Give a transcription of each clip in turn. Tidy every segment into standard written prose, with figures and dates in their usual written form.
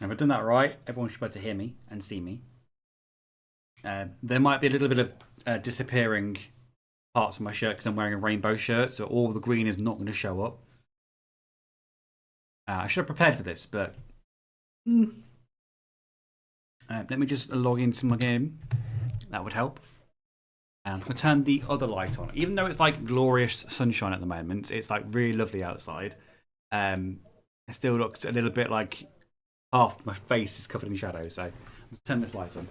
If I've done that right, everyone should be able to hear me and see me. There might be a little bit of disappearing parts of my shirt because I'm wearing a rainbow shirt, so all the green is not going to show up. I should have prepared for this, but let me just log into my game. That would help. And I'm going to turn the other light on. Even though it's like glorious sunshine at the moment, it's like really lovely outside. It still looks a little bit like half my face is covered in shadow. So let's turn this light on.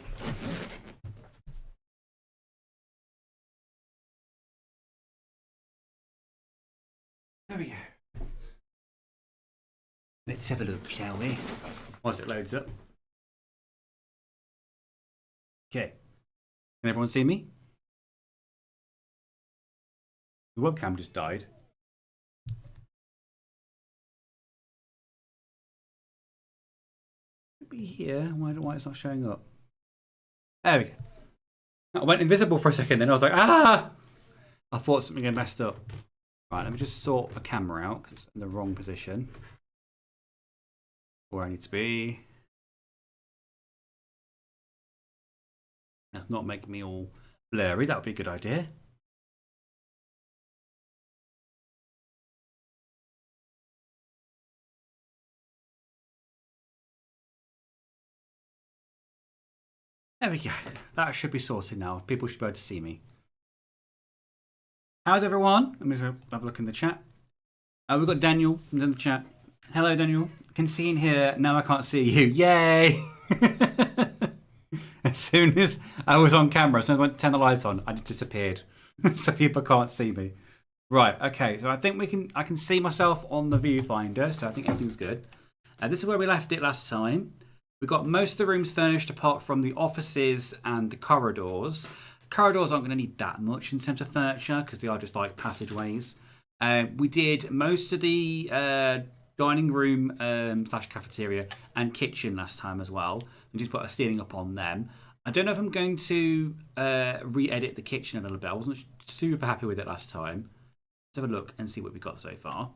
There we go. Let's have a look, shall we? Once it loads up. Okay. Can everyone see me? The webcam just died. It'd be here. Why it's not showing up? There we go. I went invisible for a second, then I was like, ah! I thought something had messed up. Right, let me just sort the camera out because it's in the wrong position. Where I need to be. That's not making me all blurry. That would be a good idea. There we go. That should be sorted now. People should be able to see me. How's everyone? Let me just have a look in the chat. We've got Daniel in the chat. Hello, Daniel. I can see in here. Now I can't see you. Yay! As soon as I was on camera, as soon as I went to turn the lights on, I just disappeared. So people can't see me. Right, okay. So I think I can see myself on the viewfinder, so I think everything's good. This is where we left it last time. We've got most of the rooms furnished apart from the offices and the corridors. Corridors aren't going to need that much in terms of furniture because they are just like passageways. We did most of the dining room slash cafeteria and kitchen last time as well. We just put a ceiling up on them. I don't know if I'm going to re-edit the kitchen a little bit. I wasn't super happy with it last time. Let's have a look and see what we got so far.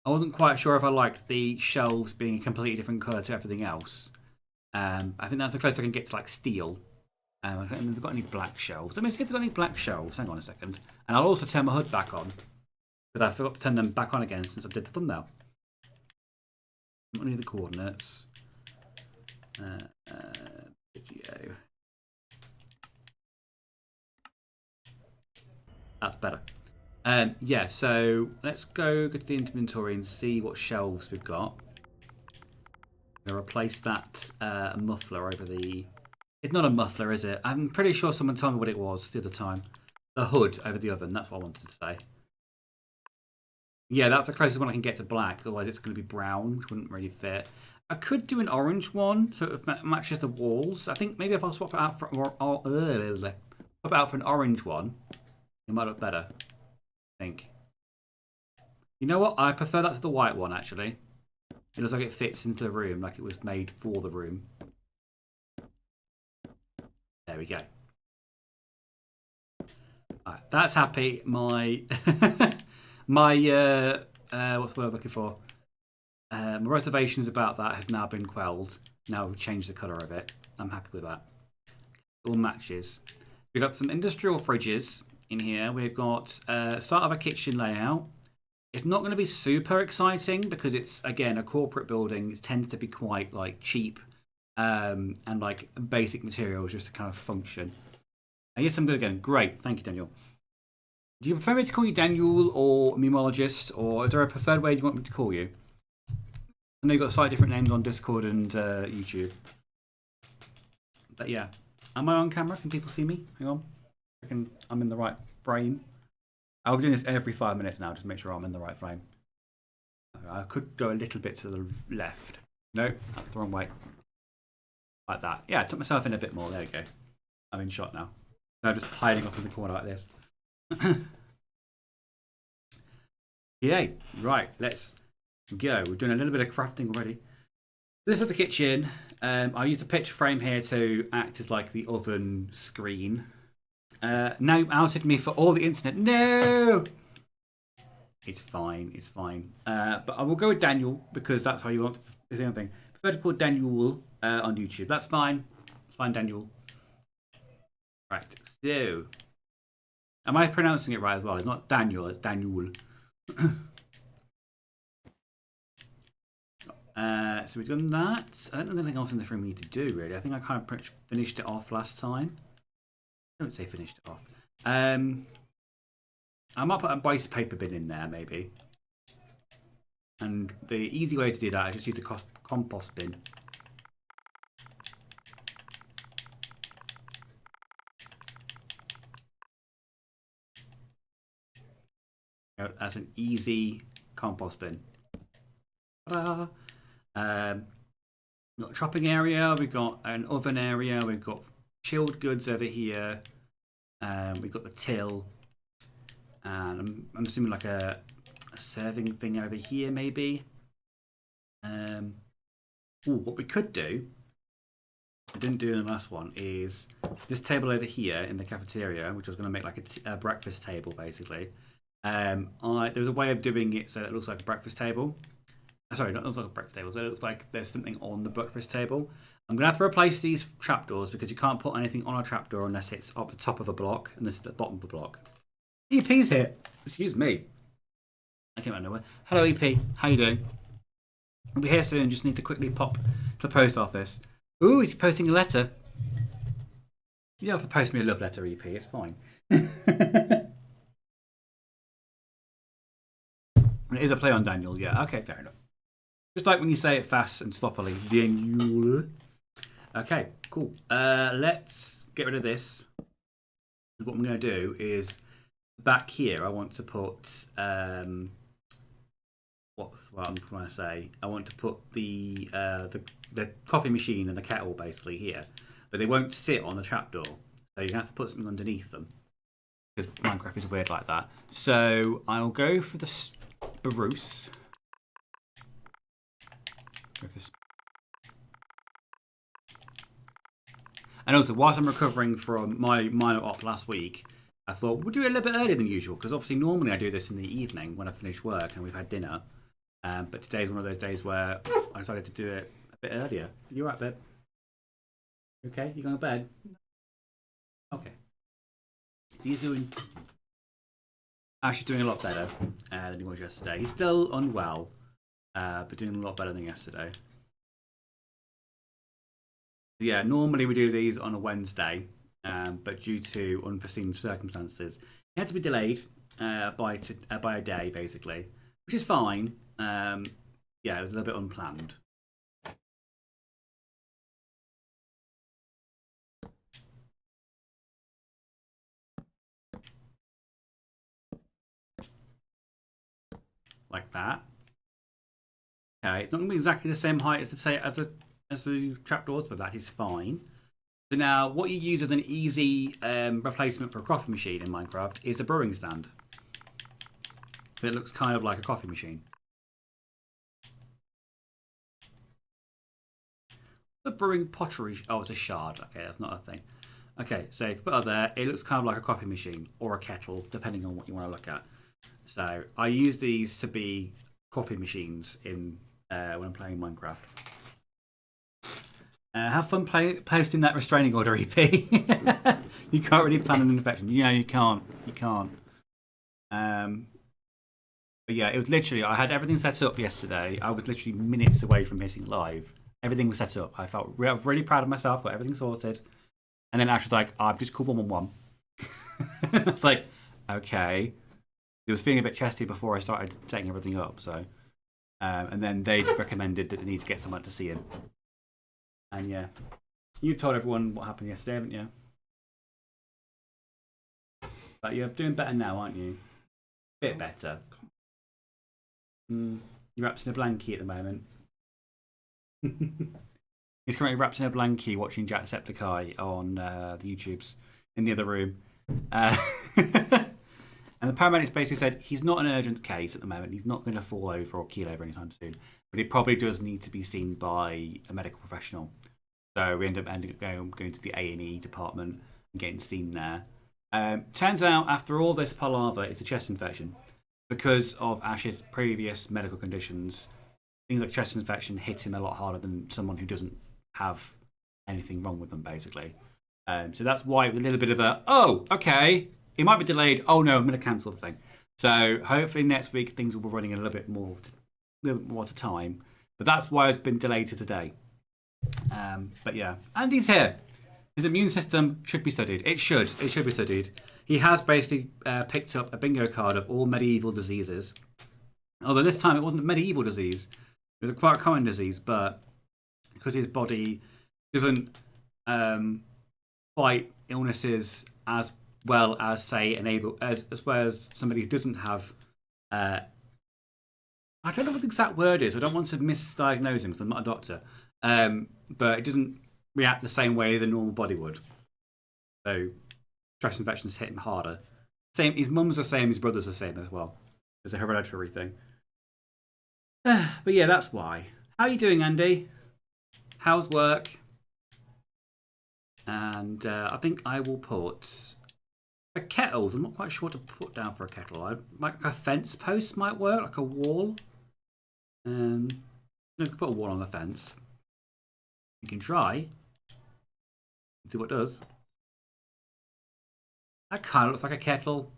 I wasn't quite sure if I liked the shelves being a completely different colour to everything else. I think that's the closest I can get to like steel. I don't know if they've got any black shelves. Let me see if they've got any black shelves. Hang on a second. And I'll also turn my hood back on. Because I forgot to turn them back on again since I did the thumbnail. Not need the coordinates. Video. That's better. Yeah, so let's go to the inventory and see what shelves we've got. I'm going to replace that muffler over the... It's not a muffler, is it? I'm pretty sure someone told me what it was the other time. The hood over the oven, that's what I wanted to say. Yeah, that's the closest one I can get to black, otherwise it's going to be brown, which wouldn't really fit. I could do an orange one, so it matches the walls. I think maybe if I swap it out for an orange one, it might look better. I think. You know what? I prefer that to the white one, actually. It looks like it fits into the room, like it was made for the room. There we go. Alright, that's happy. My my what's the word I'm looking for? My reservations about that have now been quelled. Now we've changed the colour of it. I'm happy with that. It all matches. We've got some industrial fridges in here. We've got start of a kitchen layout. It's not going to be super exciting because it's, again, a corporate building. It tends to be quite like cheap and like basic materials just to kind of function. And yes, I'm good again. Great. Thank you, Daniel. Do you prefer me to call you Daniel or Memologist, or is there a preferred way you want me to call you? I know you've got slightly different names on Discord and YouTube. But yeah. Am I on camera? Can people see me? Hang on. I'm in the right frame. I'll be doing this every 5 minutes now just to make sure I'm in the right frame. I could go a little bit to the left. No, that's the wrong way. Like that. Yeah, I took myself in a bit more. There we go. I'm in shot now. No, I'm just hiding off in the corner like this. Yay. Right, let's go. We've done a little bit of crafting already. This is the kitchen. I used a picture frame here to act as like the oven screen. Now you've outed me for all the internet. No! It's fine, it's fine. But I will go with Daniel because that's how you want Is the only thing. Prefer to call Daniel on YouTube. That's fine. It's fine, Daniel. Right. So, am I pronouncing it right as well? It's not Daniel. It's Daniel. So we've done that. I don't know anything else in this room we need to do, really. I think I kind of finished it off last time. I don't say finished it off. I might put a waste paper bin in there, maybe. And the easy way to do that is just use a compost bin. That's an easy compost bin. Ta-da! We've got a chopping area, we've got an oven area, we've got chilled goods over here, we've got the till, and I'm assuming like a serving thing over here maybe. What we could do, I didn't do in the last one, is this table over here in the cafeteria, which I was going to make like a breakfast table basically. There's a way of doing it so it looks like a breakfast table. Sorry, not looks like a breakfast table. So it looks like there's something on the breakfast table. I'm going to have to replace these trapdoors because you can't put anything on a trapdoor unless it's up the top of a block and this is at the bottom of the block. EP's here. Excuse me. I came out of nowhere. Hello, EP. How you doing? I'll be here soon. Just need to quickly pop to the post office. Ooh, he's posting a letter. You don't have to post me a love letter, EP. It's fine. It is a play on Daniel. Yeah, okay, fair enough. Just like when you say it fast and sloppily. Daniel. Okay, cool. Let's get rid of this. What I'm going to do is back here. I want to put what I'm trying to say. I want to put the coffee machine and the kettle basically here, but they won't sit on the trapdoor. So you're gonna have to put something underneath them because Minecraft is weird like that. So I'll go for the spruce. And also, whilst I'm recovering from my minor op last week, I thought we'll do it a little bit earlier than usual because obviously normally I do this in the evening when I finish work and we've had dinner. But today's one of those days where I decided to do it a bit earlier. You right, babe? Okay, you going to bed? Okay. He's doing. Actually, doing a lot better than he was yesterday. He's still unwell, but doing a lot better than yesterday. Yeah, normally we do these on a Wednesday, but due to unforeseen circumstances, it had to be delayed by a day, basically, which is fine. Yeah, it was a little bit unplanned. Like that. Okay, it's not going to be exactly the same height as the trapdoors, but that is fine. So now, what you use as an easy replacement for a coffee machine in Minecraft is the brewing stand. It looks kind of like a coffee machine. The brewing pottery. Oh, it's a shard. Okay, that's not a thing. Okay, so if you put it there, it looks kind of like a coffee machine or a kettle, depending on what you want to look at. So I use these to be coffee machines in when I'm playing Minecraft. Have fun posting that restraining order, EP. You can't really plan an infection. You know, you can't. You can't. But yeah, it was literally, I had everything set up yesterday. I was literally minutes away from hitting live. Everything was set up. I felt really proud of myself, got everything sorted. And then Ash was like, I've just called 111. I was like, okay. It was feeling a bit chesty before I started setting everything up. So, and then they recommended that they need to get someone to see him. And yeah, you told everyone what happened yesterday, haven't you? But you're doing better now, aren't you? Bit better. You're wrapped in a blankie at the moment. He's currently wrapped in a blankie watching Jacksepticeye on the YouTubes in the other room. And the paramedics basically said he's not an urgent case at the moment. He's not going to fall over or keel over anytime soon. But he probably does need to be seen by a medical professional. So we ended up going to the A&E department and getting seen there. Turns out, after all this palaver, it's a chest infection. Because of Ash's previous medical conditions, things like chest infection hit him a lot harder than someone who doesn't have anything wrong with them, basically. So that's why it was a little bit of a, oh, okay, it might be delayed. Oh no, I'm going to cancel the thing. So hopefully next week things will be running a little bit more at a time. But that's why it's been delayed to today. But yeah, Andy's here. His immune system should be studied. It should. It should be studied. He has basically picked up a bingo card of all medieval diseases. Although this time it wasn't a medieval disease. It was a quite common disease, but because his body doesn't fight illnesses as well as, say, as well as somebody who doesn't have. I don't know what the exact word is. I don't want to misdiagnose him because I'm not a doctor. But it doesn't react the same way the normal body would. So stress infections hit him harder. Same. His mum's the same. His brother's the same as well. It's a hereditary thing. But yeah, that's why. How are you doing, Andy? How's work? And I think I will put a kettles. I'm not quite sure what to put down for a kettle. Like a fence post might work, like a wall. I could put a wall on the fence. You can try. See what it does. That kind of looks like a kettle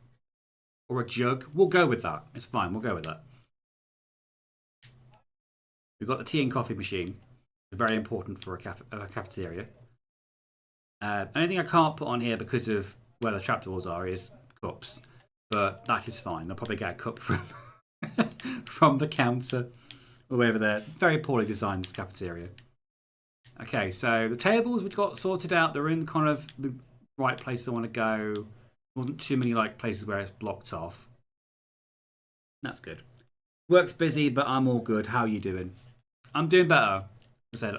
or a jug. We'll go with that. It's fine. We'll go with that. We've got the tea and coffee machine. Very important for a cafeteria. Anything I can't put on here because of where the trapdoors are is cups. But that is fine. I'll probably get a cup from from the counter or wherever they're. Very poorly designed, this cafeteria. Okay, so the tables we've got sorted out. They're in kind of the right place they want to go. There wasn't too many like places where it's blocked off. That's good. Work's busy, but I'm all good. How are you doing? I'm doing better. As I said,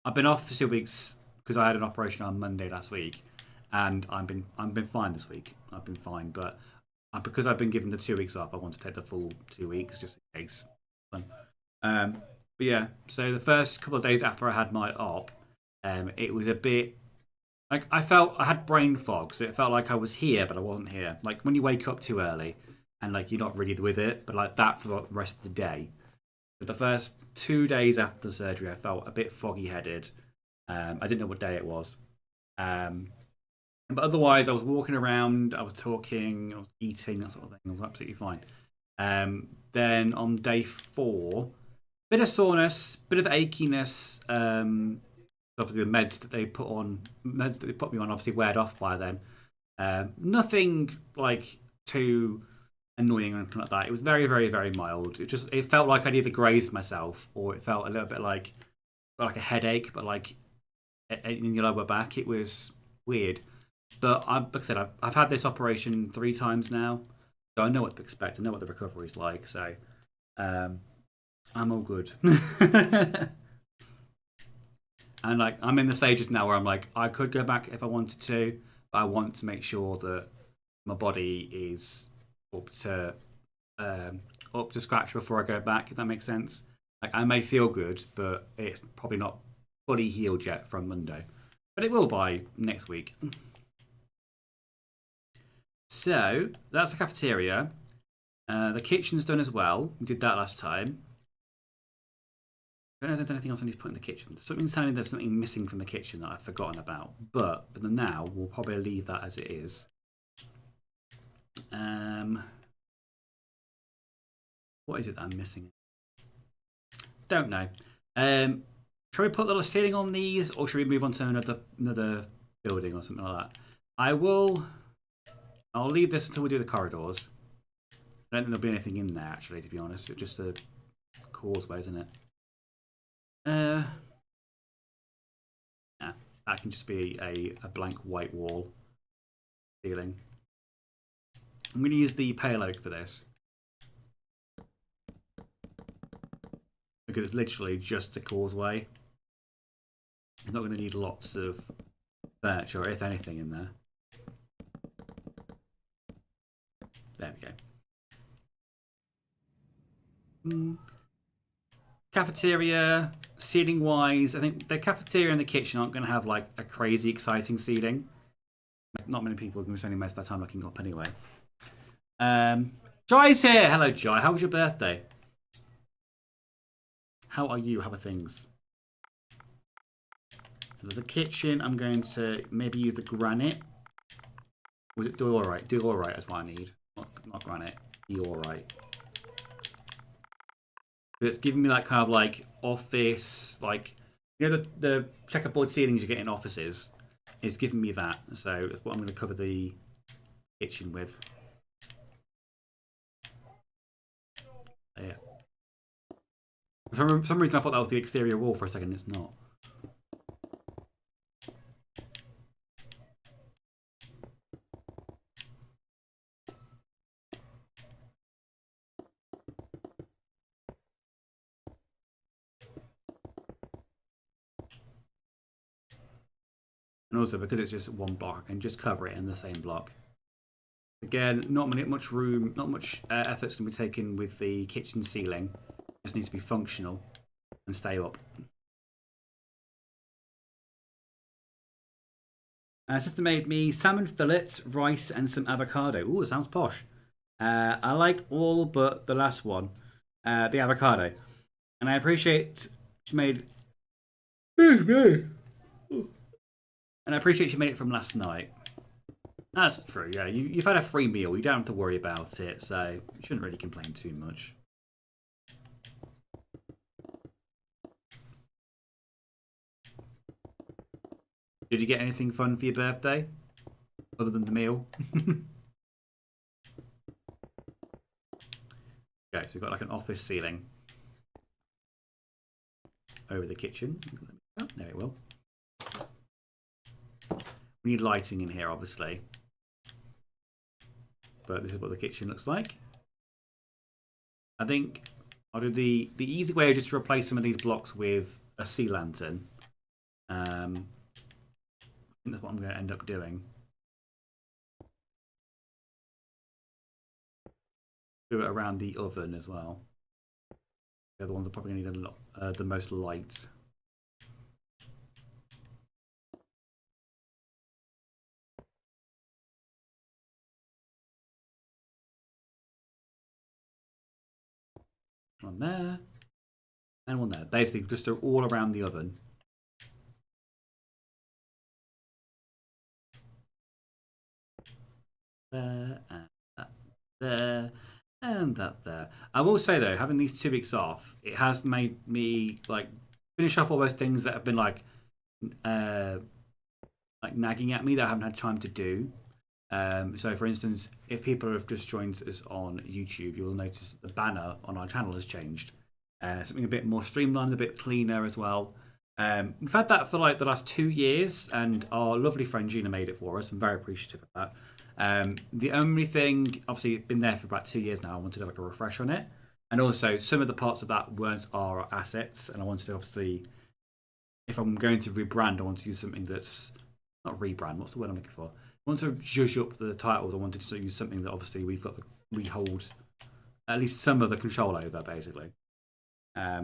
I've been off for 2 weeks because I had an operation on Monday last week, and I've been fine this week. I've been fine, but because I've been given the 2 weeks off, I want to take the full 2 weeks just in case. But yeah, so the first couple of days after I had my op, it was a bit like I had brain fog, so it felt like I was here, but I wasn't here. Like when you wake up too early and like you're not really with it, but like that for the rest of the day. But the first 2 days after the surgery, I felt a bit foggy-headed. I didn't know what day it was. But otherwise, I was walking around, I was talking, I was eating, that sort of thing. I was absolutely fine. Then on day 4, bit of soreness, bit of achiness. Obviously, the meds that they put me on obviously weared off by then. Nothing like too annoying or anything like that. It was very, very, very mild. It felt like I'd either grazed myself or it felt a little bit like a headache, but like in your lower back. It was weird. But like I said, I've had this operation 3 times now, so I know what to expect. I know what the recovery is like. So I'm all good. And like I'm in the stages now where I'm like I could go back if I wanted to, but I want to make sure that my body is up to scratch before I go back. If that makes sense. Like I may feel good, but it's probably not fully healed yet from Monday, but it will by next week. So that's the cafeteria. The kitchen's done as well. We did that last time. I don't know if there's anything else I need to put in the kitchen. Something's telling me there's something missing from the kitchen that I've forgotten about. But for now, we'll probably leave that as it is. What is it that I'm missing? Don't know. Should we put a little ceiling on these, or should we move on to another building or something like that? I'll leave this until we do the corridors. I don't think there'll be anything in there, actually, to be honest. It's just a causeway, isn't it? Yeah, that can just be a blank white wall ceiling. I'm going to use the pale oak for this. Because it's literally just a causeway. It's not going to need lots of furniture, if anything, in there. There we go. Cafeteria, ceiling wise, I think the cafeteria and the kitchen aren't going to have like a crazy exciting ceiling. Not many people are going to be spending most of their time looking up anyway. Joy's here. Hello, Joy. How was your birthday? how are you? How are things? So there's a kitchen. I'm going to maybe use the granite. Was it do all right? Do all right is what I need. Not granite. Do all right. It's giving me that kind of like office, like you know the checkerboard ceilings you get in offices. It's giving me that. So that's what I'm going to cover the kitchen with. Yeah. For some reason, I thought that was the exterior wall for a second. It's not. And also because it's just one block, I can just cover it in the same block. Again, not much room, not much effort's going to be taken with the kitchen ceiling. It just needs to be functional and stay up. Sister made me salmon fillets, rice, and some avocado. Ooh, it sounds posh. I like all but the last one, the avocado. And I appreciate she made. And I appreciate she made it from last night. That's true, yeah. You've had a free meal, you don't have to worry about it, so you shouldn't really complain too much. Did you get anything fun for your birthday? Other than the meal? Okay, so we've got like an office ceiling over the kitchen. Oh, there it will. We need lighting in here, obviously. But this is what the kitchen looks like. I think I'll do the easy way is just to replace some of these blocks with a sea lantern. I think that's what I'm going to end up doing. Do it around the oven as well. The other ones are probably going to need a lot, the most light. One there. And one there. Basically, just all around the oven. There, and that there, and that there. I will say though, having these 2 weeks off, it has made me like finish off all those things that have been like nagging at me that I haven't had time to do. So, for instance, if people have just joined us on YouTube, you'll notice the banner on our channel has changed. Something a bit more streamlined, a bit cleaner as well. We've had that for like the last 2 years, and our lovely friend Gina made it for us. I'm very appreciative of that. The only thing, obviously, it's been there for about 2 years now. I wanted to do like a refresh on it, and also some of the parts of that weren't our assets, and I wanted to obviously, if I'm going to rebrand, I want to use something that's not rebrand. What's the word I'm looking for? I want to zhuzh up the titles. I wanted to use something that obviously we hold at least some of the control over, basically. I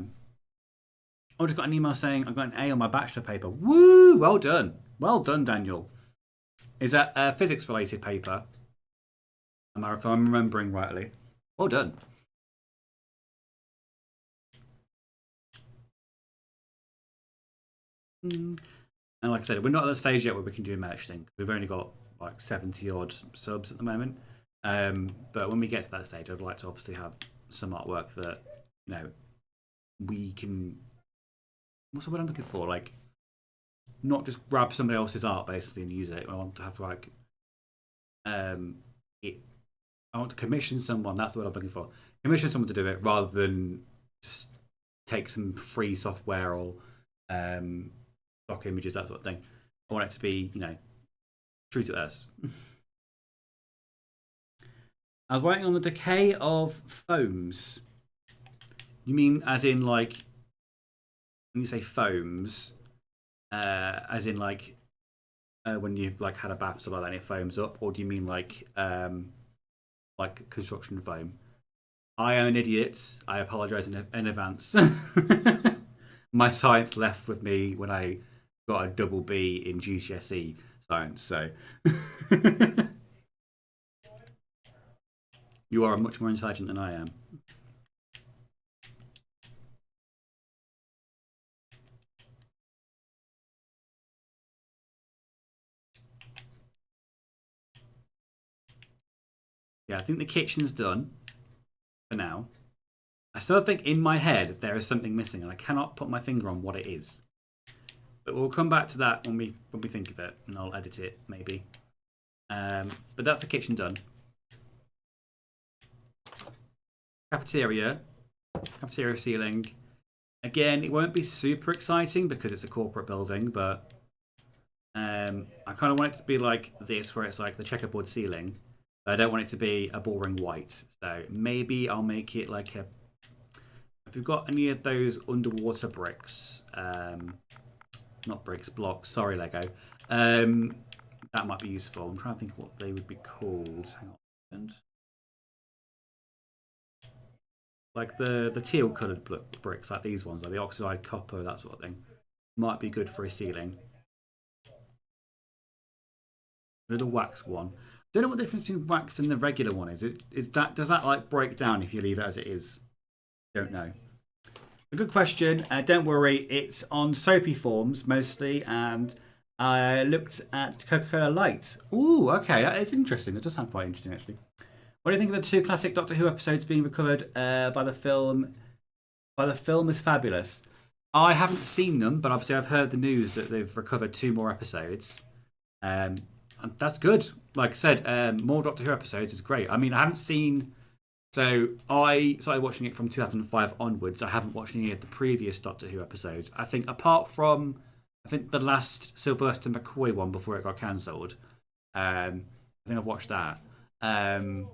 just got an email saying I got an A on my bachelor paper. Woo! Well done. Well done, Daniel. Is that a physics related paper? If I'm remembering rightly. Well done. And like I said, we're not at the stage yet where we can do merch thing. We've only got like 70 odd subs at the moment. But when we get to that stage, I'd like to obviously have some artwork that, you know, we can. What's the word I'm looking for? Like, not just grab somebody else's art basically and use it. I want to have like, I want to commission someone. That's the word I'm looking for. Commission someone to do it rather than just take some free software or stock images, that sort of thing. I want it to be, you know, true to us. I was writing on the decay of foams. You mean as in like when you say foams, as in like when you've like had a bath stuff like that and it foams up, or do you mean like construction foam? I am an idiot. I apologise in advance. My science left with me when I got a double B in GCSE science, so you are much more intelligent than I am. Yeah, I think the kitchen's done for now. I still think in my head there is something missing, and I cannot put my finger on what it is. But we'll come back to that when we think of it, and I'll edit it maybe. But that's the kitchen done. Cafeteria ceiling. Again, it won't be super exciting because it's a corporate building, but I kind of want it to be like this, where it's like the checkerboard ceiling. But I don't want it to be a boring white. So maybe I'll make it like a. If you've got any of those underwater bricks, not bricks, blocks. Sorry, Lego. That might be useful. I'm trying to think of what they would be called. Hang on. Like the teal coloured bricks, like these ones, like the oxidized copper, that sort of thing, might be good for a ceiling. The wax one. Don't know what the difference between wax and the regular one is. Does that like break down if you leave it as it is? Don't know. A good question. Don't worry, it's on soapy forms mostly, and I looked at Coca-Cola Light. Ooh, okay, it's interesting. It does sound quite interesting actually. What do you think of the 2 classic Doctor Who episodes being recovered by the film? By the film is fabulous. I haven't seen them, but obviously I've heard the news that they've recovered 2 more episodes. And that's good. Like I said, more Doctor Who episodes is great. I mean, I haven't seen. So I started watching it from 2005 onwards. I haven't watched any of the previous Doctor Who episodes. I think apart from, the last Sylvester McCoy one before it got cancelled. I think I've watched that. And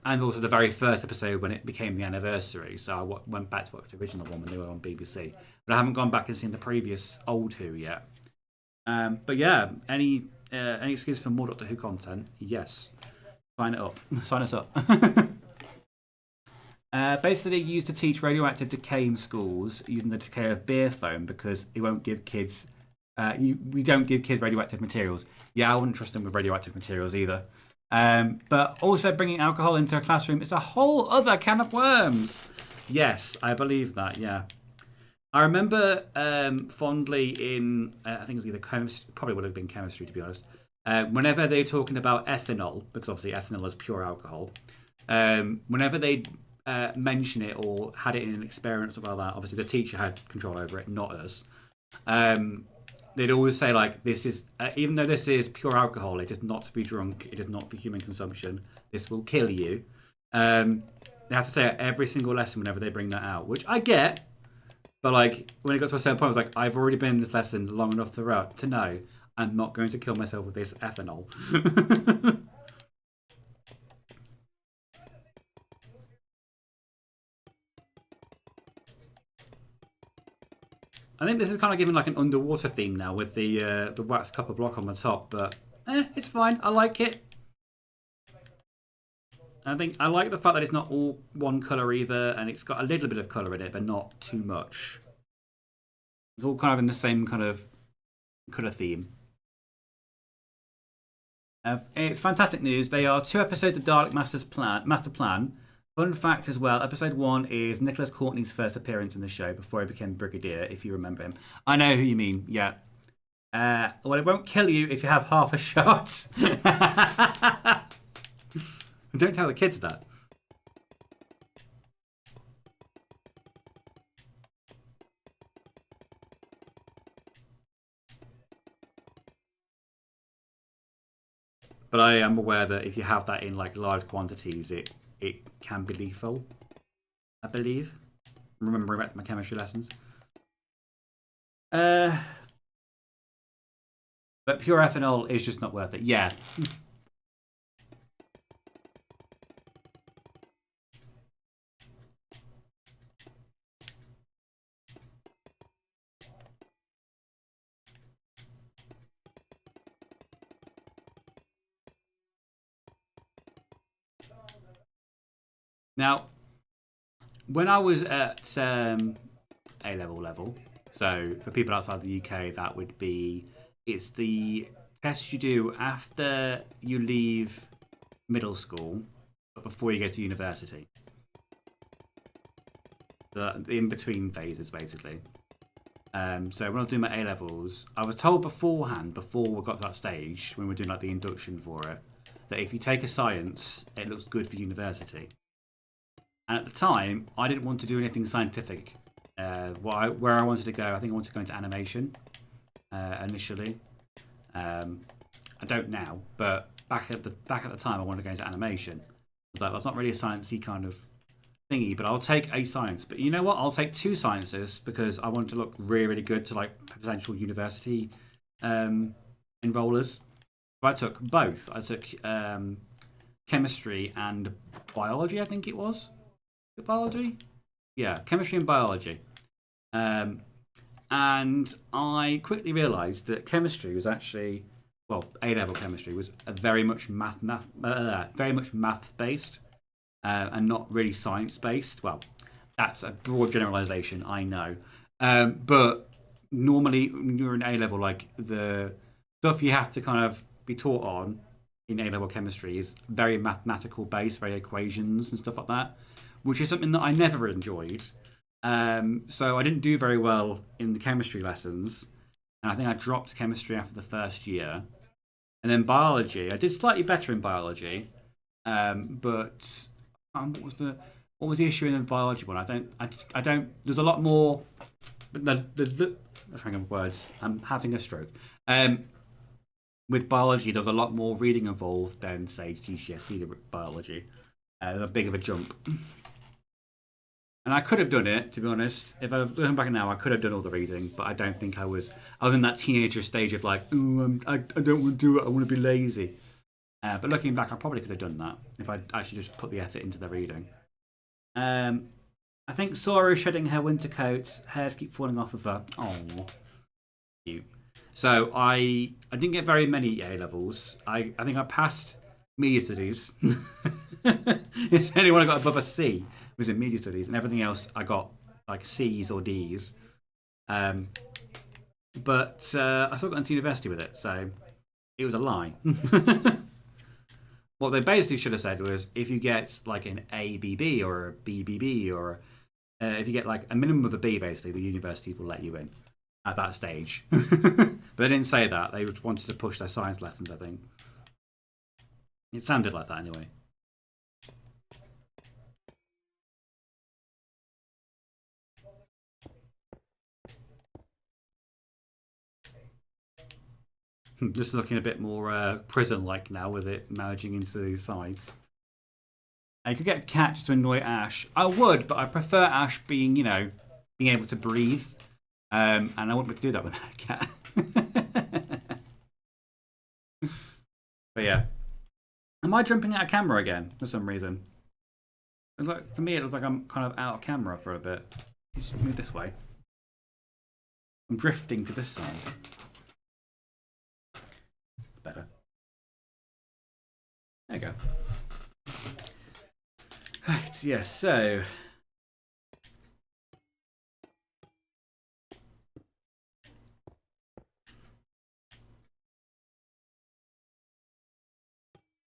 also the very first episode when it became the anniversary. So I went back to watch the original one when they were on BBC. But I haven't gone back and seen the previous old Who yet. But yeah, any excuse for more Doctor Who content? Yes. Sign it up. Sign us up. Basically used to teach radioactive decay in schools using the decay of beer foam because it won't give kids... we don't give kids radioactive materials. Yeah, I wouldn't trust them with radioactive materials either. But also bringing alcohol into a classroom is a whole other can of worms. Yes, I believe that, yeah. I remember fondly in, I think it was either chemistry, probably would have been chemistry to be honest, whenever they were talking about ethanol, because obviously ethanol is pure alcohol, whenever they mention it or had it in an experiment or something like that, obviously the teacher had control over it, not us. They'd always say, like, this is, even though this is pure alcohol, it is not to be drunk, it is not for human consumption, this will kill you. They have to say it every single lesson whenever they bring that out, which I get, but, like, when it got to a certain point, I was like, I've already been in this lesson long enough to know I'm not going to kill myself with this ethanol. I think this is kind of giving like an underwater theme now with the wax copper block on the top, but it's fine. I like it. I think I like the fact that it's not all one colour either, and it's got a little bit of colour in it, but not too much. It's all kind of in the same kind of colour theme. It's fantastic news. They are 2 episodes of Dalek Master Plan. Fun fact as well, episode 1 is Nicholas Courtney's first appearance in the show before he became Brigadier, if you remember him. I know who you mean, yeah. Well, it won't kill you if you have half a shot. Don't tell the kids that. But I am aware that if you have that in like large quantities, it can be lethal, I believe. Remembering back to my chemistry lessons. But pure ethanol is just not worth it. Yeah. Now, when I was at A-level level, so for people outside the UK, that would be, it's the test you do after you leave middle school, but before you go to university. The in-between phases, basically. So when I was doing my A-levels, I was told beforehand, before we got to that stage, when we were doing like the induction for it, that if you take a science, it looks good for university. And at the time, I didn't want to do anything scientific. Where I wanted to go, I think I wanted to go into animation initially. I don't now, but back at the time, I wanted to go into animation. I was like, that's not really a sciencey kind of thingy, but I'll take a science. But you know what? I'll take 2 sciences because I want to look really, really good to like potential university enrollers. So I took both. I took chemistry and biology. I think it was biology. Yeah, chemistry and biology. And I quickly realised that chemistry was actually, well, A-level chemistry was a very much maths based. And not really science based. Well, that's a broad generalization, I know. But normally, when you're in A level, like the stuff you have to kind of be taught on in A level chemistry is very mathematical based, very equations and stuff like that, which is something that I never enjoyed. So I didn't do very well in the chemistry lessons, and I think I dropped chemistry after the first year. And then biology, I did slightly better in biology, but what was the issue in the biology one? I don't. There's a lot more. Hang on, words. I'm having a stroke. With biology, there was a lot more reading involved than say GCSE biology. A big of a jump. And I could have done it, to be honest. If I was looking back now, I could have done all the reading, but I don't think I was. Other than that teenager stage of like, ooh, I don't want to do it. I want to be lazy. But looking back, I probably could have done that if I'd actually just put the effort into the reading. I think Sora is shedding her winter coat. Hairs keep falling off of her. Oh, cute. So I didn't get very many A levels. I think I passed media studies. It's the only one I got above a C was in media studies, and everything else I got like C's or D's. But I still got into university with it, so it was a lie. What they basically should have said was, if you get like an ABB or a BBB, or if you get like a minimum of a B, basically, the university will let you in at that stage. But they didn't say that. They wanted to push their science lessons, I think. It sounded like that anyway. This is looking a bit more prison-like now with it merging into the sides. I could get a cat just to annoy Ash. I would, but I prefer Ash being, being able to breathe. And I wouldn't be able to do that with that cat. But yeah. Am I jumping out of camera again for some reason? For me, it looks like I'm kind of out of camera for a bit. Just move this way. I'm drifting to this side. Better. There you go. Right, yeah, so.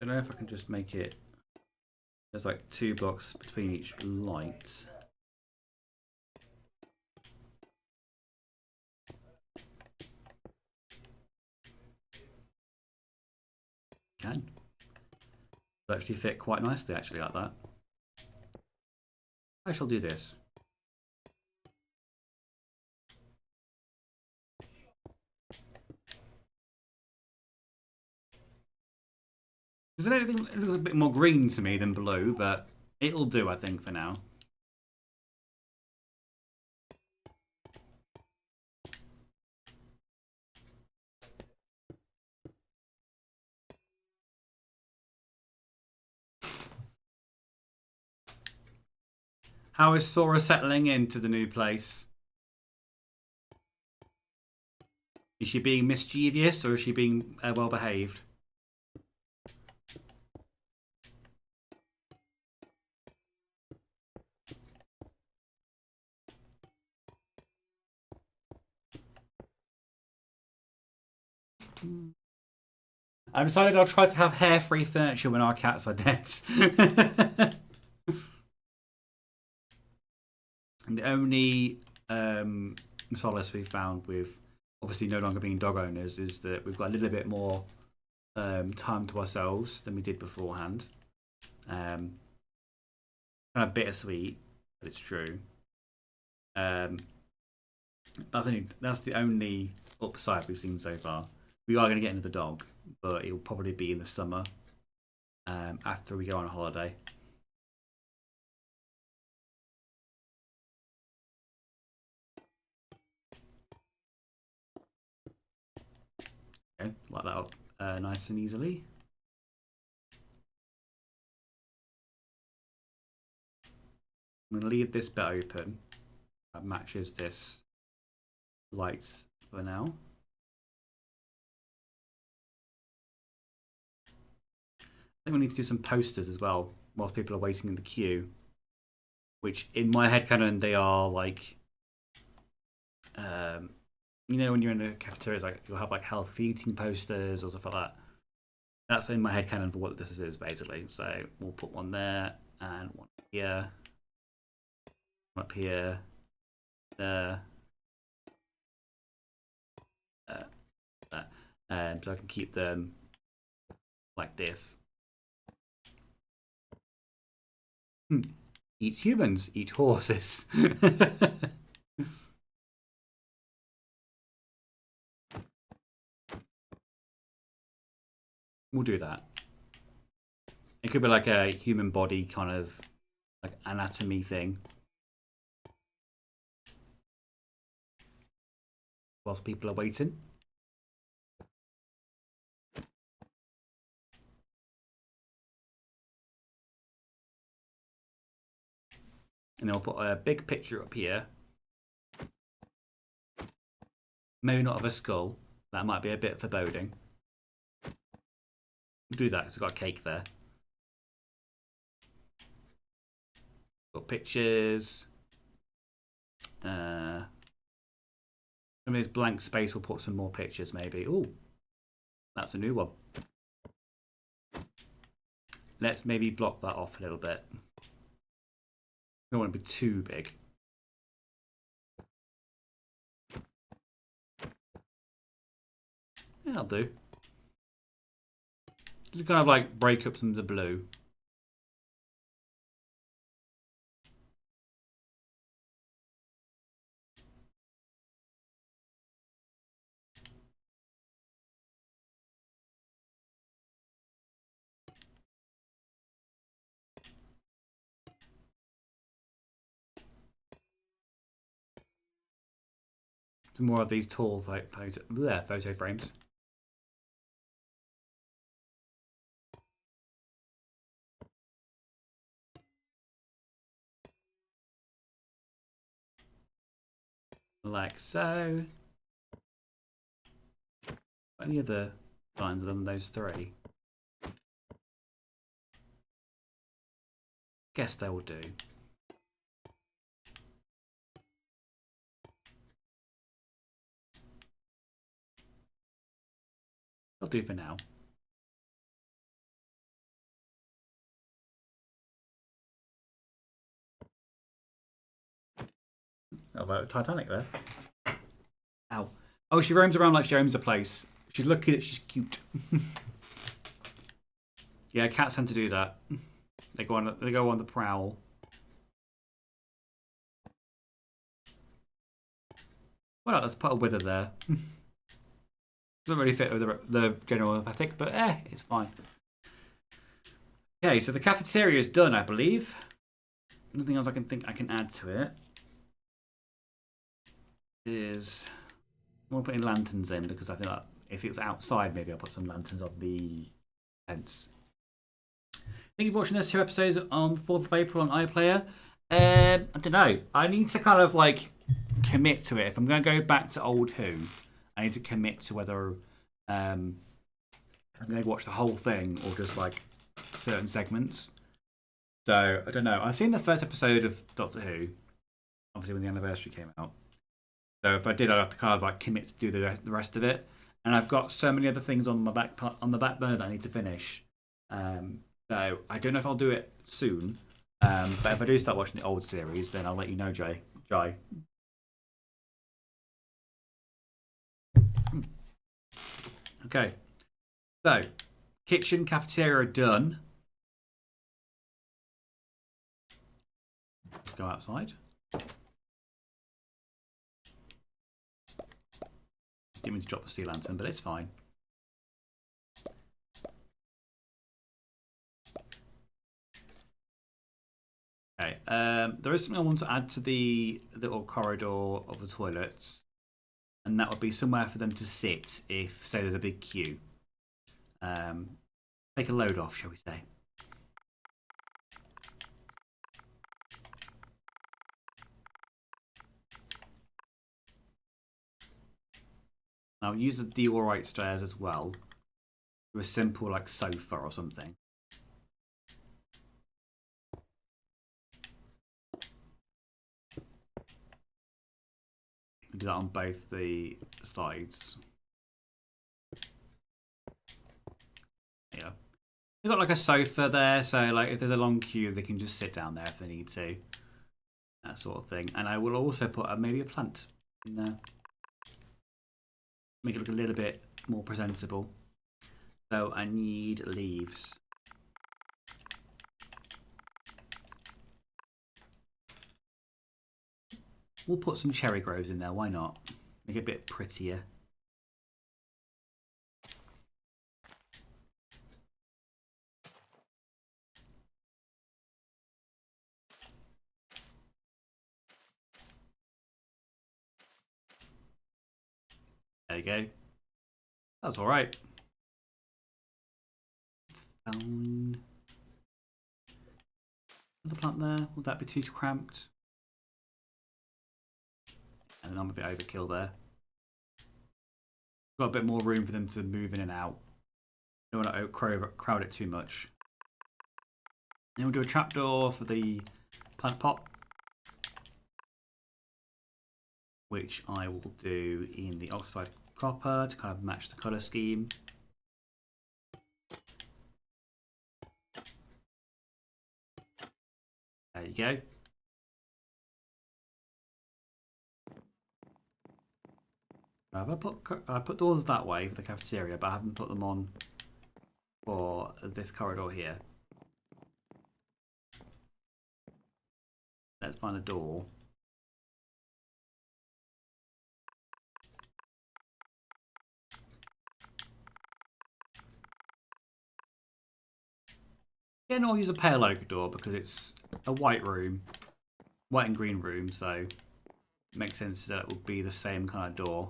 I don't know if I can just make it. There's like 2 blocks between each light. Can. It'll actually fit quite nicely, actually, like that. I shall do this. Because it looks a bit more green to me than blue, but it'll do, I think, for now. How is Sora settling into the new place? Is she being mischievous or is she being well behaved? I've decided I'll try to have hair-free furniture when our cats are dead. And the only solace we've found with obviously no longer being dog owners is that we've got a little bit more time to ourselves than we did beforehand. Kind of bittersweet, but it's true. That's the only upside we've seen so far. We are going to get another dog, but it will probably be in the summer after we go on a holiday. Okay, light that up nice and easily. I'm going to leave this bit open. That matches this lights for now. I think we need to do some posters as well whilst people are waiting in the queue. Which in my headcanon they are like, you know, when you're in a cafeteria, it's like you'll have like healthy eating posters or stuff like that. That's in my headcanon for what this is basically. So we'll put one there and one here, one up here, there, there. So I can keep them like this. Eat humans, eat horses. We'll do that. It could be like a human body kind of like anatomy thing. Whilst people are waiting. And then I'll put a big picture up here. Maybe not of a skull. That might be a bit foreboding. We'll do that because I've got a cake there. Got pictures. Some of this blank space will put some more pictures maybe. Oh, that's a new one. Let's maybe block that off a little bit. Don't want to be too big. Yeah, I'll do. Just kind of like break up some of the blue. Some more of these tall photo frames. Like so. Any other lines other than those three? Guess they will do. I'll do for now. Oh, about Titanic there. Ow. Oh, she roams around like she owns a place. She's lucky that she's cute. Yeah, cats tend to do that. They go on the prowl. Well, let's put a wither there. Doesn't really fit with the general aesthetic, but it's fine. Okay, so the cafeteria is done, I believe. Nothing else I can think I can add to it. We're putting lanterns in because I think that if it was outside, maybe I'll put some lanterns on the fence. Thank you for watching those 2 episodes on the 4th of April on iPlayer. I don't know. I need to kind of like commit to it. If I'm going to go back to Old Who, I need to commit to whether I'm going to watch the whole thing or just like certain segments. So I don't know. I've seen the first episode of Doctor Who, obviously when the anniversary came out. So if I did, I'd have to kind of like commit to do the rest of it. And I've got so many other things on the back burner that I need to finish. So I don't know if I'll do it soon. But if I do start watching the old series, then I'll let you know, Jai. Okay. So, kitchen, cafeteria are done. Go outside. Didn't mean to drop the sea lantern, but it's fine. Okay, there is something I want to add to the little corridor of the toilets, and that would be somewhere for them to sit if, say, there's a big queue. Take a load off, shall we say. I'll use the alright stairs as well. Do a simple like sofa or something. Do that on both the sides. Yeah. They've got like a sofa there, so like if there's a long queue, they can just sit down there if they need to. That sort of thing. And I will also put maybe a plant in there. Make it look a little bit more presentable. So I need leaves. We'll put some cherry groves in there, why not? Make it a bit prettier. There you go. That's alright. Found another plant there. Would that be too cramped? And then I'm a bit overkill there. Got a bit more room for them to move in and out. Don't want to crowd it too much. Then we'll do a trapdoor for the plant pot, which I will do in the oxide copper to kind of match the colour scheme. There you go. I put doors that way for the cafeteria, but I haven't put them on for this corridor here. Let's find a door. Again, I'll use a pale oak door because it's a white room, white and green room, so it makes sense that it will be the same kind of door.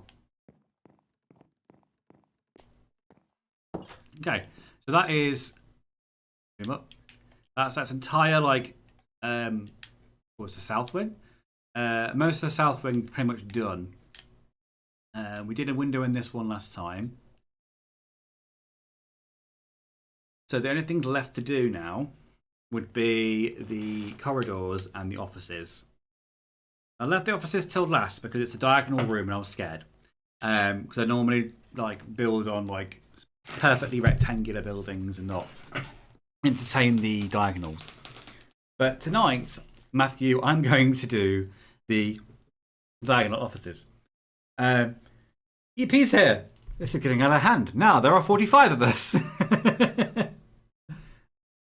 Okay, so that is that's entire like what's the south wing? Most of the south wing pretty much done. We did a window in this one last time. So the only things left to do now would be the corridors and the offices. I left the offices till last because it's a diagonal room and I was scared. Because I normally like build on like perfectly rectangular buildings and not entertain the diagonals. But tonight, Matthew, I'm going to do the diagonal offices. EP's here. This is getting out of hand. Now there are 45 of us.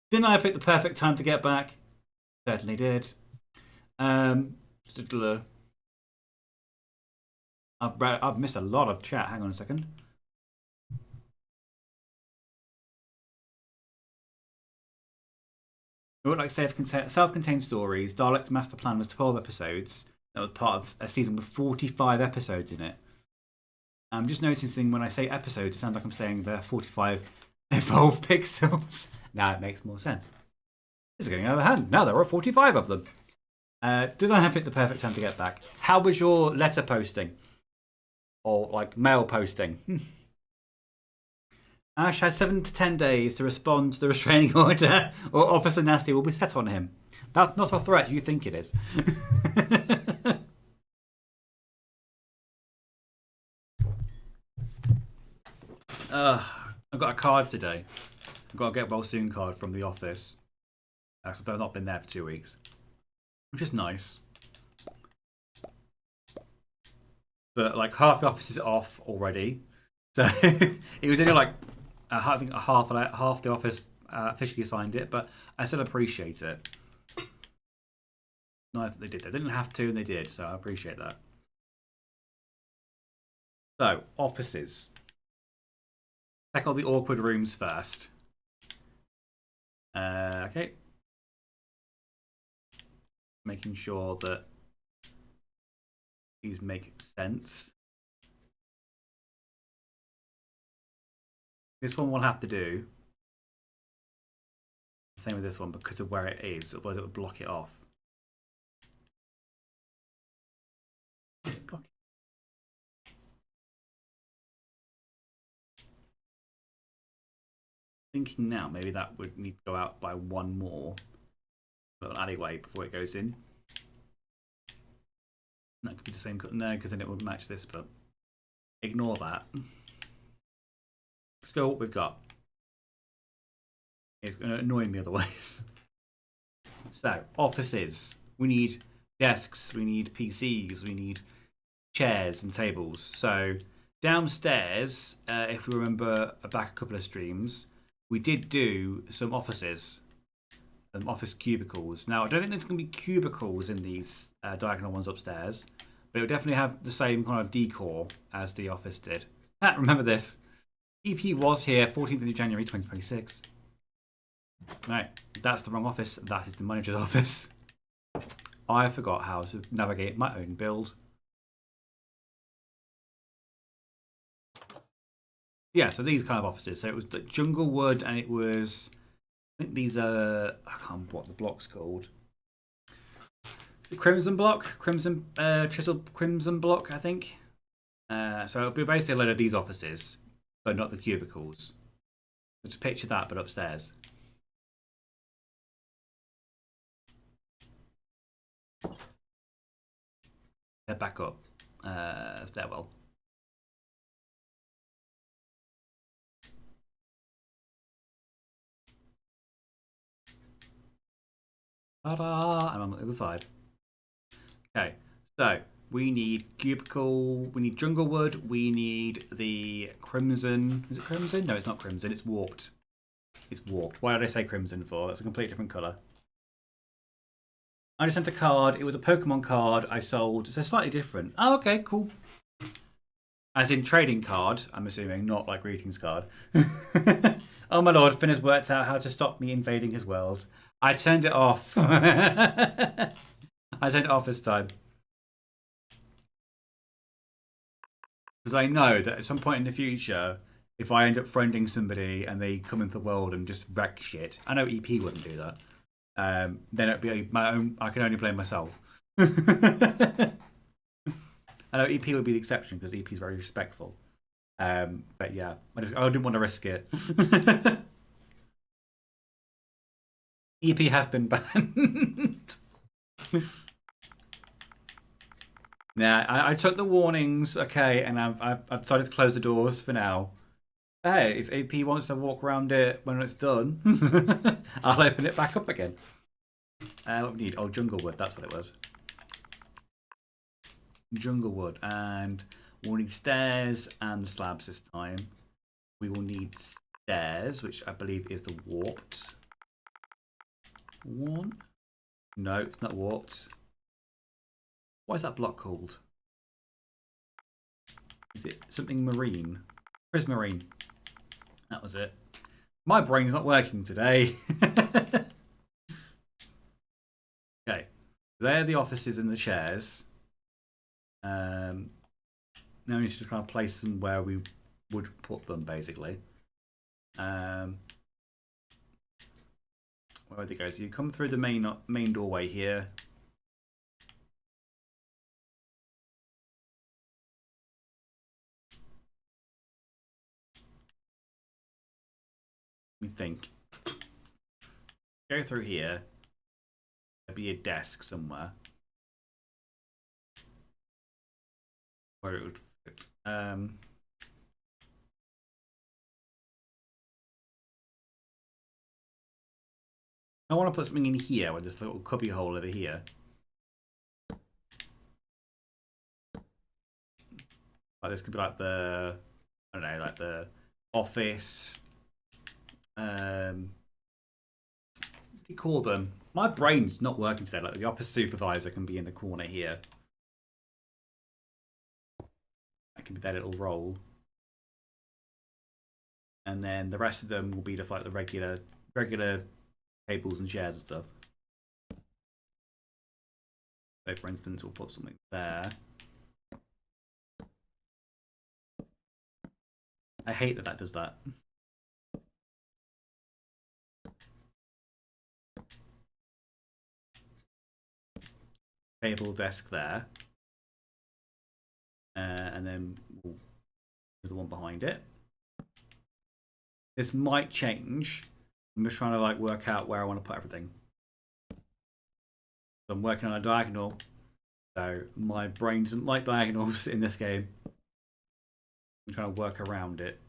Didn't I pick the perfect time to get back? Certainly did. I've missed a lot of chat. Hang on a second. We would like self-contained stories. Dalek's master plan was 12 episodes. That was part of a season with 45 episodes in it. I'm just noticing when I say episodes, it sounds like I'm saying there are 45 evolved pixels. Now it makes more sense. This is getting out of hand. Now there are 45 of them. Did I have picked the perfect time to get back? How was your letter posting? Or like mail posting? Ash has 7 to 10 days to respond to the restraining order, or Officer Nasty will be set on him. That's not a threat you think it is. I've got a card today. I've got a get well soon card from the office. I've not been there for 2 weeks, which is nice. But like half the office is off already, so it was only like I think half the office officially signed it, but I still appreciate it. Nice that they did. They didn't have to, and they did, so I appreciate that. So, offices. Check all the awkward rooms first. Okay. Making sure that these make sense. This one we'll have to do. Same with this one because of where it is, otherwise it would block it off. Thinking now, maybe that would need to go out by one more little alleyway before it goes in. That could be the same, no, because then it would match this, but ignore that. Let's go what we've got. It's going to annoy me otherwise. So, offices. We need desks, we need PCs, we need chairs and tables. So, downstairs, if we remember back a couple of streams, we did do some offices, office cubicles. Now, I don't think there's going to be cubicles in these diagonal ones upstairs, but it will definitely have the same kind of decor as the office did. Remember this. EP was here 14th of January 2026. Right, that's the wrong office. That is the manager's office. I forgot how to navigate my own build. Yeah, so these kind of offices. So it was the Junglewood, and it was, I think these are, I can't remember what the block's called. Crimson block, chiseled crimson block, I think. So it'll be basically a load of these offices, but not the cubicles. So just picture that, but upstairs. Head back up. Stairwell. Ta-da! I'm on the other side. Okay, so we need cubicle, we need Junglewood, we need the crimson. Is it crimson? No, it's not crimson, it's warped. It's warped. Why did I say crimson for? That's a completely different colour. I just sent a card. It was a Pokemon card I sold. So slightly different. Oh, okay, cool. As in trading card, I'm assuming, not like greetings card. Oh my lord, Finn has worked out how to stop me invading his world. I turned it off. I turned it off this time. Because I know that at some point in the future, if I end up friending somebody and they come into the world and just wreck shit, I know EP wouldn't do that. Then it'd be my own. I can only blame myself. I know EP would be the exception because EP is very respectful. But yeah, I didn't want to risk it. EP has been banned. Yeah, I took the warnings, okay, and I've decided to close the doors for now. Hey, if AP wants to walk around it when it's done, I'll open it back up again. What we need? Oh, Junglewood, that's what it was. Junglewood, and we'll need stairs and slabs this time. We will need stairs, which I believe is the warped one. No, it's not warped. What is that block called? Is it something marine? Prismarine. That was it. My brain's not working today. Okay. There are the offices and the chairs. Now we need to kind of place them where we would put them, basically. Where would they go? So you come through the main doorway here. Let me think. Go through here. There'll be a desk somewhere. Where it would fit. I want to put something in here with this little cubby hole over here. Like this could be like the, I don't know, like the office, What do you call them? My brain's not working today. Like the office supervisor can be in the corner here. That can be their little role. And then the rest of them will be just like the regular tables and chairs and stuff. So for instance, we'll put something there. I hate that that does that. Table, desk there. And then we'll do the one behind it. This might change. I'm just trying to like work out where I want to put everything. So I'm working on a diagonal. So my brain doesn't like diagonals in this game. I'm trying to work around it.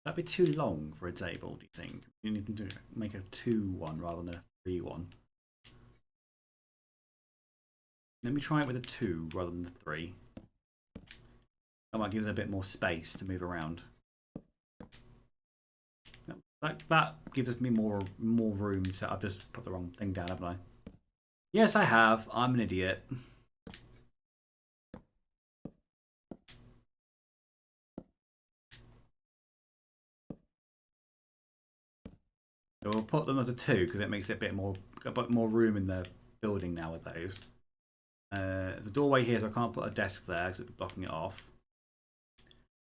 That'd be too long for a table, do you think? You need to make a 2-1 rather than a 3-1. Let me try it with a 2 rather than the 3. That might give us a bit more space to move around. That gives me more room to... I've just put the wrong thing down, haven't I? Yes, I have. I'm an idiot. So we'll put them as a 2 because it makes it a bit more room in the building now with those. There's a doorway here, so I can't put a desk there because it'd be blocking it off.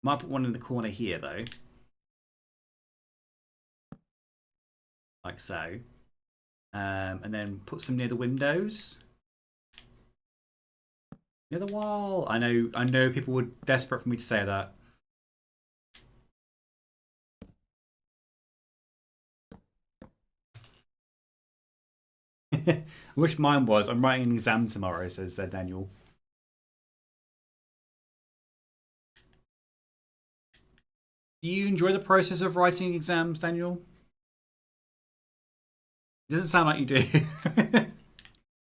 Might put one in the corner here though, like so, and then put some near the windows, near the wall. I know people were desperate for me to say that. I wish mine was. I'm writing an exam tomorrow, says Daniel. Do you enjoy the process of writing exams, Daniel? It doesn't sound like you do.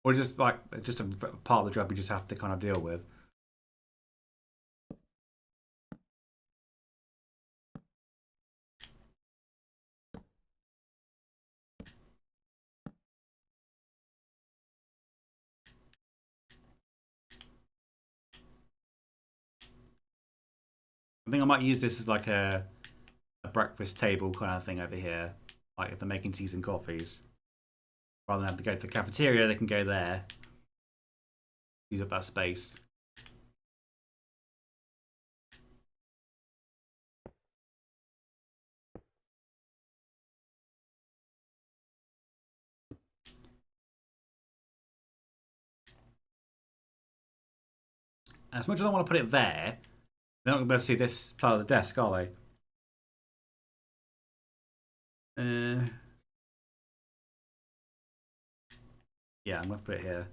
Or just like just a part of the job you just have to kind of deal with. I think I might use this as like a breakfast table kind of thing over here. Like if they're making teas and coffees. Rather than have to go to the cafeteria, they can go there. Use up that space. As much as I want to put it there, they're not going to be able to see this part of the desk, are they? Yeah, I'm going to put it here.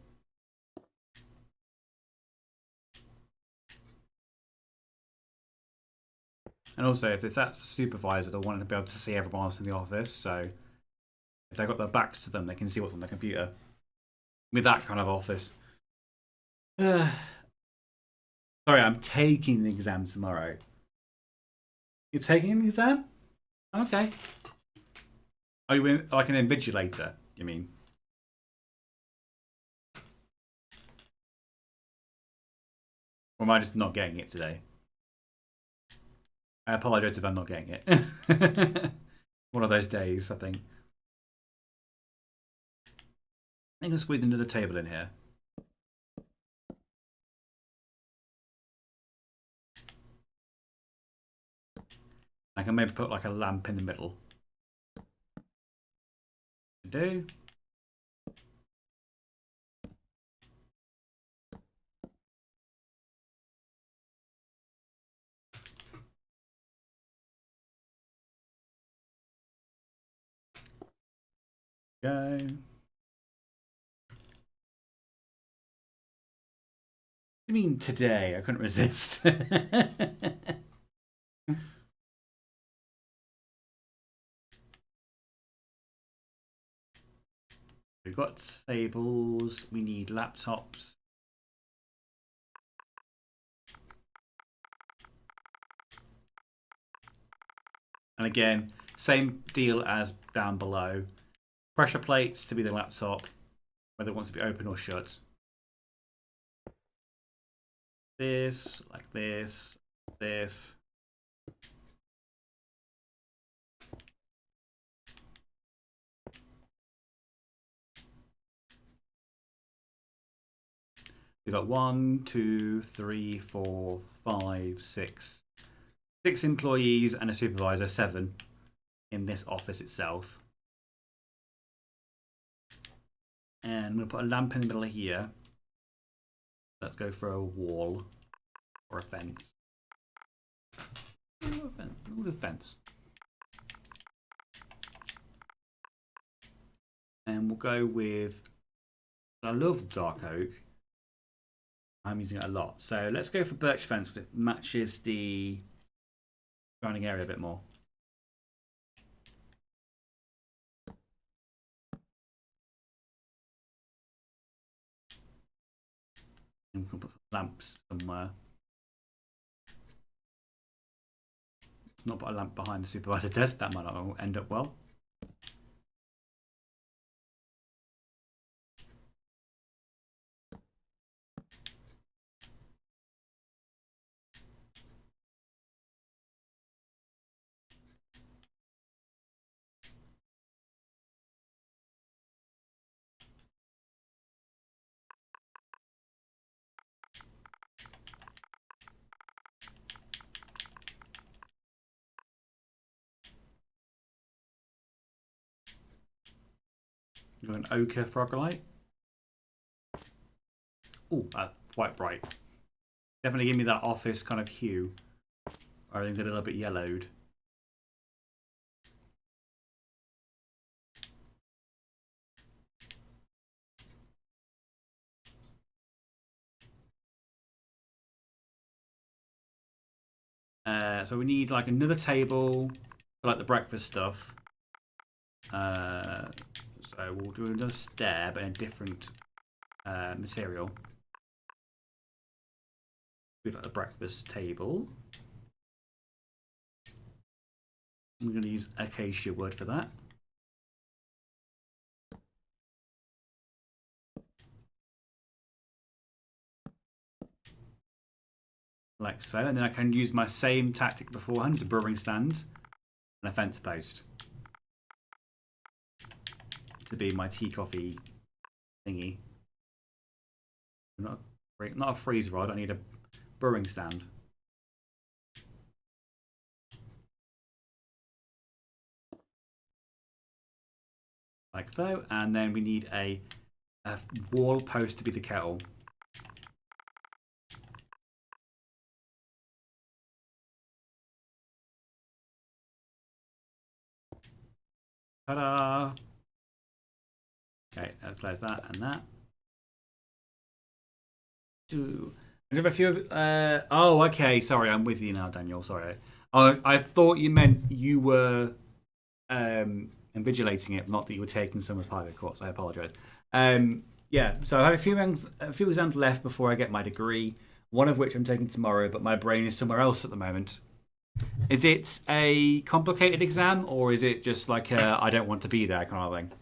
And also, if it's that supervisor, they want to be able to see everyone else in the office. So if they've got their backs to them, they can see what's on their computer. With that kind of office. Sorry, I'm taking the exam tomorrow. You're taking an exam? Okay. Are you like an invigilator, you mean? Or am I just not getting it today? I apologise if I'm not getting it. One of those days, I think. I think I'll squeeze another table in here. I can maybe put like a lamp in the middle. Do. Go. I mean today? I couldn't resist. We've got tables. We need laptops. And again, same deal as down below. Pressure plates to be the laptop, whether it wants to be open or shut. This, like this, this. We've got 1, 2, 3, 4, 5, 6. 6 employees and a supervisor, 7 in this office itself. And I'm going to put a lamp in the middle of here. Let's go for a wall or a fence. Ooh, a fence. And we'll go with, I love dark oak. I'm using it a lot. So let's go for birch fence that matches the surrounding area a bit more. And we can put some lamps somewhere. Not put a lamp behind the supervisor desk, that might not end up well. Got an ochre frogolite. Oh, that's quite bright. Definitely give me that office kind of hue. Everything's a little bit yellowed. So we need like another table for like the breakfast stuff. So we'll do another stair, but in a different material. We've got the breakfast table. I'm going to use acacia wood for that. Like so, and then I can use my same tactic beforehand, a brewing stand and a fence post to be my tea coffee thingy. Not a freeze rod, I need a brewing stand. Like so, and then we need a wall post to be the kettle. Ta-da! Okay, let's close that and that. I have a few. Oh, okay. Sorry, I'm with you now, Daniel. Sorry. I thought you meant you were invigilating it, not that you were taking some of private course. I apologise. Yeah. So I have a few exams left before I get my degree. One of which I'm taking tomorrow, but my brain is somewhere else at the moment. Is it a complicated exam, or is it just like a, I don't want to be there kind of thing?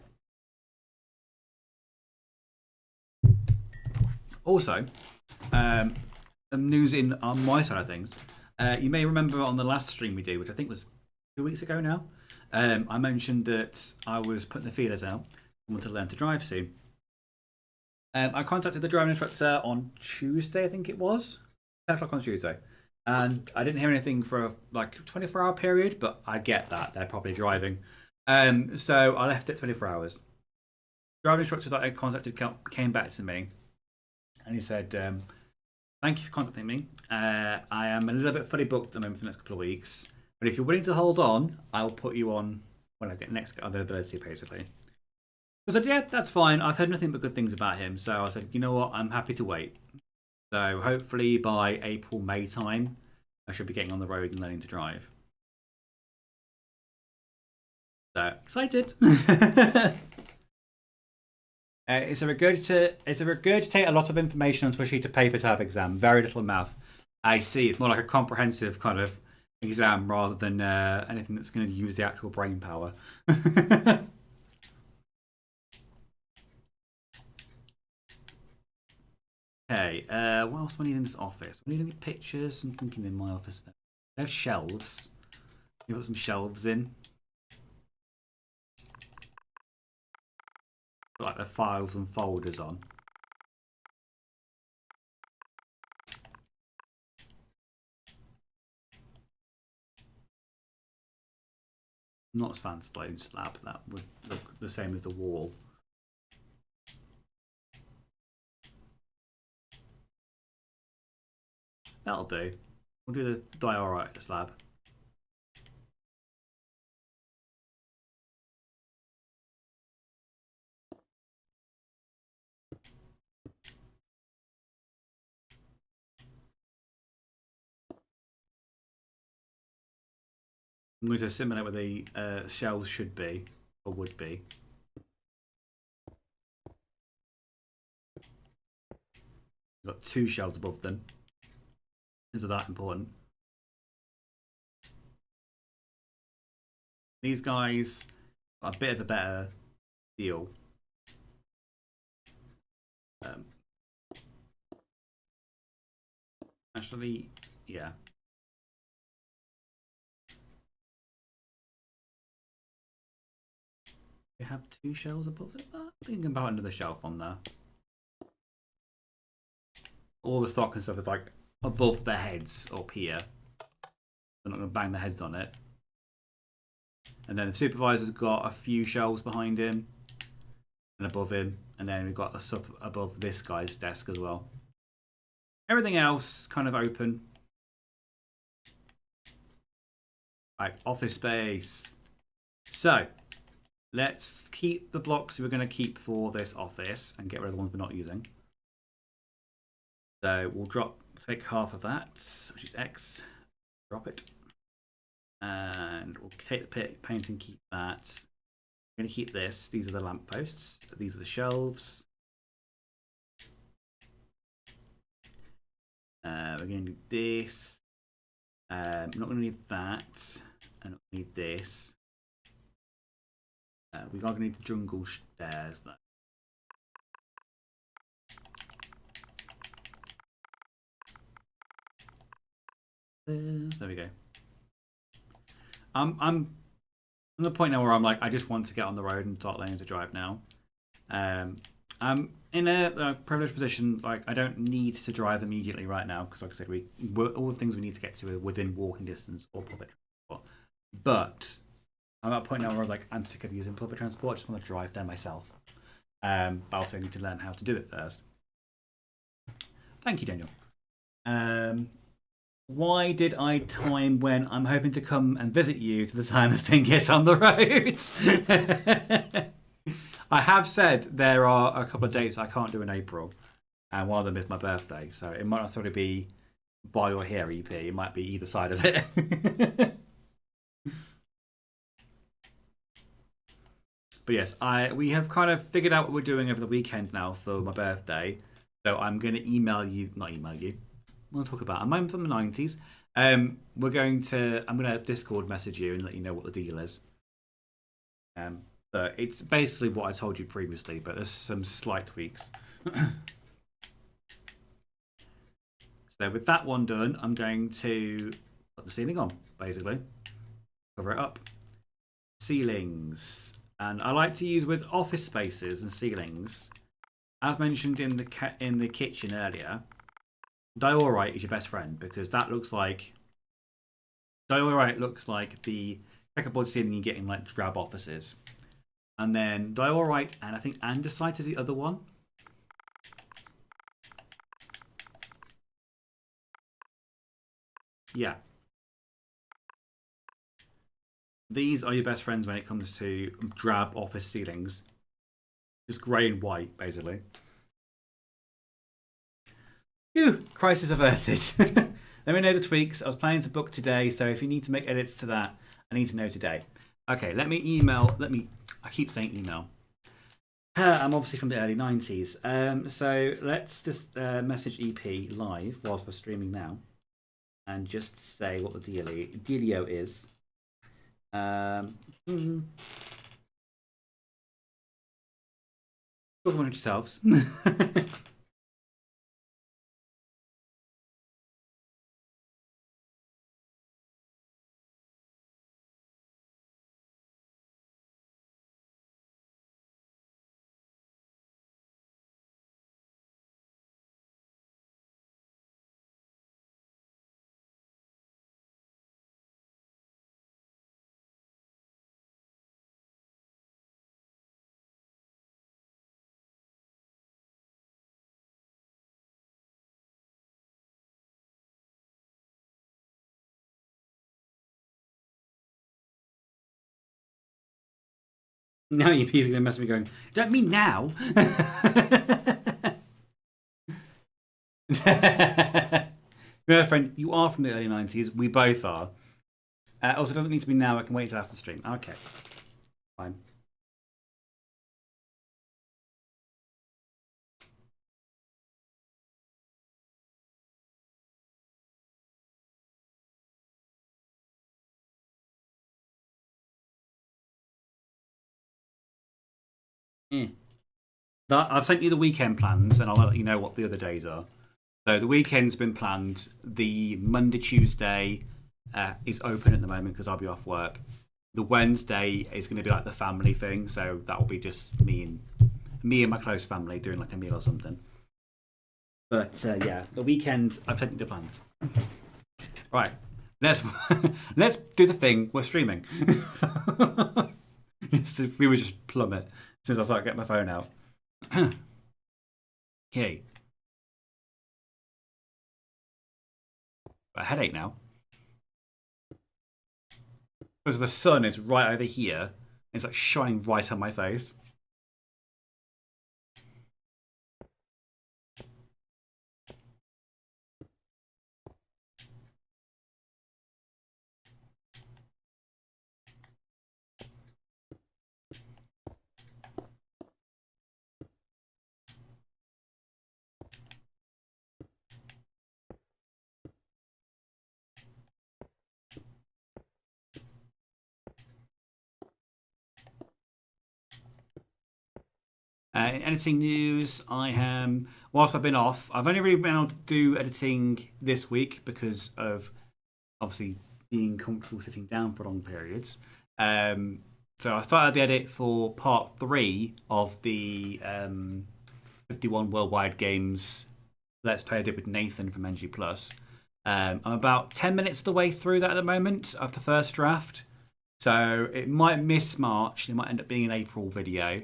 Also, news in on my side of things. You may remember on the last stream we did, which I think was 2 weeks ago now, I mentioned that I was putting the feelers out. I want to learn to drive soon. I contacted the driving instructor on Tuesday, I think it was, 10 o'clock on Tuesday, and I didn't hear anything for like a 24-hour period, but I get that they're probably driving. So I left it 24 hours. The driving instructor that I contacted came back to me, and he said, "Thank you for contacting me. I am a little bit fully booked at the moment for the next couple of weeks, but if you're willing to hold on, I'll put you on when I get next availability, basically." I said, "Yeah, that's fine. I've heard nothing but good things about him." So I said, "You know what? I'm happy to wait." So hopefully by April, May time, I should be getting on the road and learning to drive. So excited! It's a regurgitate a lot of information onto a sheet of paper type exam. Very little math. I see. It's more like a comprehensive kind of exam rather than anything that's going to use the actual brain power. Okay, what else do I need in this office? Do I need any pictures? I'm thinking in my office now. I have shelves. You put some shelves in. Put, like the files and folders on. Not sandstone slab, that would look the same as the wall. That'll do. We'll do the diorite slab. I'm going to simulate where the shells should be, or would be. Got 2 shells above them. Is it that important? These guys are a bit of a better deal. Actually, yeah. We have 2 shells above it. I'm thinking about another shelf on there. All the stock and stuff is like above the heads up here. I'm not going to bang the heads on it. And then the supervisor's got a few shelves behind him and above him. And then we've got a sub above this guy's desk as well. Everything else kind of open. Right, office space. So, let's keep the blocks we're going to keep for this office and get rid of the ones we're not using. So we'll take half of that, which is X, drop it. And we'll take the paint and keep that. We're going to keep this. These are the lampposts. These are the shelves. We're going to need this. I'm not going to need that. I'm not going to need this. We're going to need the jungle stairs though. There we go. I'm at the point now where I'm like, I just want to get on the road and start learning to drive now. I'm in a privileged position. Like, I don't need to drive immediately right now because, like I said, all the things we need to get to are within walking distance or public transport. But I'm at a point now where I'm sick of using public transport. I just want to drive there myself. But also I need to learn how to do it first. Thank you, Daniel. Why did I time when I'm hoping to come and visit you to the time the thing gets on the road? I have said there are a couple of dates I can't do in April, and one of them is my birthday, so it might not sort of be buy or hear EP. It might be either side of it. But yes, we have kind of figured out what we're doing over the weekend now for my birthday. So I'm going to not email you. We'll talk about. I'm from the 90s. I'm going to Discord message you and let you know what the deal is. But it's basically what I told you previously, but there's some slight tweaks. So with that one done, I'm going to put the ceiling on, basically. Cover it up. Ceilings. And I like to use with office spaces and ceilings. As mentioned in the kitchen earlier, diorite is your best friend because that looks like diorite looks like the checkerboard ceiling you get in like drab offices. And then diorite and I think andesite is the other one. Yeah. These are your best friends when it comes to drab office ceilings. Just grey and white, basically. Phew, crisis averted. Let me know the tweaks. I was planning to book today, so if you need to make edits to that, I need to know today. Okay, I keep saying email. I'm obviously from the early 90s. So let's just message EP live whilst we're streaming now. and just say what the dealio is. Talk among yourselves. Now your P's going to mess with me going, don't mean now. My friend, you are from the early 90s. We both are. Also, it doesn't need to be now. I can wait till after the stream. Okay. Fine. Yeah. I've sent you the weekend plans, and I'll let you know what the other days are. So the weekend's been planned. The Monday, Tuesday is open at the moment because I'll be off work. The Wednesday is going to be like the family thing, so that will be just me and my close family doing like a meal or something. But yeah, the weekend I've sent you the plans. Right, let's let's do the thing. We're streaming. We would just plummet as soon as I start getting my phone out. Okay. A headache now. Because the sun is right over here. It's like shining right on my face. Editing news. I am, whilst I've been off, I've only really been able to do editing this week because of obviously being comfortable sitting down for long periods. So I started the edit for part 3 of the 51 Worldwide Games Let's Play I did with Nathan from NG Plus. I'm about 10 minutes of the way through that at the moment of the first draft. So it might miss March. It might end up being an April video.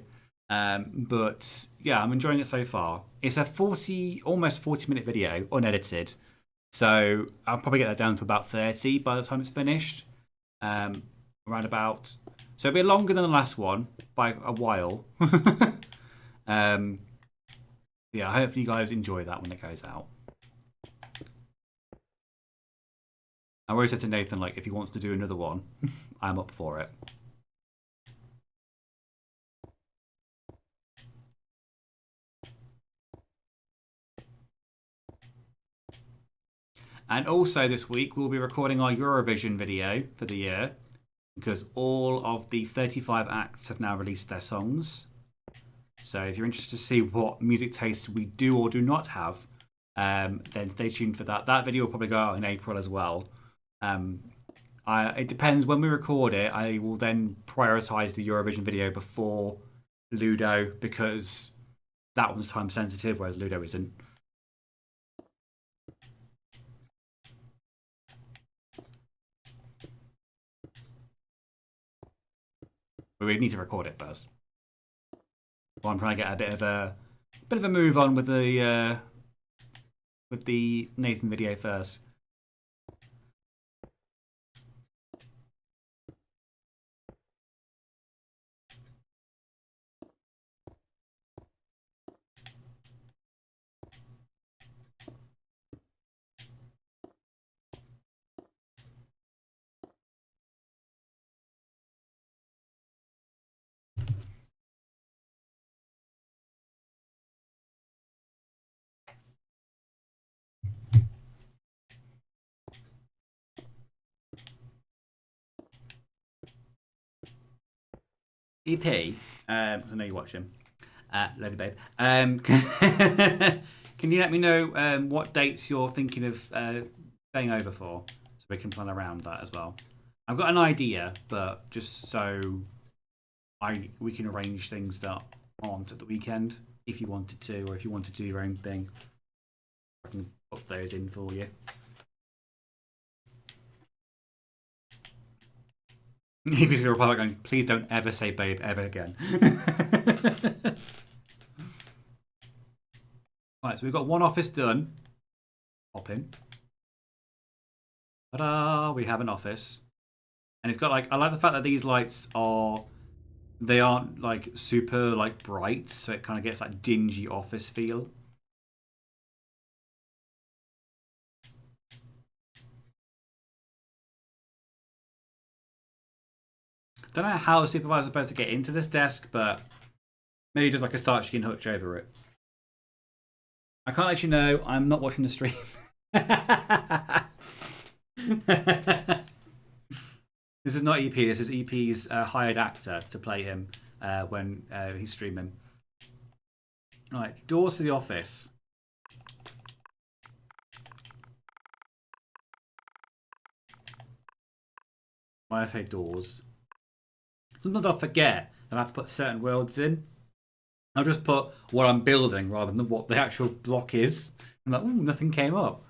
But yeah, I'm enjoying it so far. It's a almost 40-minute video, unedited. So I'll probably get that down to about 30 by the time it's finished. Around about. So it'll be longer than the last one by a while. Yeah, I hope you guys enjoy that when it goes out. I always said to Nathan, like, if he wants to do another one, I'm up for it. And also this week, we'll be recording our Eurovision video for the year because all of the 35 acts have now released their songs. So if you're interested to see what music taste we do or do not have, then stay tuned for that. That video will probably go out in April as well. It depends when we record it. I will then prioritize the Eurovision video before Ludo because that one's time sensitive, whereas Ludo isn't. But we need to record it first. Well, I'm trying to get a bit of a move on with the Nathan video first. EP, 'cause I know you watch him. Lady Babe. Can you let me know what dates you're thinking of staying over for, so we can plan around that as well? I've got an idea, but just so we can arrange things that aren't at the weekend, if you wanted to, or if you want to do your own thing, I can put those in for you. He's going to reply going, please don't ever say babe ever again. Right, so we've got one office done. Hop in. Ta-da! We have an office. And it's got like, I like the fact that these lights they aren't like super like bright, so it kind of gets that dingy office feel. Don't know how a supervisor's supposed to get into this desk, but maybe just like a start she can hutch over it. I can't let you know, I'm not watching the stream. This is not EP, this is EP's hired actor to play him when he's streaming. Right, doors to the office. When I say doors, sometimes I'll forget that I have to put certain words in. I'll just put what I'm building rather than what the actual block is. I'm like, ooh, nothing came up.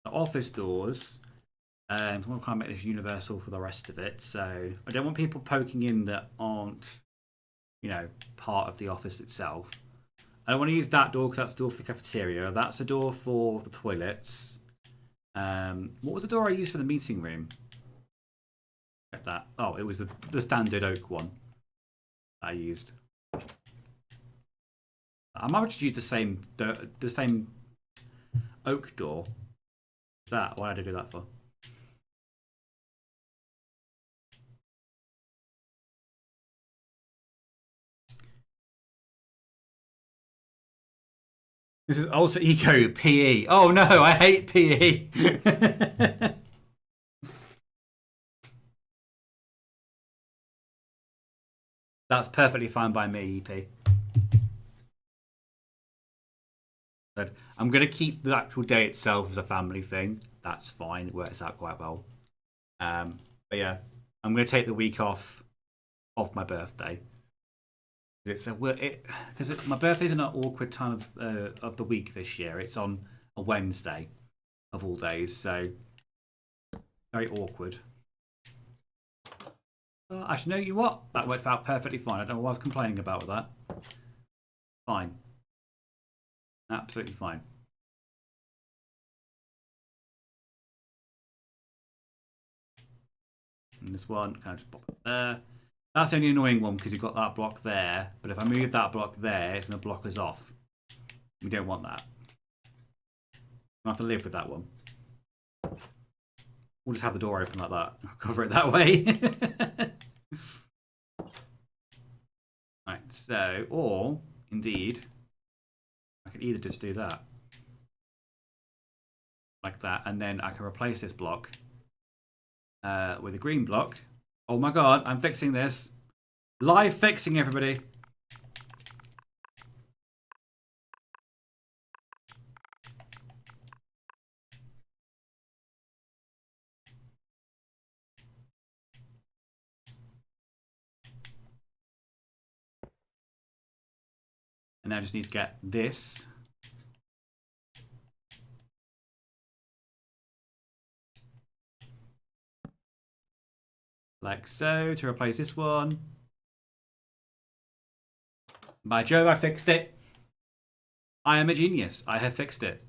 The office doors. I'm going to try and make this universal for the rest of it. So I don't want people poking in that aren't, part of the office itself. I don't want to use that door because that's the door for the cafeteria. That's a door for the toilets. What was the door I used for the meeting room? Check that. Oh, it was the standard oak one I used. I might just use the same oak door. That. Why did I do that for? This is also eco PE. Oh no, I hate PE. That's perfectly fine by me, EP. But I'm going to keep the actual day itself as a family thing. That's fine. It works out quite well. But yeah, I'm going to take the week off my birthday. Because my birthday's in an awkward time of the week this year. It's on a Wednesday of all days, so very awkward. Actually, no, you what? That worked out perfectly fine. I don't know what I was complaining about with that. Fine. Absolutely fine. And this one, kind of just pop it there. That's the only annoying one because you've got that block there. But if I move that block there, it's going to block us off. We don't want that. We'll have to live with that one. We'll just have the door open like that. I'll cover it that way. Right, so, or, indeed, I could either just do that. Like that, and then I can replace this block with a green block. Oh my god, I'm fixing this. Live fixing, everybody. And now I just need to get this. Like so, to replace this one. By Jove, I fixed it. I am a genius. I have fixed it.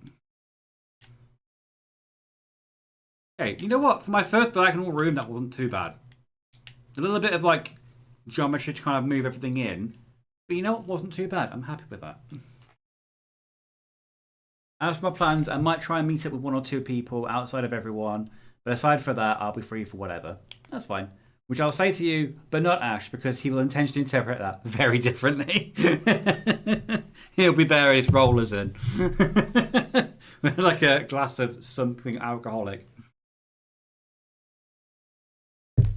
Okay, you know what? For my first diagonal room, that wasn't too bad. A little bit of like geometry to kind of move everything in. But you know what? Wasn't too bad. I'm happy with that. As for my plans, I might try and meet up with 1 or 2 people outside of everyone. But aside from that, I'll be free for whatever. That's fine. Which I'll say to you, but not Ash, because he will intentionally interpret that very differently. He'll be there as rollers in. Like a glass of something alcoholic.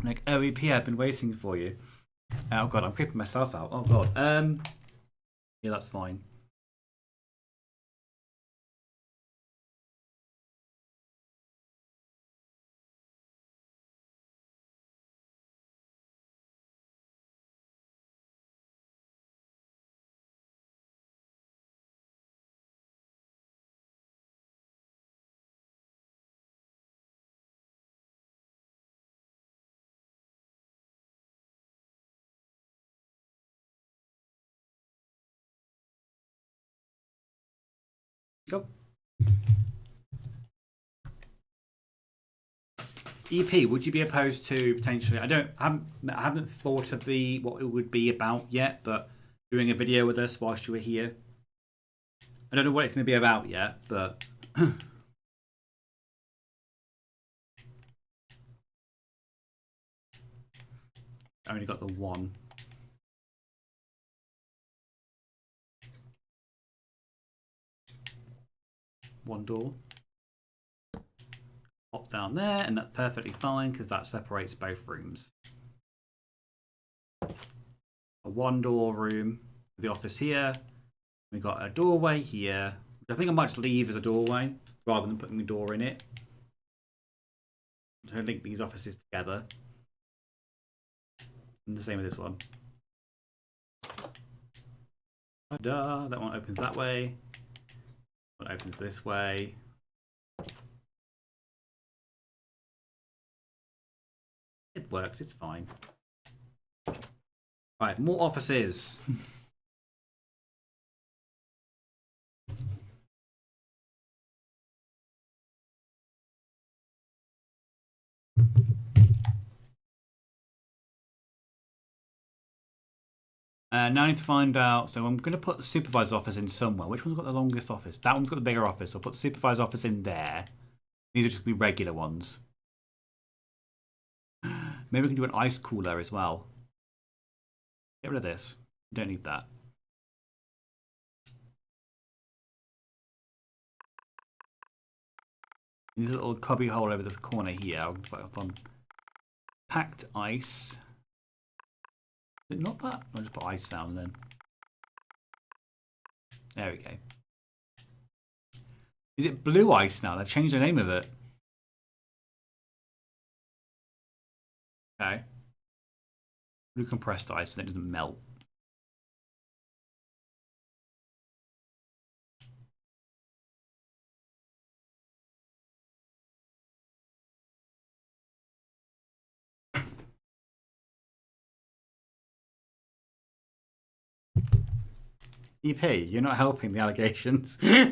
Like, OEP, I've been waiting for you. Oh god, I'm creeping myself out. Oh god. Yeah, that's fine. Go. EP, would you be opposed to potentially? I haven't thought of what it would be about yet, but doing a video with us whilst you were here. I don't know what it's going to be about yet, but I only got the one. One door. Pop down there, and that's perfectly fine because that separates both rooms. A one door room for the office here. We got a doorway here, which I think I might just leave as a doorway rather than putting a door in it. So I link these offices together. And the same with this one. Ta-da! That one opens that way. One opens this way. It works, it's fine. Right, more offices. Now I need to find out. So I'm going to put the supervisor's office in somewhere. Which one's got the longest office? That one's got the bigger office. So I'll put the supervisor's office in there. These will just be regular ones. Maybe we can do an ice cooler as well. Get rid of this. We don't need that. There's a little cubby hole over this corner here. I'll put it on packed ice. Is it not that? I'll just put ice down then. There we go. Is it blue ice now? They've changed the name of it. Okay. Blue compressed ice and it doesn't melt. EP, you're not helping the allegations. There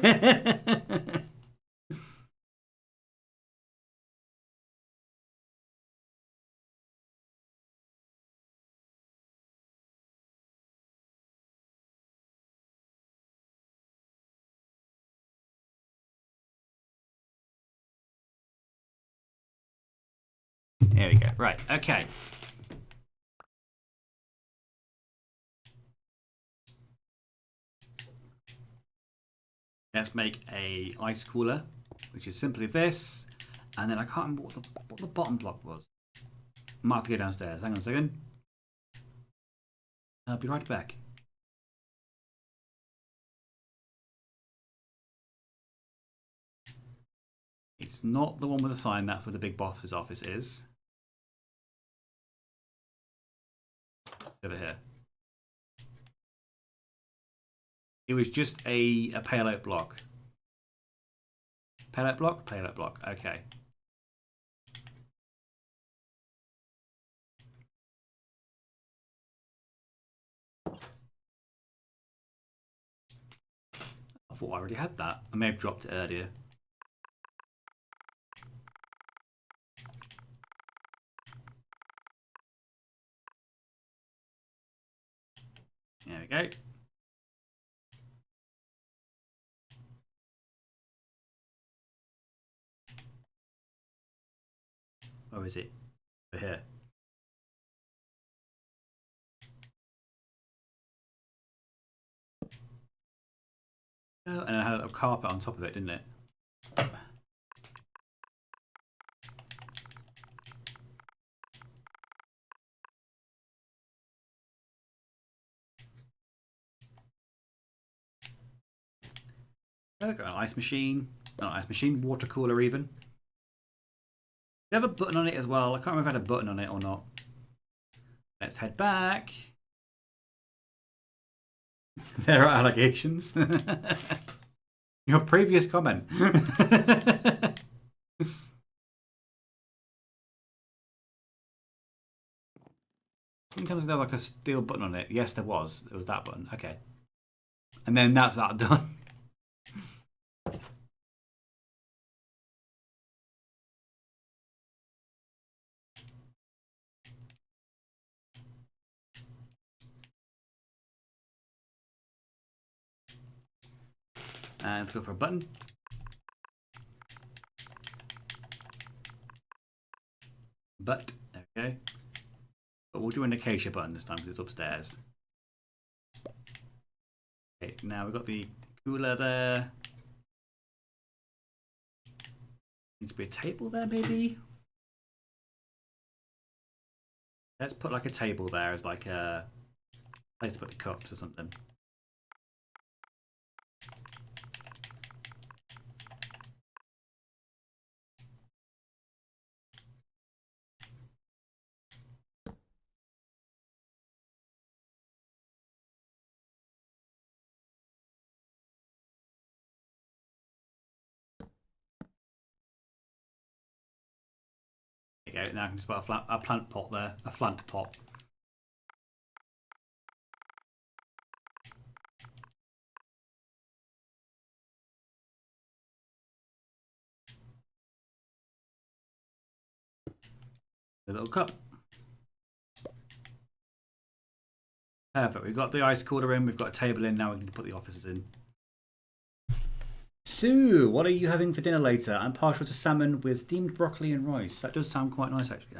we go. Right, okay. Let's make a ice cooler, which is simply this. And then I can't remember what the bottom block was. I might have to go downstairs. Hang on a second. I'll be right back. It's not the one with the sign. That's where the big boss's office is. Over here. It was just a pale oak block. Pale oak block? Pale oak block. Okay. I thought I already had that. I may have dropped it earlier. There we go. Where is it? Over here. Oh, and it had a carpet on top of it, didn't it? Got an ice machine. Not an ice machine, water cooler even. You have a button on it as well. I can't remember if I had a button on it or not. Let's head back. There are allegations. Your previous comment. Sometimes there's like a steel button on it. Yes, there was. It was that button. Okay. And then that's that done. And let's go for a button. But, okay. But we'll do an acacia button this time because it's upstairs. Okay, now we've got the cooler there. Needs to be a table there, maybe? Let's put like a table there as like a place to put the cups or something. There you go. Now I can just put a plant pot there, a plant pot. A little cup. Perfect. We've got the ice cooler in. We've got a table in. Now we can put the offices in. Sue, what are you having for dinner later? I'm partial to salmon with steamed broccoli and rice. That does sound quite nice, actually,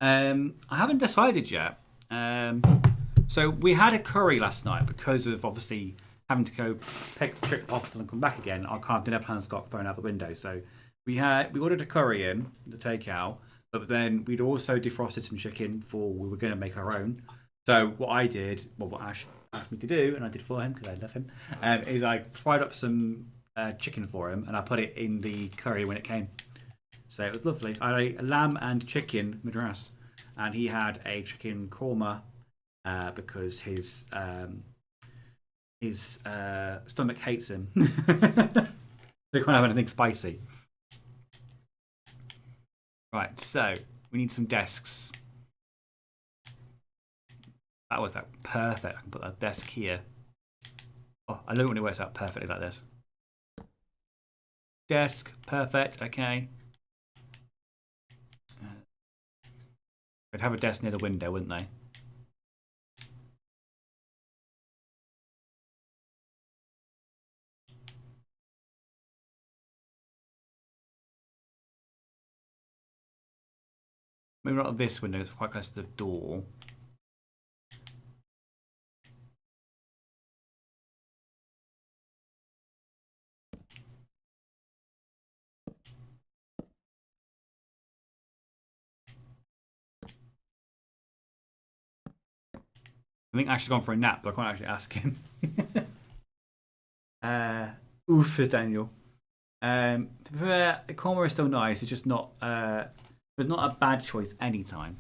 Daniel. I haven't decided yet. So we had a curry last night because of obviously having to go pick the trip hospital and come back again. Our kind of dinner plans got thrown out the window. So we ordered a curry in to take out, but then we'd also defrosted some chicken we were going to make our own. So what I did, what Ash asked me to do, and I did for him because I love him, is I fried up some chicken for him and I put it in the curry when it came. So it was lovely. I had a lamb and chicken madras, and he had a chicken korma because his stomach hates him. They can't have anything spicy. Right, so we need some desks. That was perfect. I can put that desk here. Oh, I love it when it works out perfectly like this. Desk, perfect. Okay. They'd have a desk near the window, wouldn't they? Maybe not this window, it's quite close to the door. I think Ash has gone for a nap, but I can't actually ask him. Oof, Daniel. To be fair, korma is still nice. It's just not. It's not a bad choice anytime.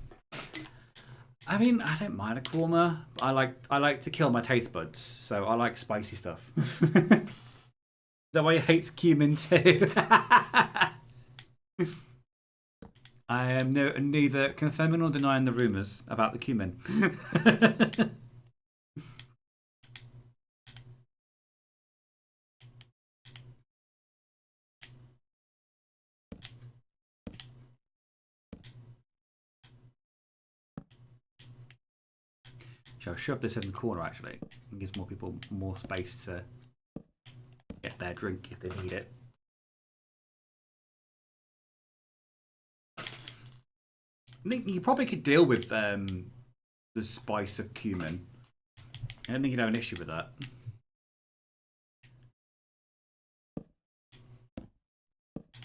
I mean, I don't mind a korma. I like to kill my taste buds, so I like spicy stuff. Is that why he hates cumin too? I am neither confirming nor denying the rumours about the cumin. I'll shove this in the corner actually. It gives more people more space to get their drink if they need it. I think you probably could deal with the spice of cumin. I don't think you'd have an issue with that.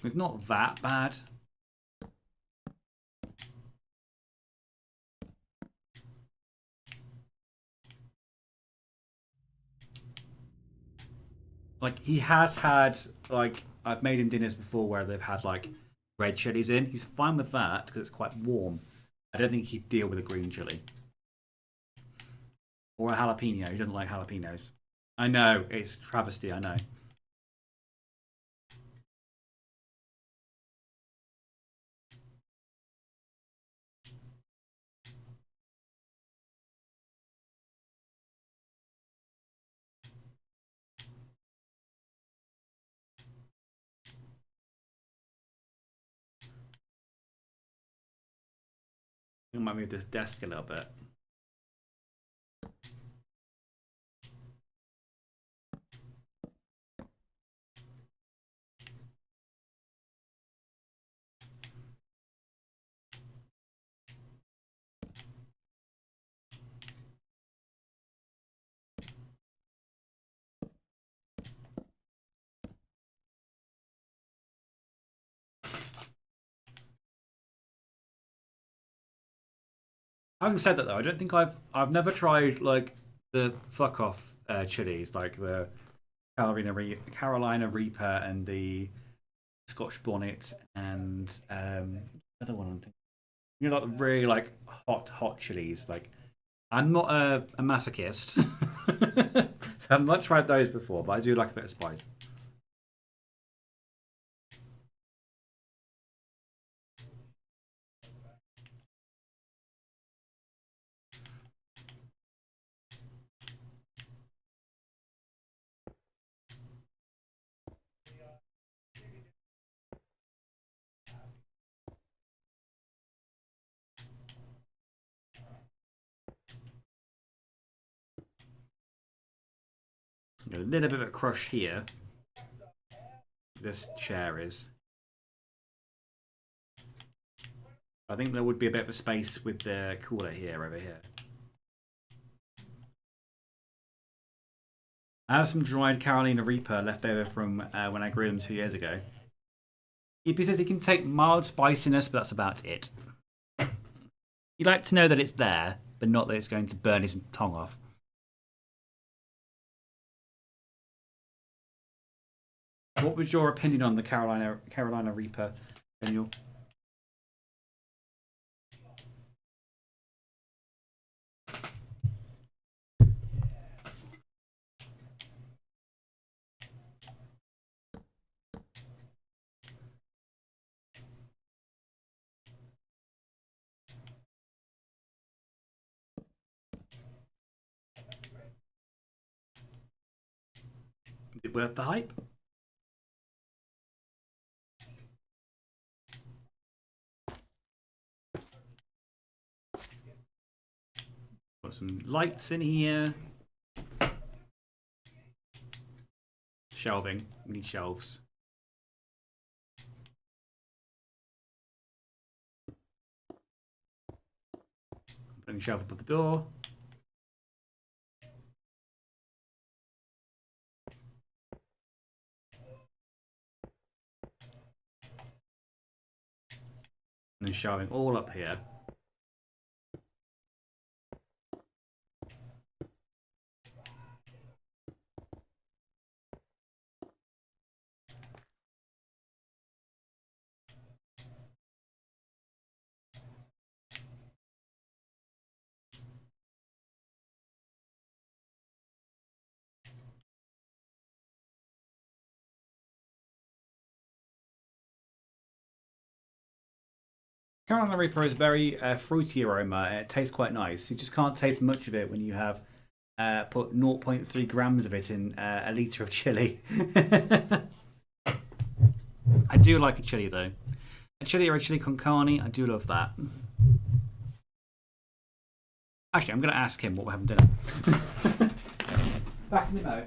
It's not that bad. Like he has had like I've made him dinners before where they've had like red chilies in. He's fine with that because it's quite warm. I don't think he'd deal with a green chili or a jalapeno. He doesn't like jalapenos. I know it's travesty. I know. I might move this desk a little bit. Having said that though, I don't think I've never tried like the fuck off chilies like the Carolina Reaper and the Scotch bonnet and the other one I'm thinking. You know, like really like hot chilies. Like I'm not a masochist, so I've not tried those before, but I do like a bit of spice. A little bit of a crush here. This chair is. I think there would be a bit of a space with the cooler here over here. I have some dried Carolina Reaper left over from when I grew them 2 years ago. EP says he can take mild spiciness, but that's about it. You like to know that it's there, but not that it's going to burn his tongue off. What was your opinion on the Carolina Reaper, Daniel? Is it worth the hype? Got some lights in here. Shelving. We need shelves. Putting a shelf above the door. And then shelving all up here. Carolina Reaper is very fruity aroma. It tastes quite nice. You just can't taste much of it when you have put 0.3 grams of it in a litre of chili. I do like a chili though. A chili or a chili con carne, I do love that. Actually, I'm going to ask him what we're having dinner. Back in the boat.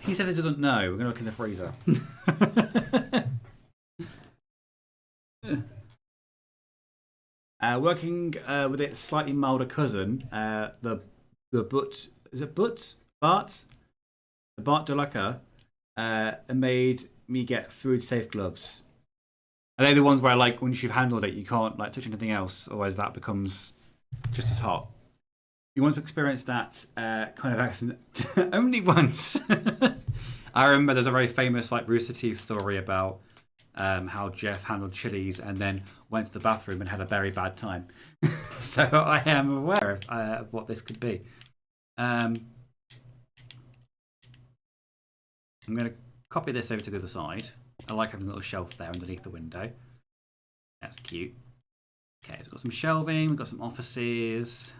He says he doesn't know. We're going to look in the freezer. Working with its slightly milder cousin, the But is it Butts Bart? The Bart Deluca made me get food safe gloves. Are they the ones where, like, once you've handled it, you can't like touch anything else, otherwise that becomes just as hot? You want to experience that kind of accident only once. I remember there's a very famous like Rooster Teeth story about how Jeff handled chilies and then went to the bathroom and had a very bad time. So I am aware of what this could be. I'm going to copy this over to the other side. I like having a little shelf there underneath the window. That's cute. Okay, so we've got some shelving, we've got some offices.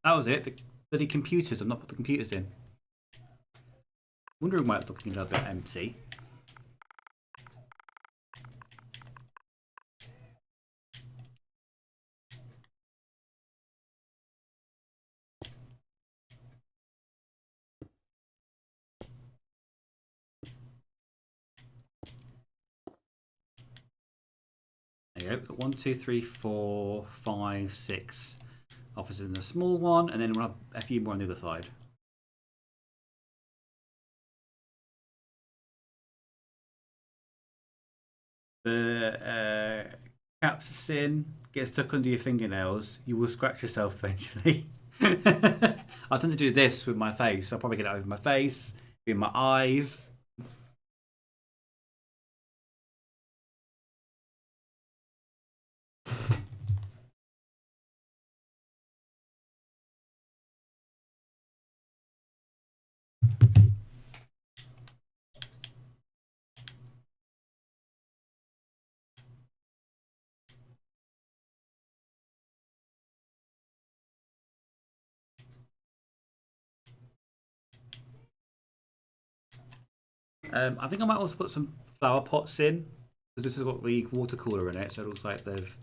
That was it. The bloody computers. I've not put the computers in. Wondering why it's looking a little bit empty. There you go. We've got 1, 2, 3, 4, 5, 6 offices in the small one, and then we'll have a few more on the other side. The capsaicin gets stuck under your fingernails. You will scratch yourself eventually. I tend to do this with my face. I'll probably get it over my face, in my eyes. I think I might also put some flower pots in, because this has got the water cooler in it, so it looks like they've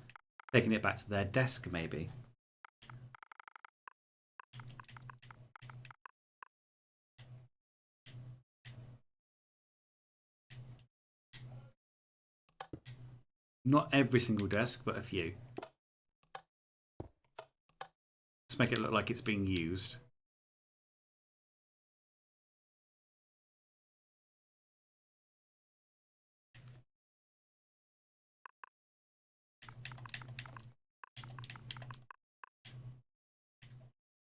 taken it back to their desk, maybe. Not every single desk, but a few. Just make it look like it's being used.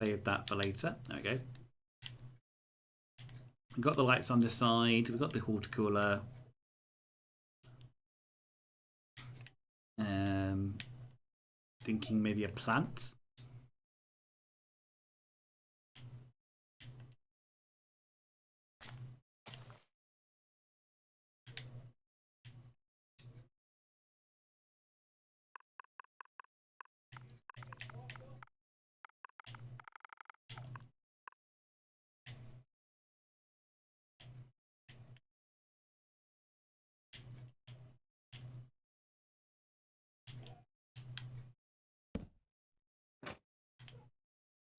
Save that for later. There we go. We've got the lights on this side. We've got the water cooler. Thinking maybe a plant.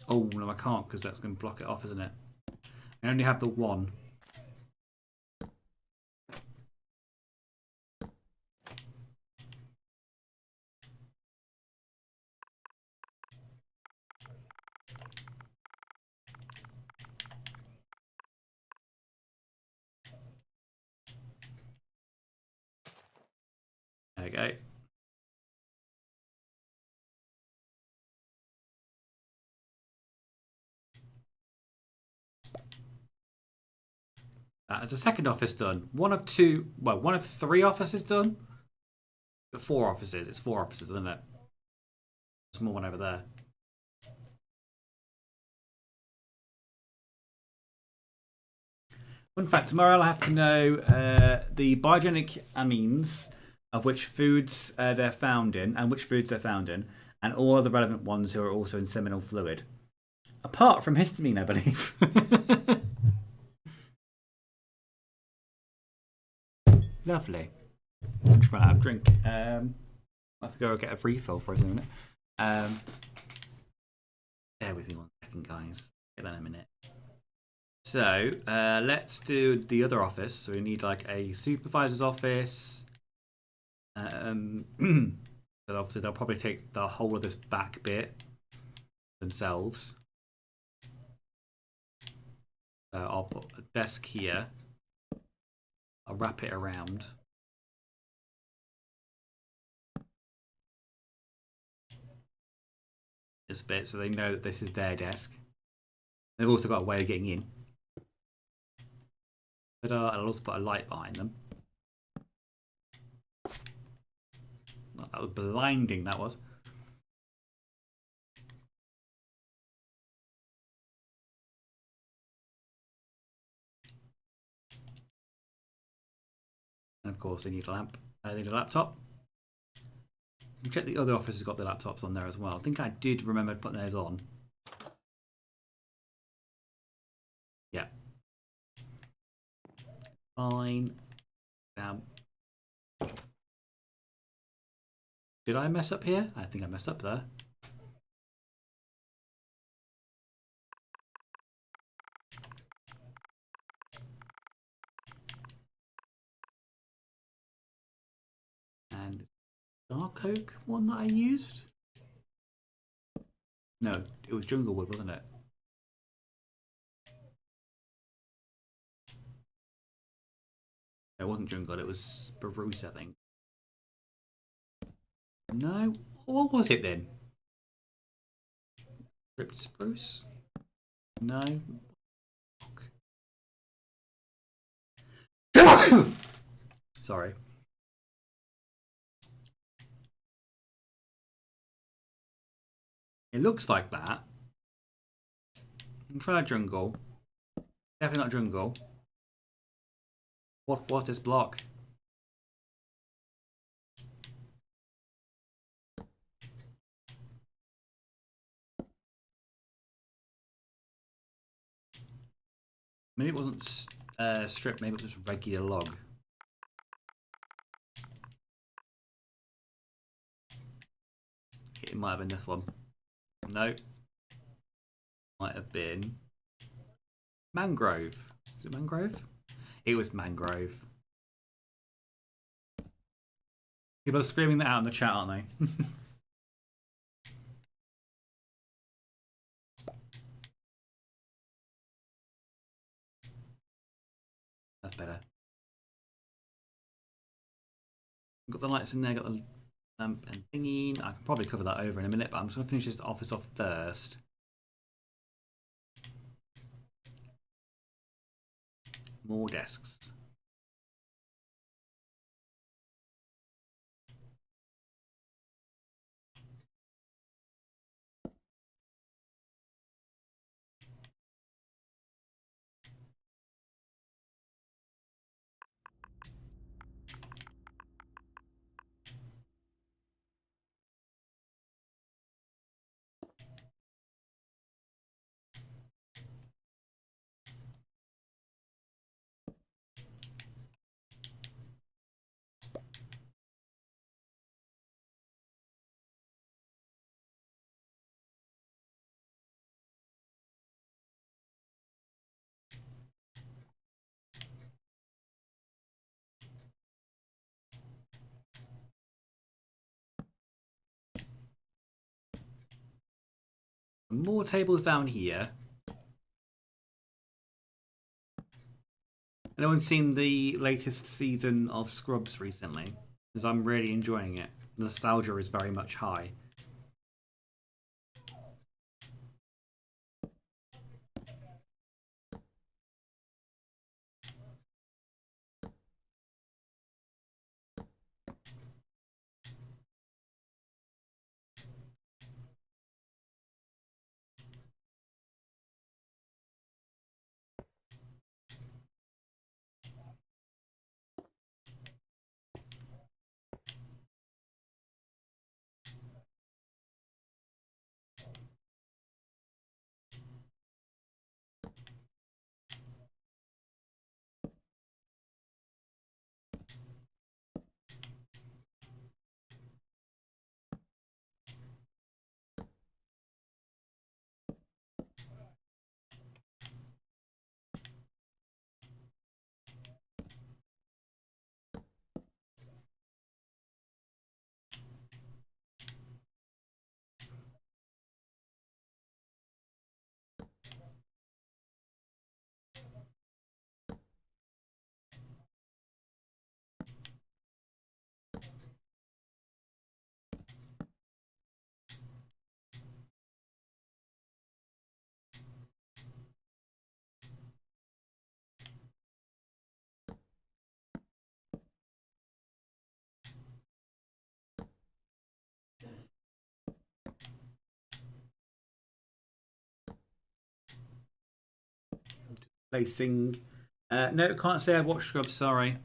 Oh, no, I can't because that's going to block it off, isn't it? I only have the one. There we go. That is the second office done. One of 3 offices done. 4 offices. It's 4 offices, isn't it? Small one over there. Fun fact: tomorrow I'll have to know the biogenic amines of which foods they're found in, and which foods they're found in, and all the relevant ones who are also in seminal fluid. Apart from histamine, I believe. Lovely. I'm just running out of drink. I have to go get a refill for a minute. Bear with me 1 second, guys. Get that in a minute. So let's do the other office. So we need like a supervisor's office. But obviously they'll probably take the whole of this back bit themselves. I'll put a desk here. I'll wrap it around. This bit so they know that this is their desk. They've also got a way of getting in. But I'll also put a light behind them. Oh, that was blinding, that was. And of course, they need a lamp. They need a laptop. Check the other office has got the laptops on there as well. I think I did remember putting those on. Yeah. Fine. Did I mess up here? I think I messed up there. And Dark Oak one that I used? No, it was Junglewood, wasn't it? It wasn't Jungle, it was Spruce, I think. No, what was it then? Ripped Spruce? No. Sorry. It looks like that. Try Jungle. Definitely not Jungle. What was this block? Maybe it wasn't strip, maybe it was regular log. It might have been this one. No. Might have been mangrove. Was it mangrove? It was mangrove. People are screaming that out in the chat, aren't they? That's better. Got the lights in there, got the lamp and thingy. I can probably cover that over in a minute, but I'm just going to finish this office off first. More desks. More tables down here. Anyone seen the latest season of Scrubs recently? Because I'm really enjoying it. The nostalgia is very much high. Placing. No, can't say I've watched Scrubs. Sorry.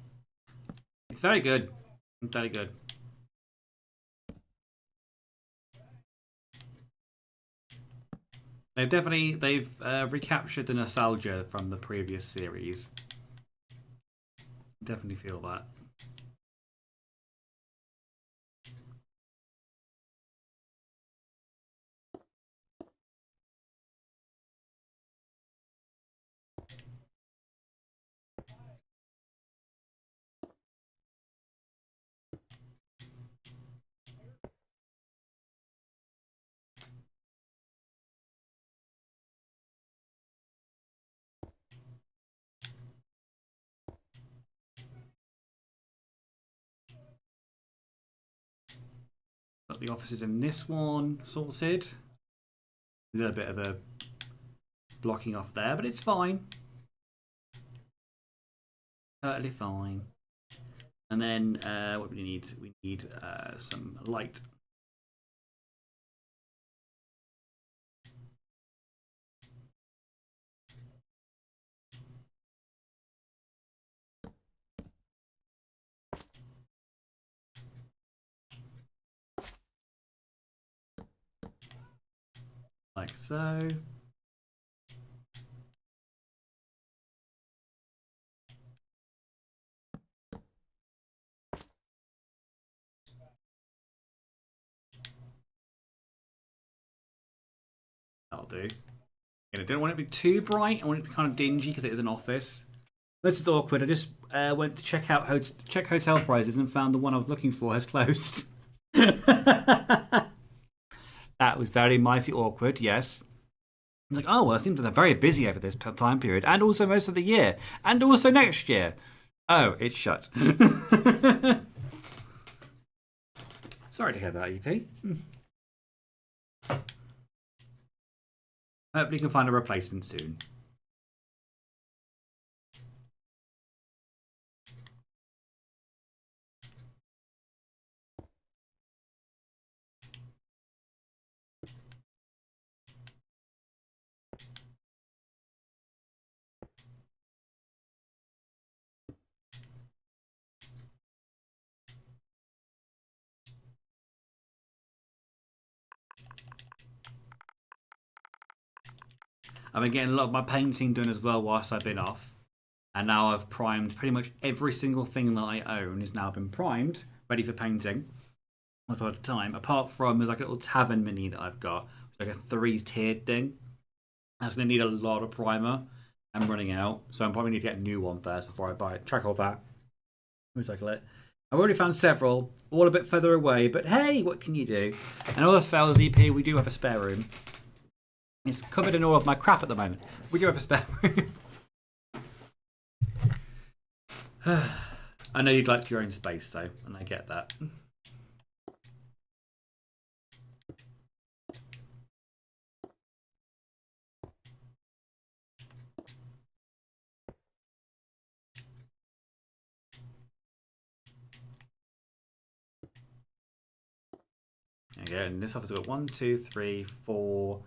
It's very good. Very good. They've recaptured the nostalgia from the previous series. Definitely feel that. Got the offices in this one sorted. A little bit of a blocking off there, but it's fine. Totally fine. And then what do we need? We need some light. Like so. That'll do. I don't want it to be too bright. I want it to be kind of dingy because it is an office. This is awkward. I just went to check hotel prices and found the one I was looking for has closed. That was very mighty awkward. Yes. I was like, oh well, it seems like they're very busy over this time period, and also most of the year, and also next year. Oh, it's shut. Sorry to hear that, EP. Hopefully, you can find a replacement soon. I've been getting a lot of my painting done as well whilst I've been off. And now I've primed pretty much every single thing that I own has now been primed, ready for painting. One at a time. Apart from there's like a little tavern mini that I've got. It's like a 3-tiered thing. That's going to need a lot of primer. I'm running out. So I probably need to get a new one first before I buy it. Track all that. Recycle it. I've already found several, all a bit further away, but hey, what can you do? And all those fails, EP, we do have a spare room. It's covered in all of my crap at the moment. We do have a spare room. I know you'd like your own space, though, and I get that. There you go. And this office has got 1, 2, 3, 4,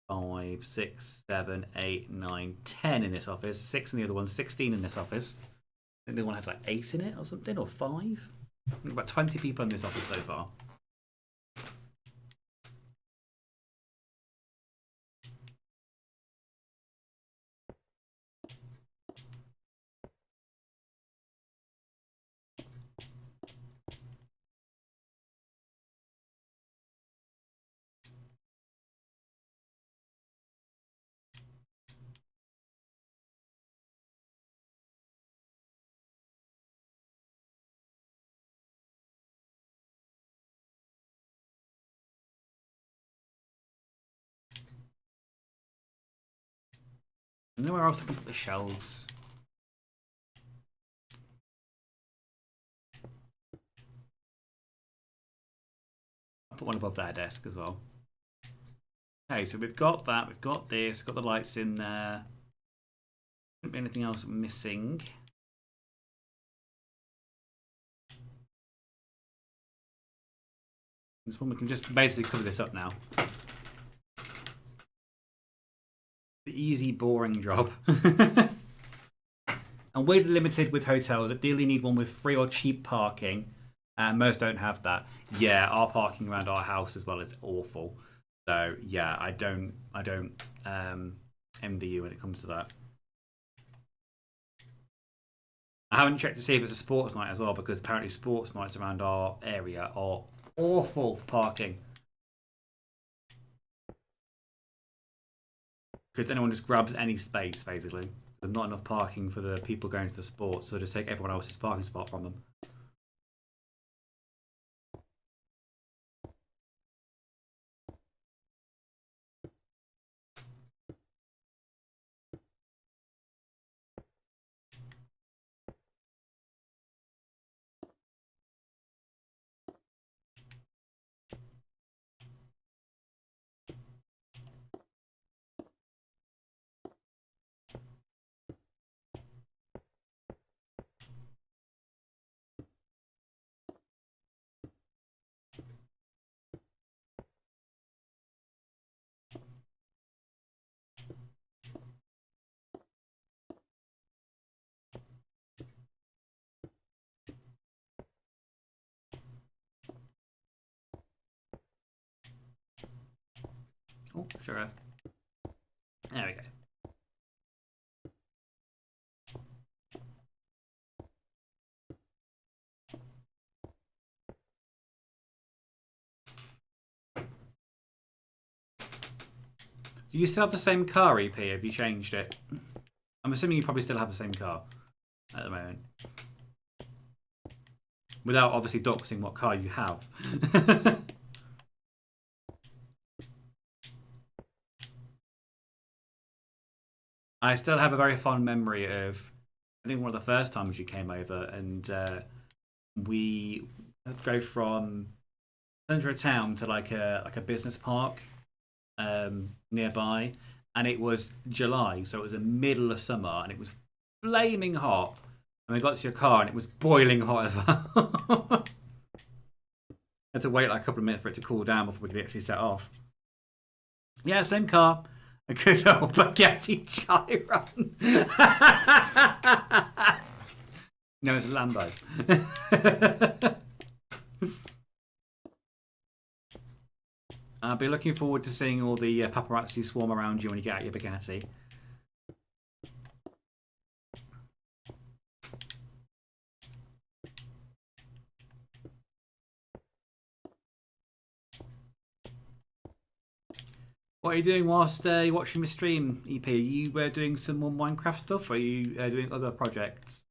5, 6, 7, 8, 9, 10 in this office. 6 in the other one. 16 in this office. I think the one has like 8 in it or something, or 5. About 20 people in this office so far. And then where else I can put the shelves? I'll put one above their desk as well. Okay, so we've got that. We've got this. Got the lights in there. Shouldn't be anything else missing. This one we can just basically cover this up now. The easy, boring job. And weirdly limited with hotels. Ideally, need one with free or cheap parking, and most don't have that. Yeah, our parking around our house as well is awful. So yeah, I don't envy you when it comes to that. I haven't checked to see if it's a sports night as well, because apparently sports nights around our area are awful for parking. Because anyone just grabs any space, basically. There's not enough parking for the people going to the sports, so they just take everyone else's parking spot from them. Oh, sure. There we go. Do you still have the same car, EP? Have you changed it? I'm assuming you probably still have the same car at the moment. Without obviously doxing what car you have. I still have a very fond memory of, I think, one of the first times you came over, and we go from center of town to like a business park nearby, and it was July, so it was the middle of summer, and it was flaming hot. And we got to your car, and it was boiling hot as well. Had to wait like a couple of minutes for it to cool down before we could actually set off. Yeah, same car. A good old Bugatti Chiron. No, it's a Lambo. I'll be looking forward to seeing all the paparazzi swarm around you when you get out your Bugatti. What are you doing whilst you're watching my stream, EP? Are you doing some more Minecraft stuff, or are you doing other projects?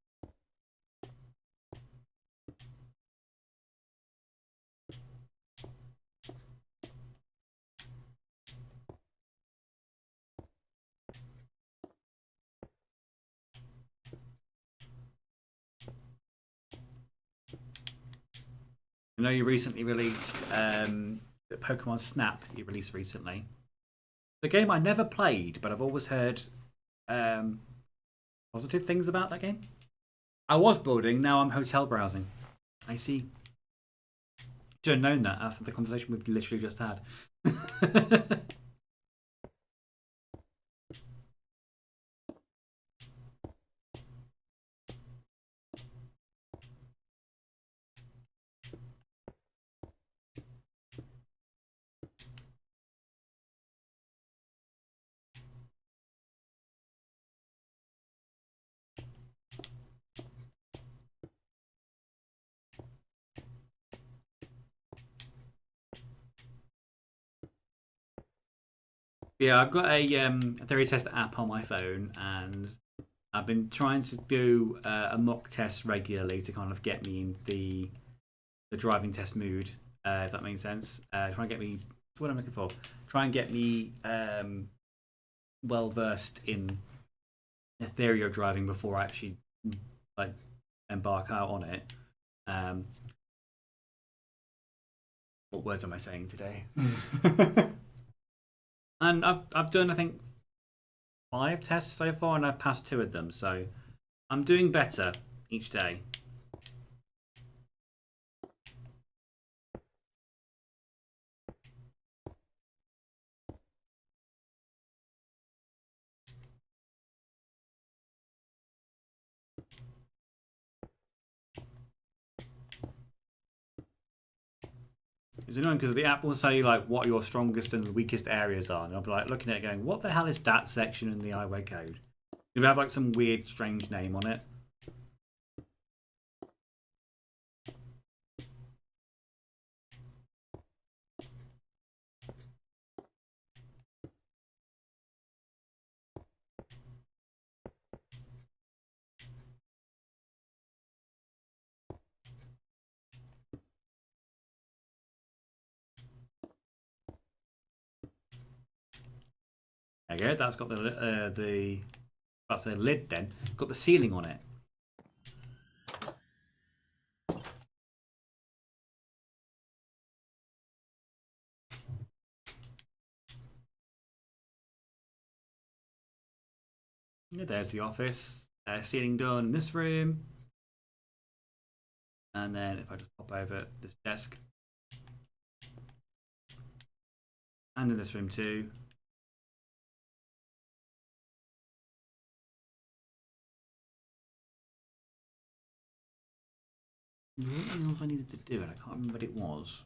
I know you recently released Pokemon Snap. You released recently. The game I never played, but I've always heard positive things about that game. I was building, now I'm hotel browsing. I see. Should have known that after the conversation we've literally just had. Yeah, I've got a theory test app on my phone, and I've been trying to do a mock test regularly to kind of get me in the driving test mood, if that makes sense. Try and get me, that's what I'm looking for. Try and get me well versed in the theory of driving before I actually like embark out on it. What words am I saying today? And I've done, I think, 5 tests so far, and I've passed 2 of them, so I'm doing better each day. It's annoying because the app will say like what your strongest and weakest areas are, and I'll be like looking at it going, what the hell is that section in the highway code? Do we have like some weird, strange name on it? There you go. That's got that's the lid. Then got the ceiling on it. Yeah, there's the office. Ceiling done in this room. And then if I just pop over this desk. And in this room too. There's something else I needed to do and I can't remember what it was.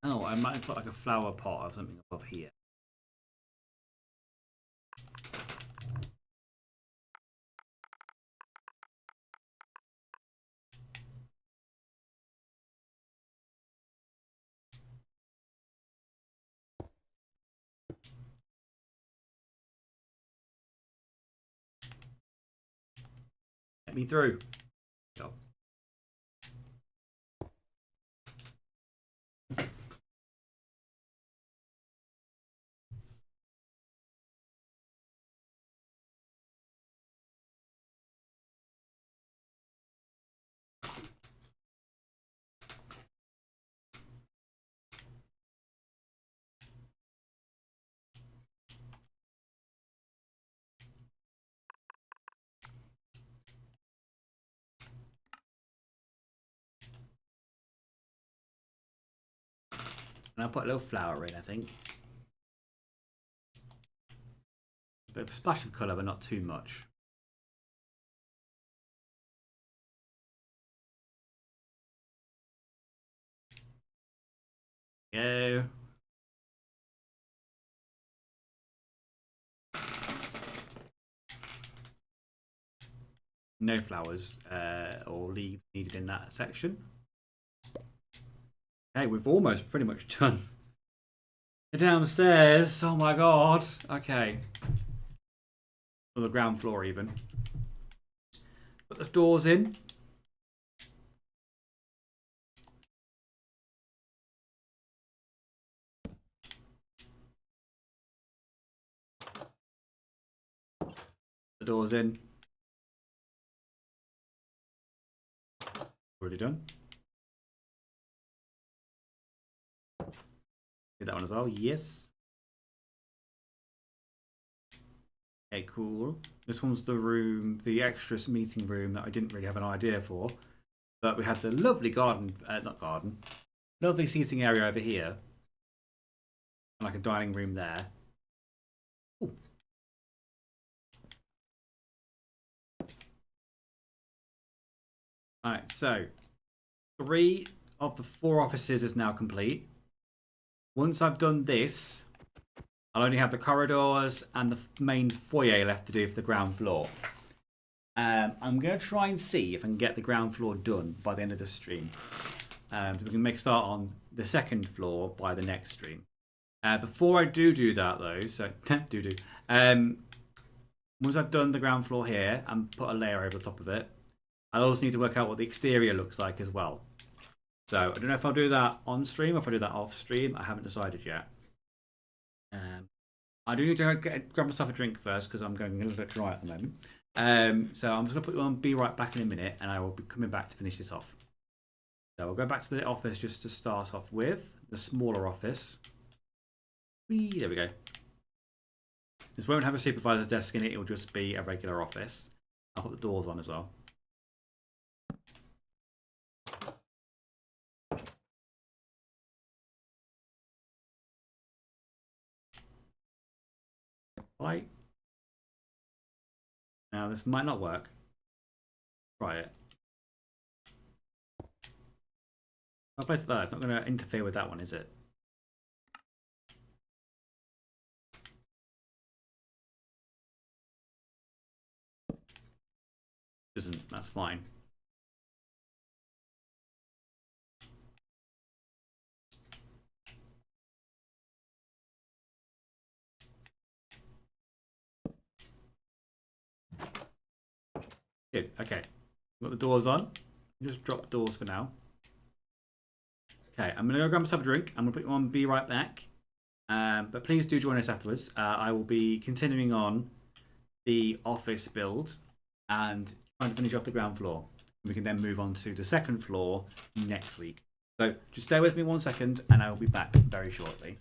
Oh, I might have put like a flower pot or something above here. Get me through. Go. And I'll put a little flower in, I think. A bit of a splash of colour, but not too much. Go. No flowers or leaves needed in that section. Okay, we've almost pretty much done. Downstairs. Oh my god. Okay. On the ground floor, even. Put the doors in. The doors in. Already done. Do that one as well. Yes. Okay, cool. This one's the room, the extra meeting room that I didn't really have an idea for. But we had the lovely garden, not garden, lovely seating area over here. And like a dining room there. Ooh. Alright, so 3 of the 4 offices is now complete. Once I've done this, I'll only have the corridors and the main foyer left to do for the ground floor. I'm going to try and see if I can get the ground floor done by the end of the stream. So we can make a start on the second floor by the next stream. Before I do that though, so once I've done the ground floor here and put a layer over the top of it, I'll also need to work out what the exterior looks like as well. So I don't know if I'll do that on stream or if I'll do that off stream. I haven't decided yet. I do need to grab myself a drink first because I'm going a little bit dry at the moment. So I'm just going to put you on be right back in a minute and I will be coming back to finish this off. So we'll go back to the office just to start off with, the smaller office. Whee, there we go. This won't have a supervisor desk in it, it'll just be a regular office. I'll put the doors on as well. Right. Now this might not work. Try it. I'll place it there. It's not going to interfere with that one, is it? Doesn't. That's fine. Good. Okay. Got the doors on. Just drop doors for now. Okay, I'm going to go grab myself a drink. I'm going to put you on Be Right Back. But please do join us afterwards. I will be continuing on the office build and trying to finish off the ground floor. We can then move on to the second floor next week. So just stay with me 1 second and I will be back very shortly.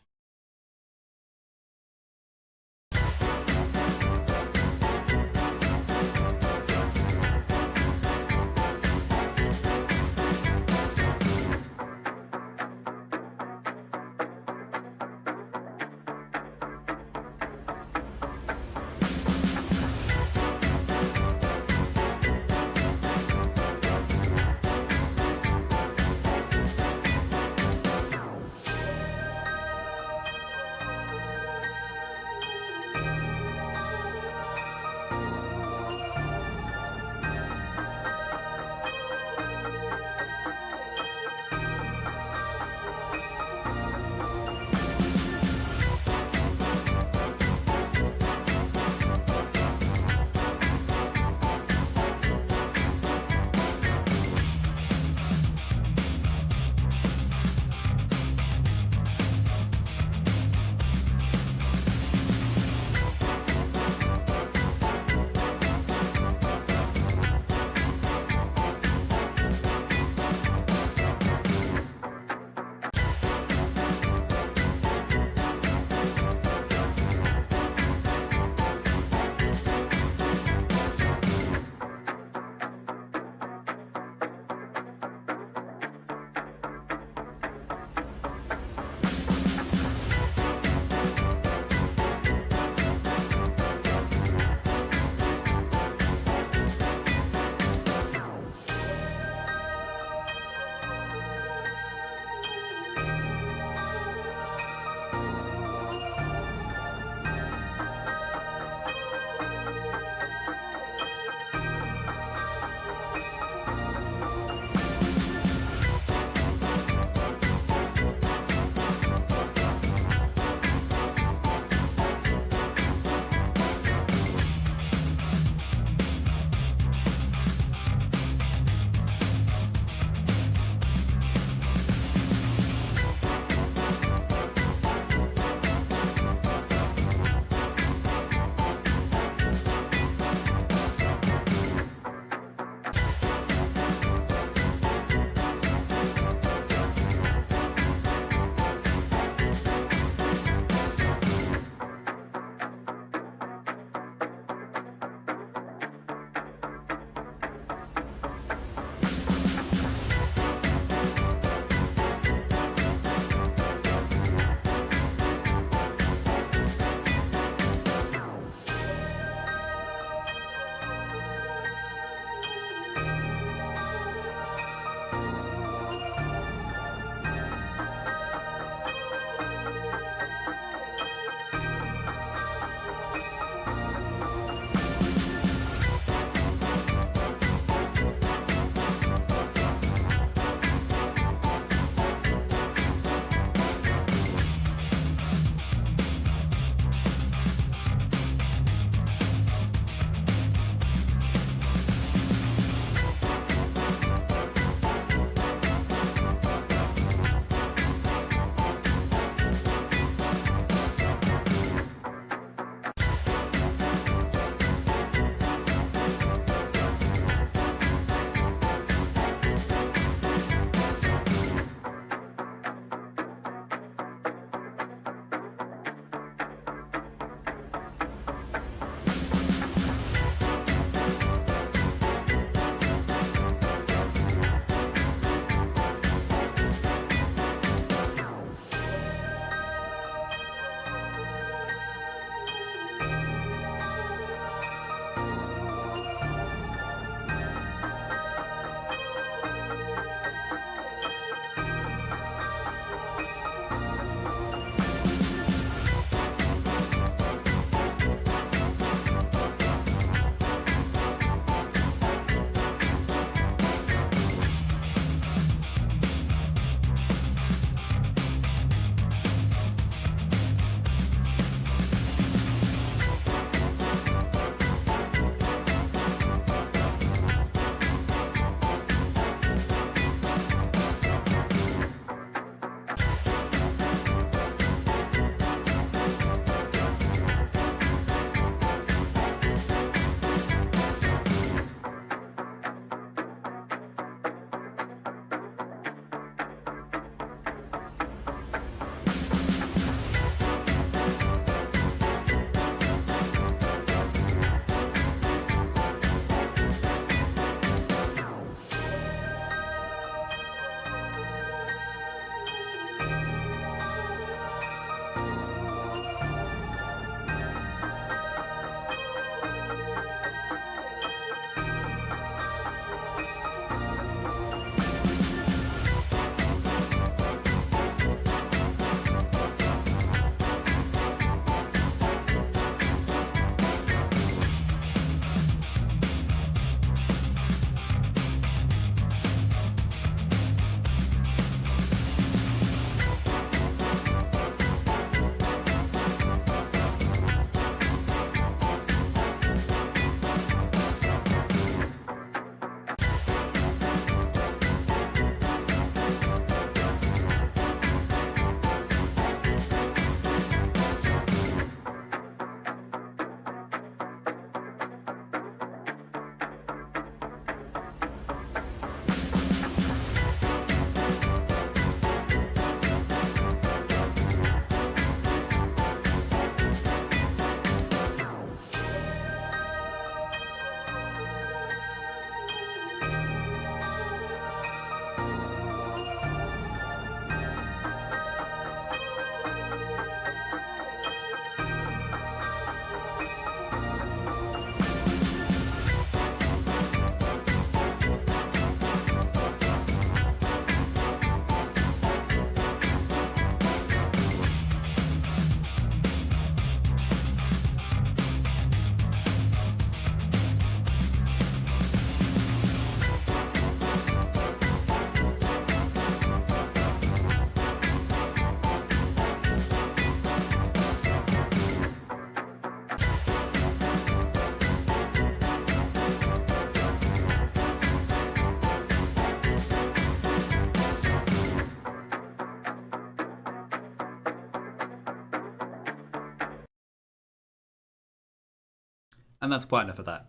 And that's quite enough of that.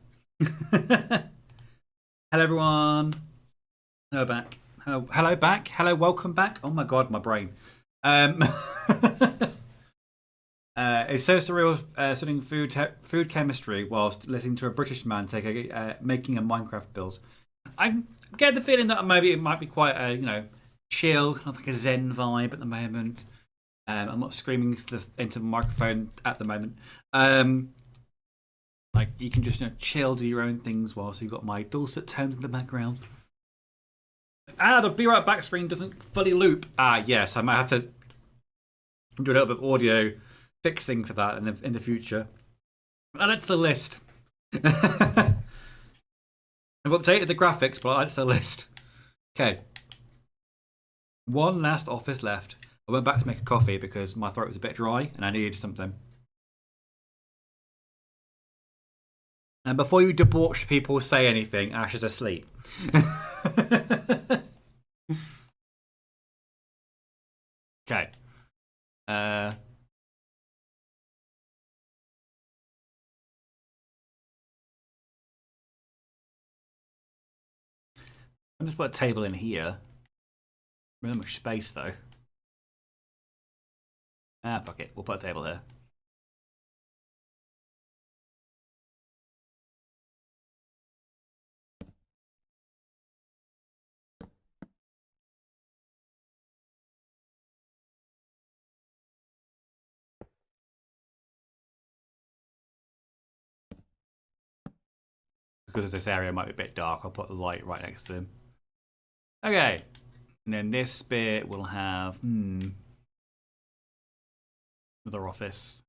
Hello, everyone. Hello back. Hello back. Hello, welcome back. Oh my god, my brain. It's so surreal studying food chemistry whilst listening to a British man making a Minecraft build. I get the feeling that maybe it might be quite a chill, kind of like a Zen vibe at the moment. I'm not screaming into the microphone at the moment. Like you can just chill, do your own things whilst you've got my dulcet tones in the background. The Be Right Back screen doesn't fully loop. Yes, I might have to do a little bit of audio fixing for that in the future. Add it to the list. I've updated the graphics, but I'll add it to the list. Okay. One last office left. I went back to make a coffee because my throat was a bit dry and I needed something. And before you debauched people say anything, Ash is asleep. Okay. I'm just put a table in here. Really much space though. Fuck it. We'll put a table there. Because this area might be a bit dark, I'll put the light right next to him. Okay. And then this bit will have another office.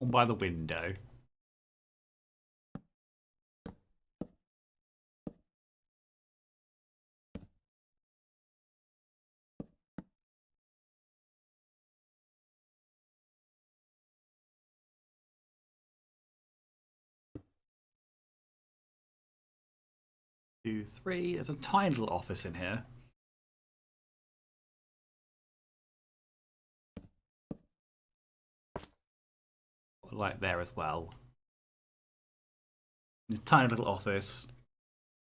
On by the window. Two, three. There's a tiny little office in here. Like there as well. A tiny little office.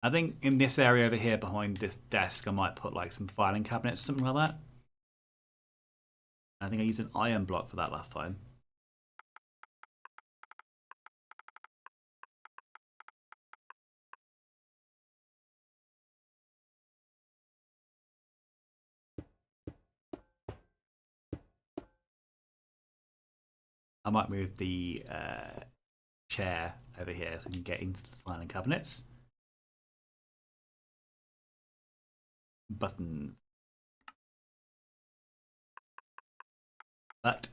I think in this area over here behind this desk, I might put like some filing cabinets, something like that. I think I used an iron block for that last time. I might move the chair over here so we can get into the filing cabinets. Buttons. That.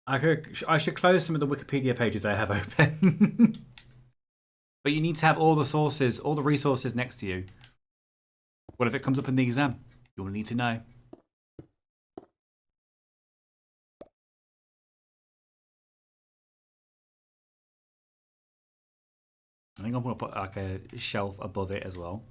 I should close some of the Wikipedia pages I have open. But you need to have all the sources, all the resources next to you. What if it comes up in the exam? You'll need to know. I think I'm going to put like a shelf above it as well.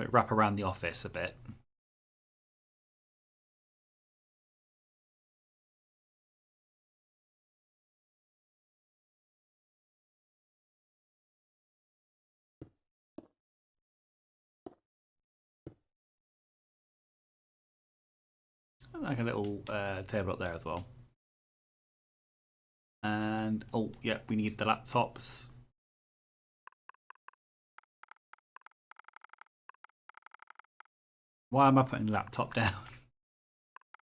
Wrap around the office a bit. Like a little table up there as well. And oh yeah, we need the laptops. Why am I putting the laptop down?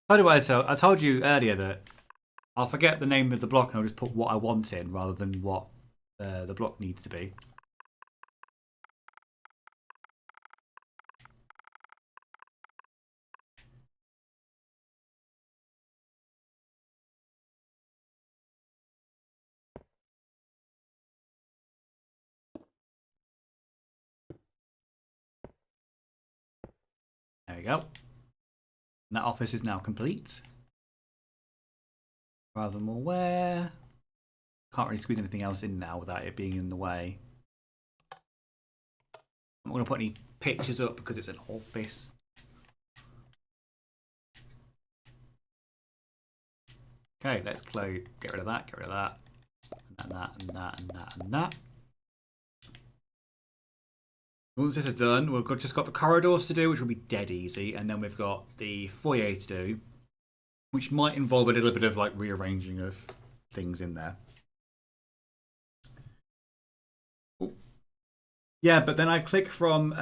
By the way, so I told you earlier that I'll forget the name of the block and I'll just put what I want in rather than what the block needs to be. There we go. And that office is now complete. Rather more where. Can't really squeeze anything else in now without it being in the way. I'm not going to put any pictures up because it's an office. Okay, let's close. Get rid of that. Get rid of that. And that. And that. And that. And that. Once this is done, we've just got the corridors to do, which will be dead easy, and then we've got the foyer to do, which might involve a little bit of like rearranging of things in there. Ooh. Yeah, but then I click from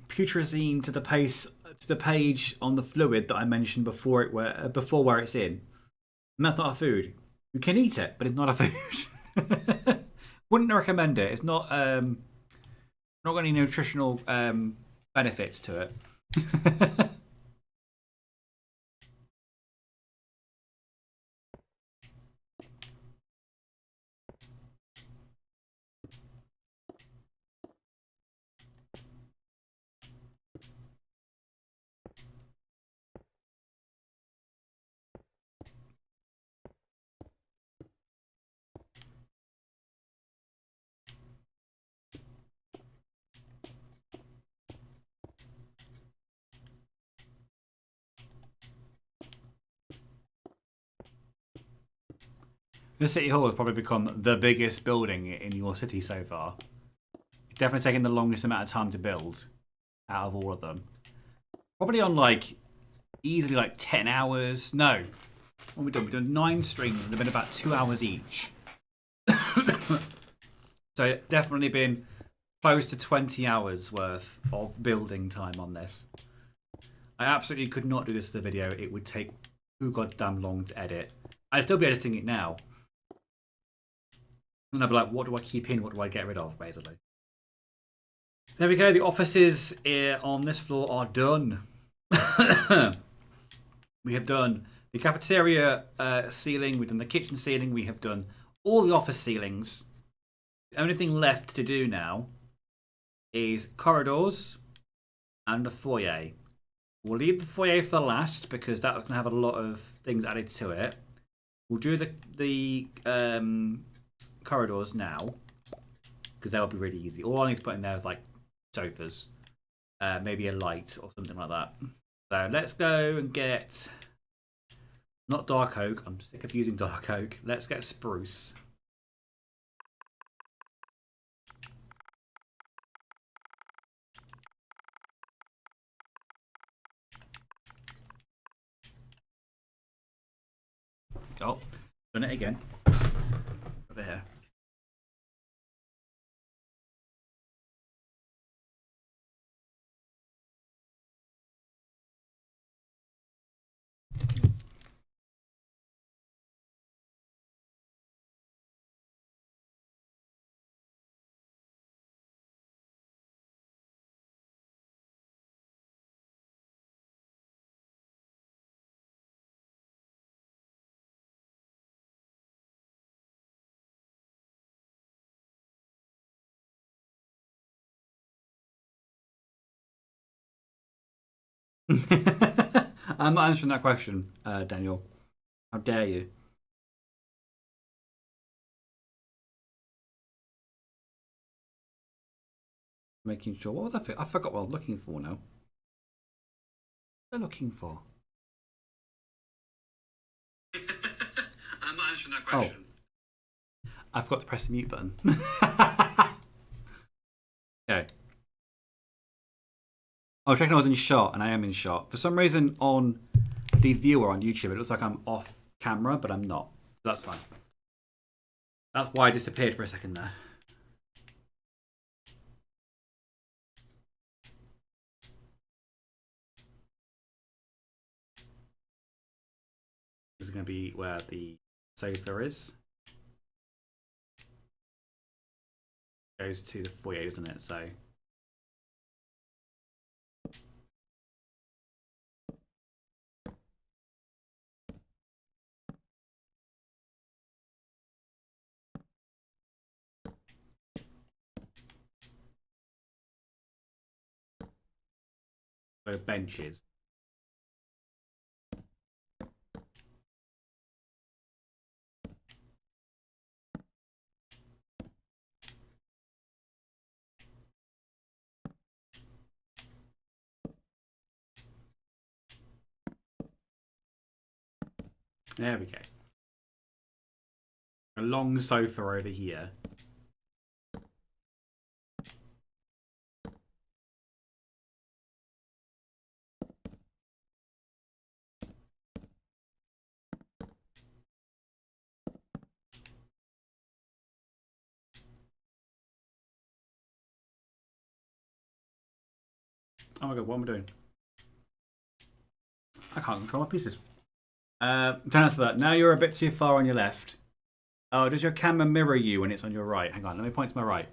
putrescine to the page on the fluid that I mentioned before where it's in, and that's not a food. You can eat it, but it's not a food. Wouldn't recommend it. It's not got any nutritional benefits to it. The City Hall has probably become the biggest building in your city so far. It's definitely taken the longest amount of time to build out of all of them. Probably on like easily like 10 hours. No. What have we done? We've done 9 streams and they've been about 2 hours each. So it's definitely been close to 20 hours worth of building time on this. I absolutely could not do this as a video. It would take too goddamn long to edit. I'd still be editing it now. And I'd be like, what do I keep in? What do I get rid of, basically? There we go. The offices on this floor are done. We have done the cafeteria ceiling. We've done the kitchen ceiling. We have done all the office ceilings. The only thing left to do now is corridors and the foyer. We'll leave the foyer for last because that's going to have a lot of things added to it. We'll do the corridors now because they'll be really easy. All I need to put in there is like sofas, maybe a light or something like that. So let's go and get not dark oak. I'm sick of using dark oak. Let's get spruce. Oh, done it again. Over here. I'm not answering that question, Daniel. How dare you? Making sure. What was I forgot what I was looking for now. What am I looking for? I'm not answering that question. Oh. I forgot to press the mute button. Okay. I was checking I was in shot, and I am in shot. For some reason, on the viewer on YouTube, it looks like I'm off camera, but I'm not. So that's fine. That's why I disappeared for a second there. is going to be where the sofa is. Goes to the foyer, doesn't it? So. Benches. There we go. A long sofa over here. Oh my god, what am I doing? I can't control my pieces. Don't answer that. Now you're a bit too far on your left. Oh, does your camera mirror you when it's on your right? Hang on, let me point to my right.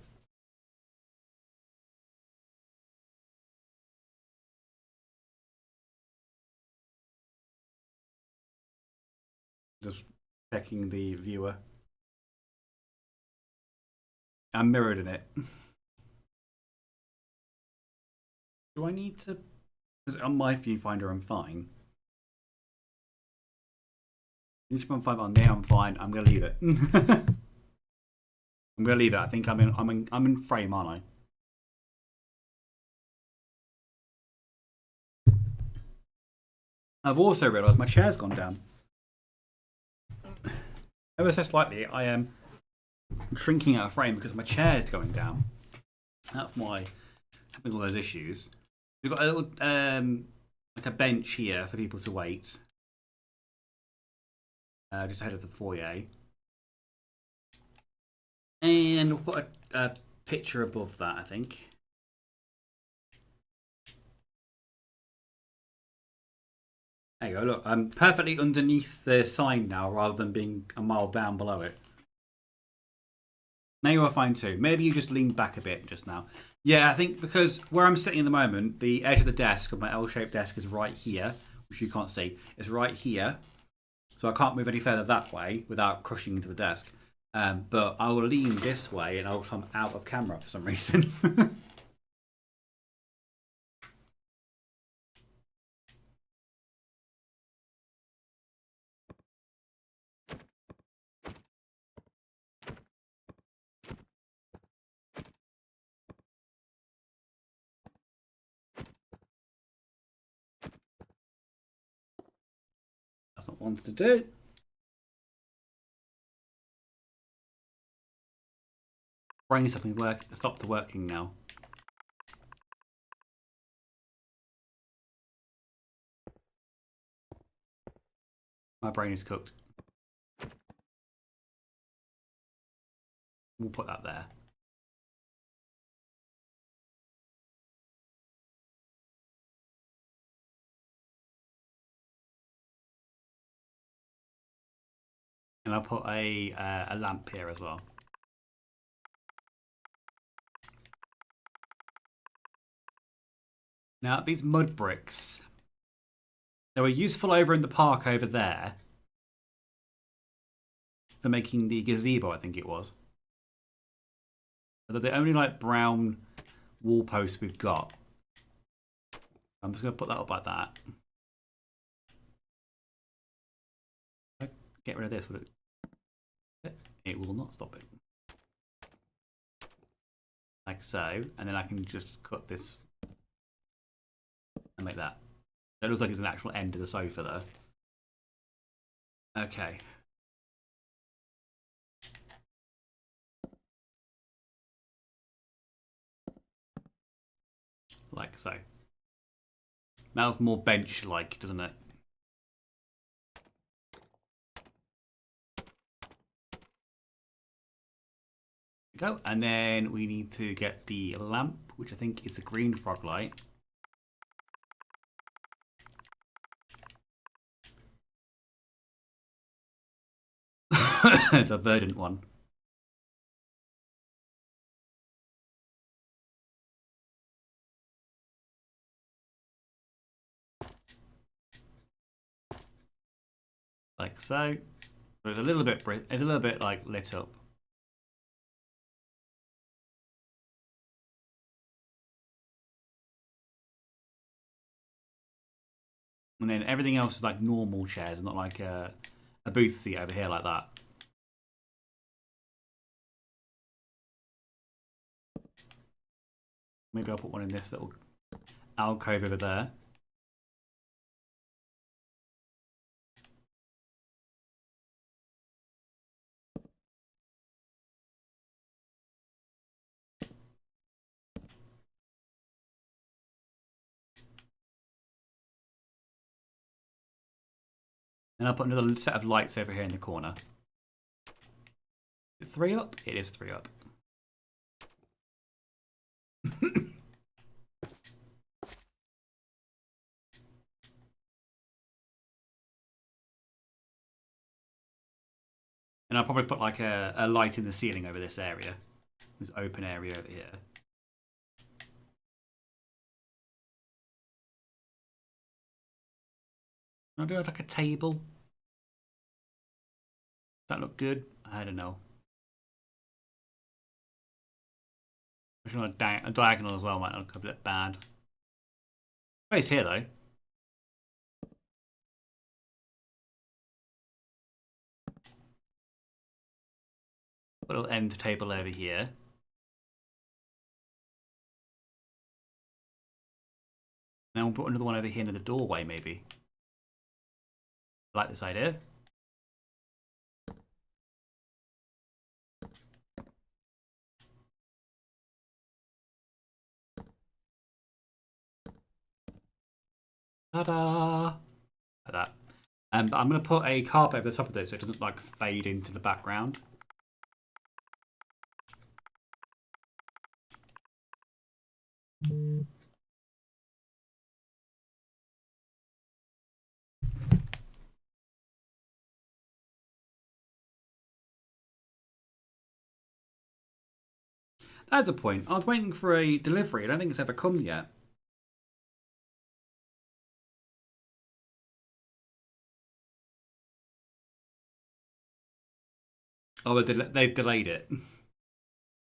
Just checking the viewer. I'm mirrored in it. Do I need to... Because on my viewfinder I'm fine. I'm fine. On there I'm fine. I'm gonna leave it. I'm gonna leave it. I think I'm in frame, aren't I? I've also realised my chair's gone down. Ever so slightly, I am shrinking out of frame because my chair is going down. That's why I'm having all those issues. We've got a little like a bench here for people to wait. Just ahead of the foyer. And we'll put a picture above that, I think. There you go, look, I'm perfectly underneath the sign now rather than being a mile down below it. Now you are fine too. Maybe you just leaned back a bit just now. Yeah, I think because where I'm sitting at the moment, the edge of the desk, of my L-shaped desk, is right here, which you can't see. It's right here. So I can't move any further that way without crushing into the desk. But I will lean this way and I'll come out of camera for some reason. That's not what I wanted to do. Brain stopped working now. My brain is cooked. We'll put that there. And I'll put a lamp here as well. Now, these mud bricks, they were useful over in the park over there for making the gazebo, I think it was. But they're the only like brown wall posts we've got. I'm just going to put that up like that. Get rid of this, would it? It will not stop it. Like so, and then I can just cut this and make that. It looks like it's an actual end to the sofa though. Okay. Like so. Now it's more bench-like, doesn't it? Go, and then we need to get the lamp, which I think is the green frog light. It's a verdant one. Like so. It's a little bit like lit up. And then everything else is like normal chairs, not like a booth seat over here like that. Maybe I'll put one in this little alcove over there. And I'll put another set of lights over here in the corner. Is it 3 up? It is 3 up. And I'll probably put like a light in the ceiling over this area. This open area over here. I'll do like a table. Does that look good? I don't know. A diagonal as well might look a bit bad. Space here though. Put a little end table over here. Then we'll put another one over here near the doorway, maybe. I like this idea. Ta-da! Like that. But I'm going to put a carpet over the top of it so it doesn't like fade into the background. That's a point. I was waiting for a delivery. I don't think it's ever come yet. Oh, they've delayed it.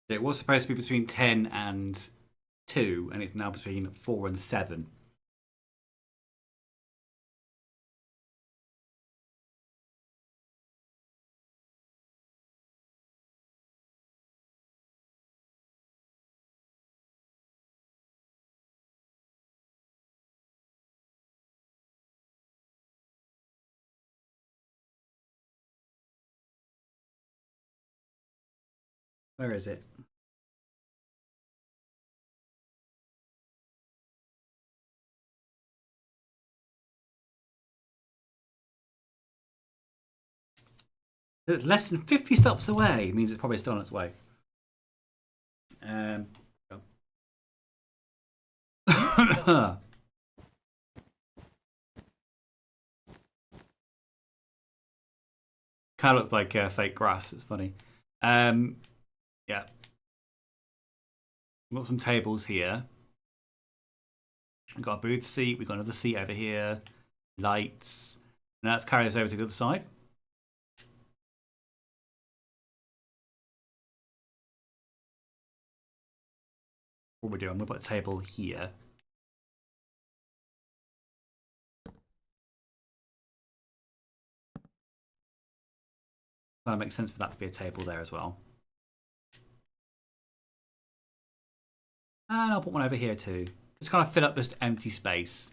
It was supposed to be between 10 and 2, and it's now between 4 and 7. Where is it? It's less than 50 stops away. It means it's probably still on its way. Kind of looks like fake grass. It's funny. Yeah. We've got some tables here. We've got a booth seat. We've got another seat over here. Lights. Now let's carry this over to the other side. What we're doing, we'll put a table here. That makes sense for that to be a table there as well. And I'll put one over here too. Just kind of fill up this empty space.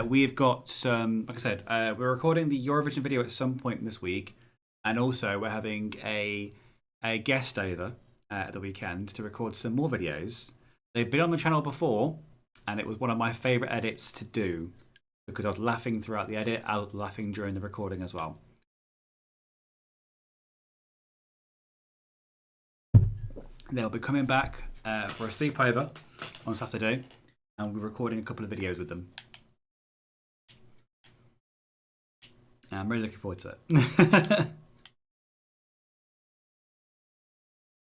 We've got some, like I said, we're recording the Eurovision video at some point this week. And also we're having a guest over at the weekend to record some more videos. They've been on the channel before, and it was one of my favourite edits to do because I was laughing throughout the edit. I was laughing during the recording as well. They'll be coming back for a sleepover on Saturday, and we're recording a couple of videos with them. I'm really looking forward to it.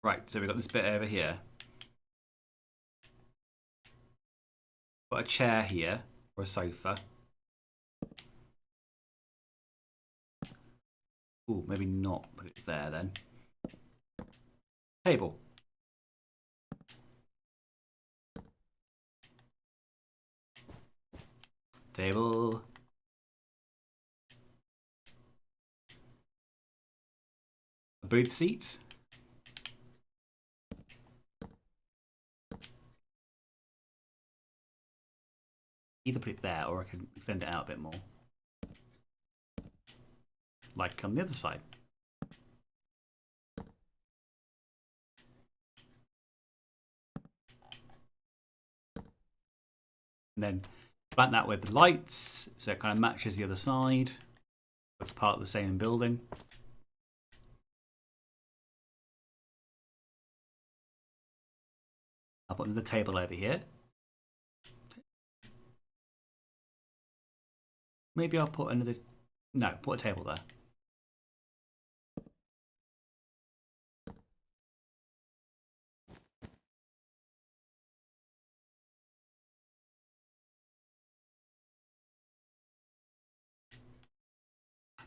Right, so we've got this bit over here. Got a chair here, or a sofa. Ooh, maybe not put it there then. Table. Table. A booth seat. Either put it there or I can extend it out a bit more. Like on the other side. And then plant that with the lights so it kind of matches the other side. It's part of the same building. I'll put another table over here. Maybe I'll put another... No, put a table there.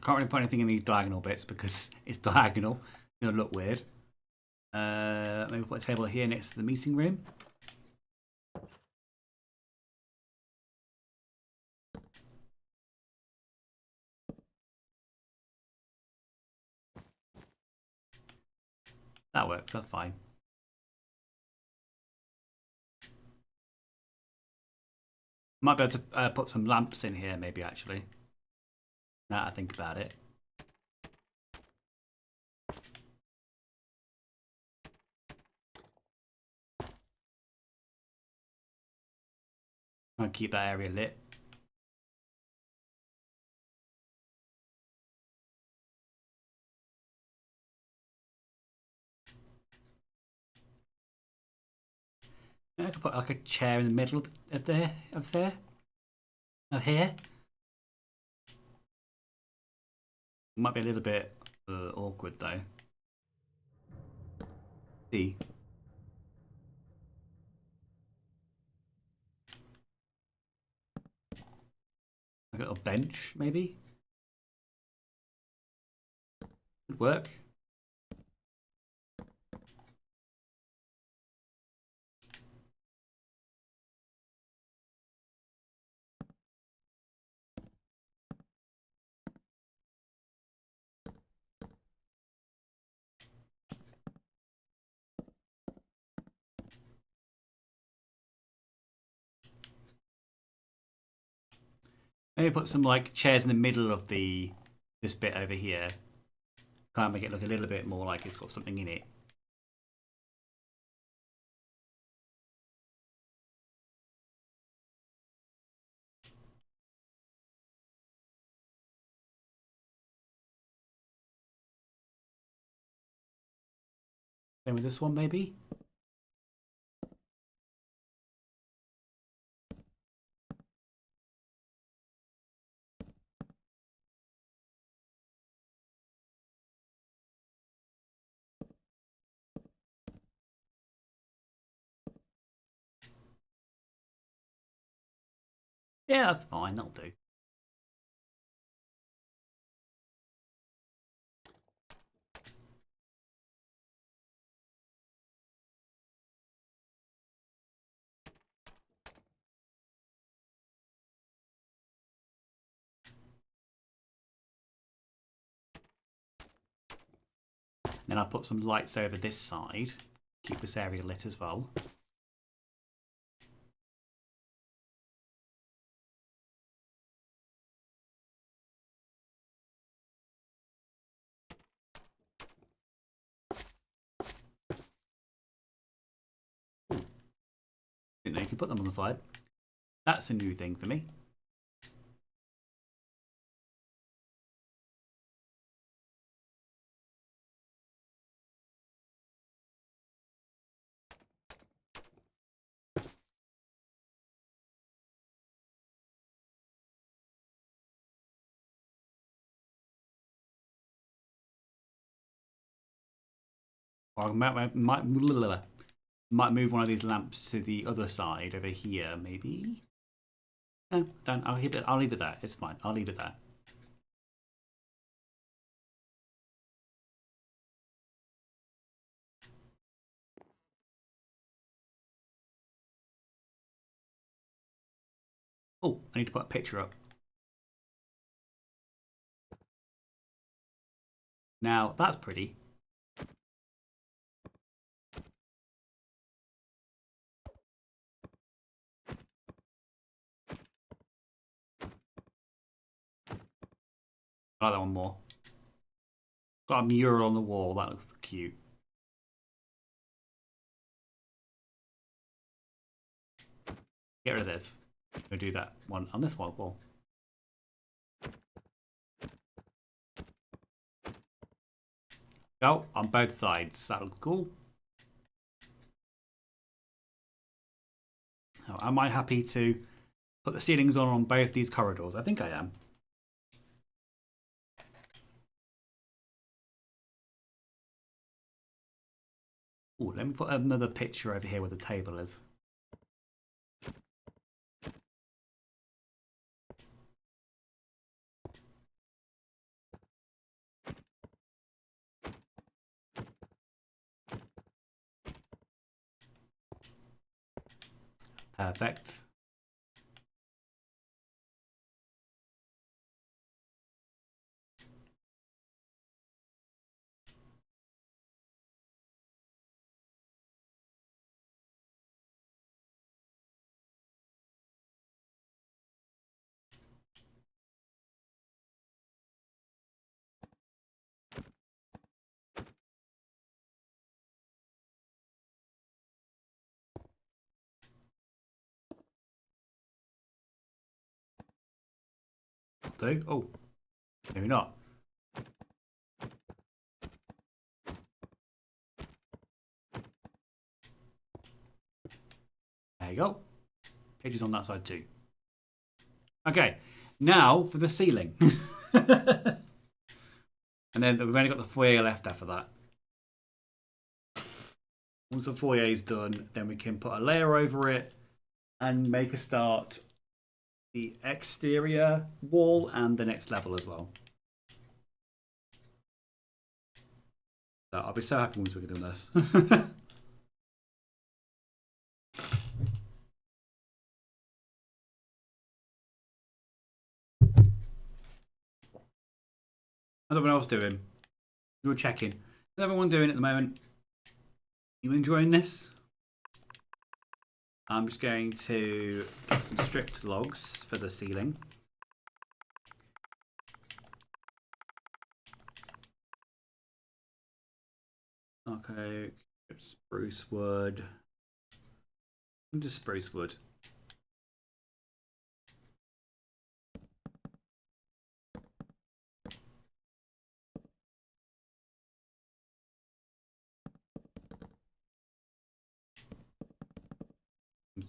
Can't really put anything in these diagonal bits because it's diagonal. It'll look weird. Maybe put a table here next to the meeting room. That works, that's fine. Might be able to put some lamps in here, maybe, actually. Now I think about it. I'll keep that area lit. I could put like a chair in the middle of here. Might be a little bit awkward though. See. Like a little bench, maybe? Could work. Maybe put some like chairs in the middle of this bit over here. Kind of make it look a little bit more like it's got something in it. Same with this one, maybe? Yeah, that's fine, that'll do. Then I'll put some lights over this side. Keep this area lit as well. Didn't know you could put them on the side. That's a new thing for me. Or I might move one of these lamps to the other side over here, maybe. No, don't. I'll leave it there. It's fine. I'll leave it there. Oh, I need to put a picture up. Now, that's pretty. I like that one more. Got a mural on the wall. That looks cute. Get rid of this. Go do that one on this wall. Go on both sides. That looks cool. Now, am I happy to put the ceilings on both these corridors? I think I am. Oh, let me put another picture over here where the table is. Perfect. Oh, maybe not. There you go. Pages on that side too. Okay, now for the ceiling. And then we've only got the foyer left after that. Once the foyer is done, then we can put a layer over it and make a start the exterior wall and the next level as well. So I'll be so happy once we're doing this. How's everyone else doing? We were checking. How's everyone doing at the moment? You enjoying this? I'm just going to get some stripped logs for the ceiling. Okay, spruce wood. Just spruce wood.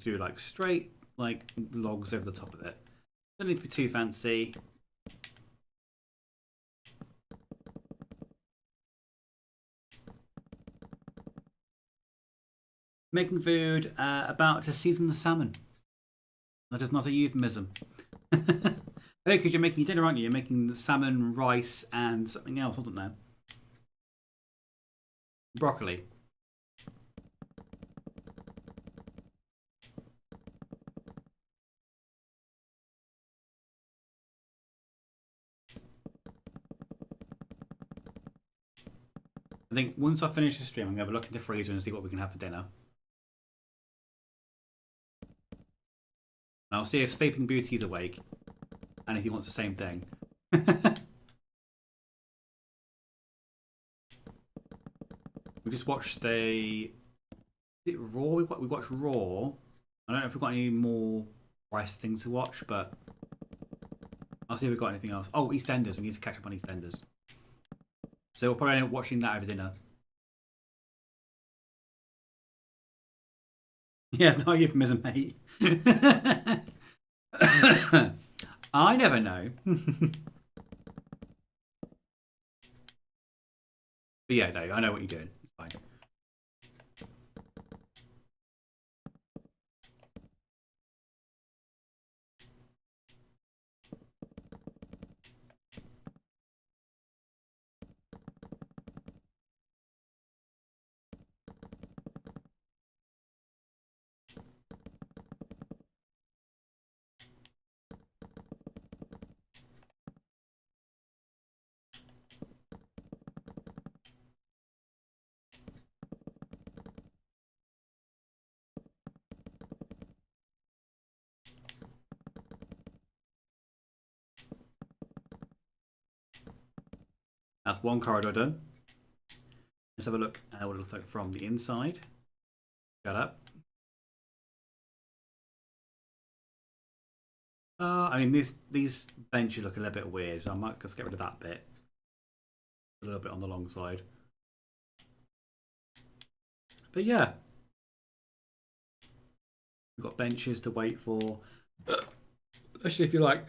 Do like straight like logs over the top of it. Don't need to be too fancy. Making food, about to season the salmon. That is not a euphemism. Oh, because you're making dinner, aren't you? You're making the salmon, rice, and something else, wasn't there? Broccoli. I think once I finish the stream, I'm going to have a look in the freezer and see what we can have for dinner. And I'll see if Sleeping Beauty's awake and if he wants the same thing. We just watched Is it Raw? We watched Raw. I don't know if we've got any more wrestling to watch, but I'll see if we've got anything else. Oh, EastEnders. We need to catch up on EastEnders. So we'll probably end up watching that over dinner. Yeah, no euphemism, mate. I never know. But yeah, no, I know what you're doing. It's fine. That's one corridor done. Let's have a look at what it looks like from the inside. Shut up. I mean, these benches look a little bit weird, so I might just get rid of that bit. A little bit on the long side. But yeah. We've got benches to wait for. Especially if you like,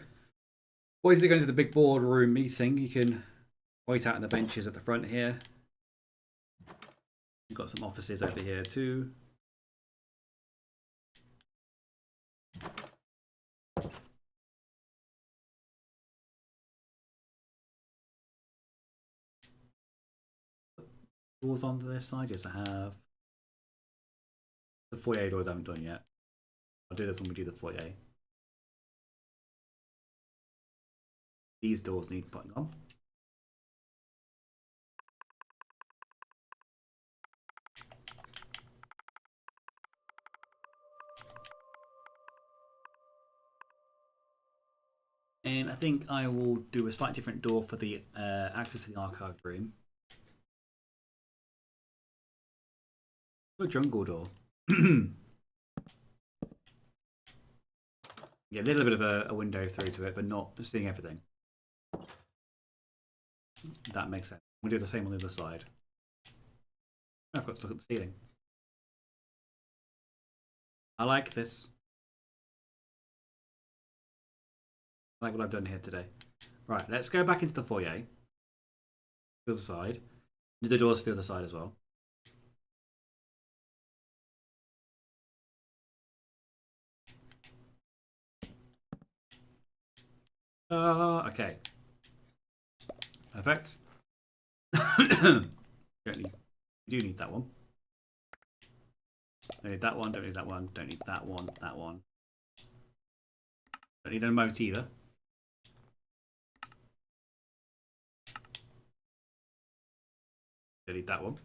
always going to the big boardroom meeting, you can wait out on the benches at the front here. You've got some offices over here too. Doors onto this side, yes I have. The foyer doors I haven't done yet. I'll do this when we do the foyer. These doors need putting on. And I think I will do a slightly different door for the access to the archive room. A jungle door. Yeah, a little bit of a window through to it, but not seeing everything. That makes sense. We'll do the same on the other side. I forgot to look at the ceiling. I like this. I like what I've done here today. Right, let's go back into the foyer. The other side. Do the doors to the other side as well. Okay. Perfect. You do need that one. Don't need that one, don't need that one, don't need that one, that one. Don't need an emote either. Don't need that one.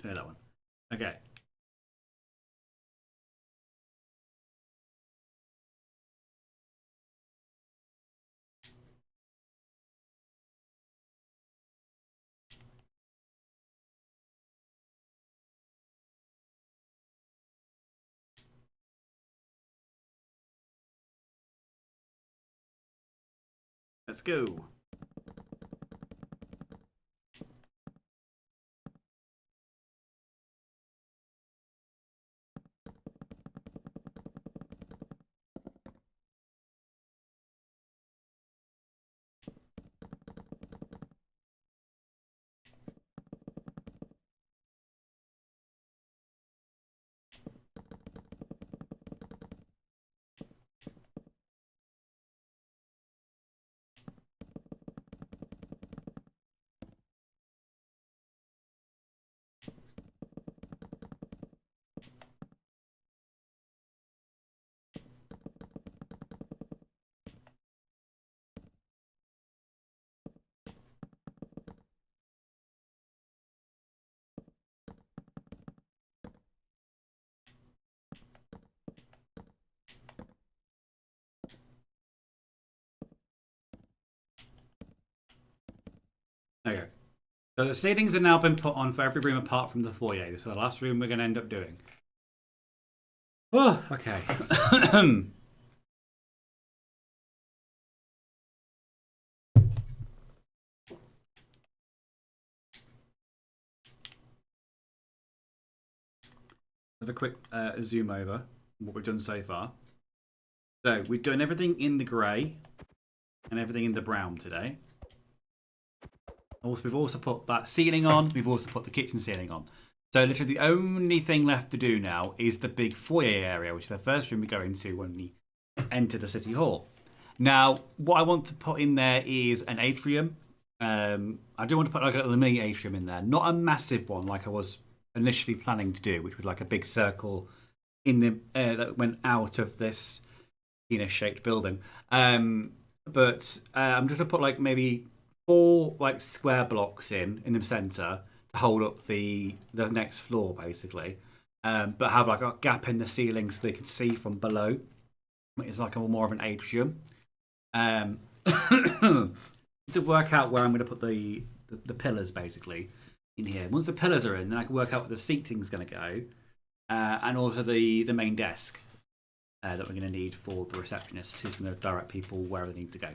Don't need that one. Okay. Let's go. Okay. So the ceilings have now been put on for every room apart from the foyer. So the last room we're going to end up doing. Oh, okay. Have a quick zoom over what we've done so far. So we've done everything in the grey and everything in the brown today. Also, we've also put that ceiling on. We've also put the kitchen ceiling on. So literally the only thing left to do now is the big foyer area, which is the first room we go into when we enter the city hall. Now, what I want to put in there is an atrium. I do want to put like a mini atrium in there, not a massive one like I was initially planning to do, which was like a big circle in the that went out of this shaped building. But I'm just gonna put like maybe 4 like square blocks in the center to hold up the next floor, basically. But have like a gap in the ceiling so they can see from below. It's like a more of an atrium. To work out where I'm going to put the pillars basically in here. Once the pillars are in, then I can work out where the seating's going to go, and also the main desk that we're going to need for the receptionist, who's going to direct people wherever they need to go.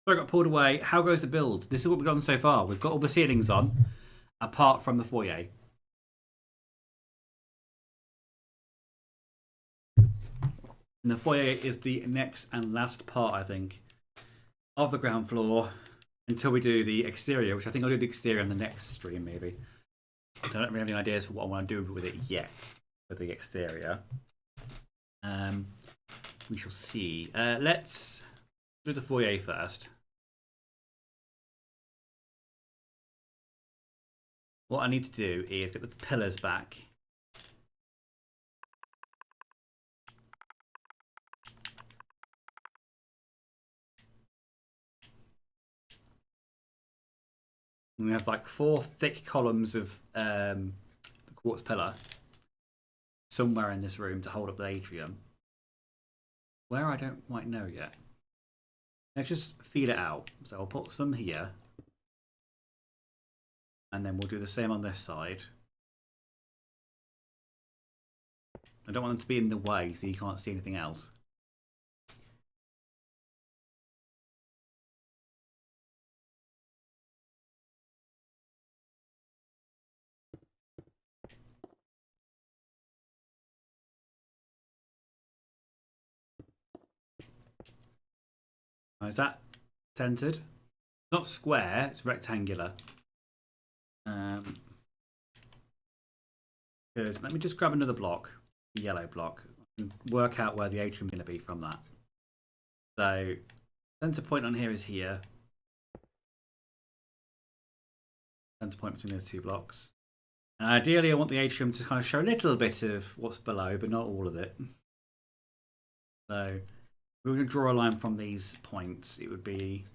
So I got pulled away. How goes the build? This is what we've done so far. We've got all the ceilings on, apart from the foyer. And the foyer is the next and last part, I think, of the ground floor until we do the exterior, which I think I'll do the exterior on the next stream, maybe. I don't really have any ideas for what I want to do with it yet, for the exterior. We shall see. Let's do the foyer first. What I need to do is get the pillars back. And we have like 4 thick columns of the quartz pillar somewhere in this room to hold up the atrium. Where I don't quite know yet. Let's just feel it out. So I'll put some here. And then we'll do the same on this side. I don't want them to be in the way so you can't see anything else. Is that centered? It's not square, it's rectangular. Because let me just grab another block, the yellow block, and work out where the atrium is going to be from that. So, center point on here is here. Center point between those 2 blocks. And ideally, I want the atrium to kind of show a little bit of what's below, but not all of it. So, we're going to draw a line from these points. It would be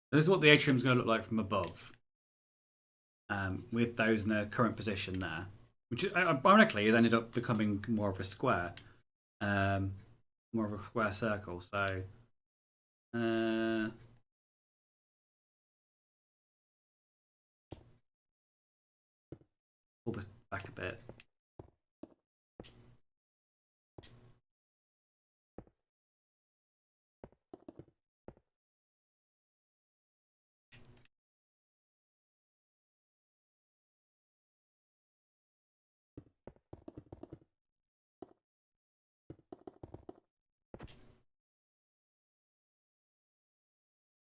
this is what the atrium is going to look like from above, with those in their current position there, which ironically has ended up becoming more of a square, more of a square circle. So, pull this back a bit.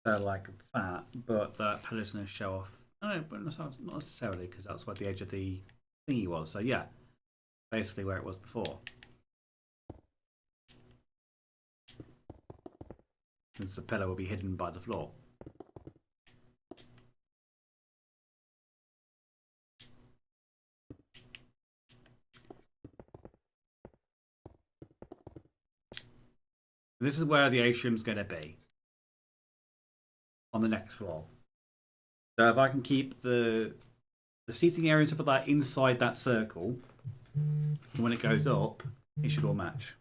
So like that, but that pillar's going to show off. No, but not necessarily, because that's where the edge of the thingy was. So yeah, basically where it was before. Because the pillar will be hidden by the floor. This is where the atrium's going to be on the next floor. So if I can keep the seating area and stuff like that inside that circle, and when it goes up, it should all match.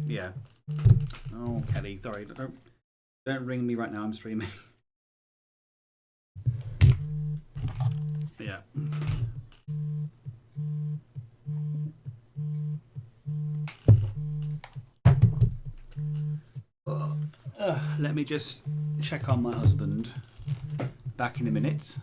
Yeah. Oh, Kelly, sorry, don't ring me right now. I'm streaming. Yeah. Let me just check on my husband. Back in a minute.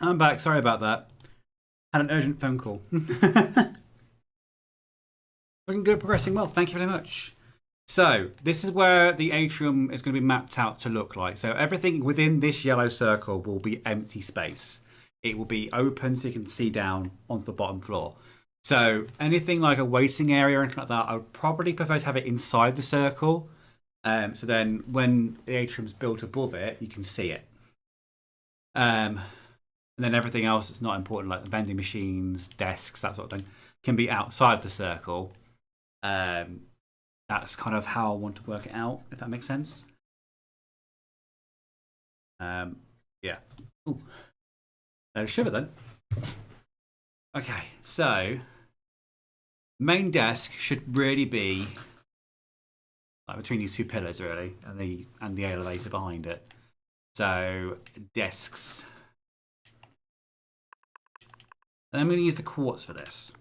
I'm back. Sorry about that. Had an urgent phone call. Looking good, progressing well. Thank you very much. So this is where the atrium is going to be mapped out to look like. So everything within this yellow circle will be empty space. It will be open so you can see down onto the bottom floor. So anything like a waiting area or anything like that, I would probably prefer to have it inside the circle. So then when the atrium's built above it, you can see it. And then everything else that's not important, like the vending machines, desks, that sort of thing, can be outside the circle. That's kind of how I want to work it out, if that makes sense. Yeah. Ooh. No shiver then. Okay, so main desk should really be like between these two pillars, really, and the elevator behind it. So desks. And I'm going to use the quartz for this.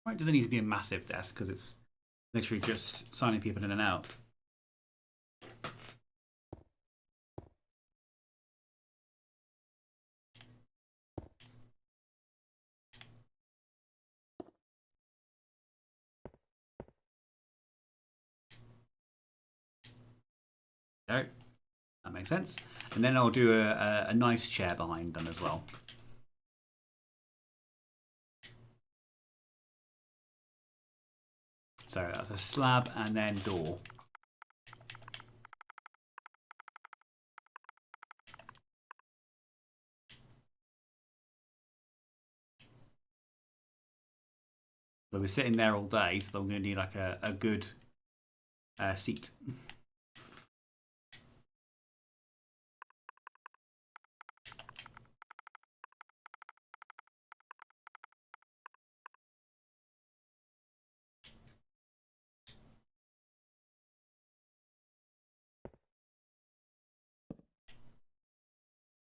It doesn't need to be a massive desk because it's literally just signing people in and out. There, that makes sense. And then I'll do a nice chair behind them as well. So that's a slab and then door. So we're sitting there all day, so I'm going to need like a good seat.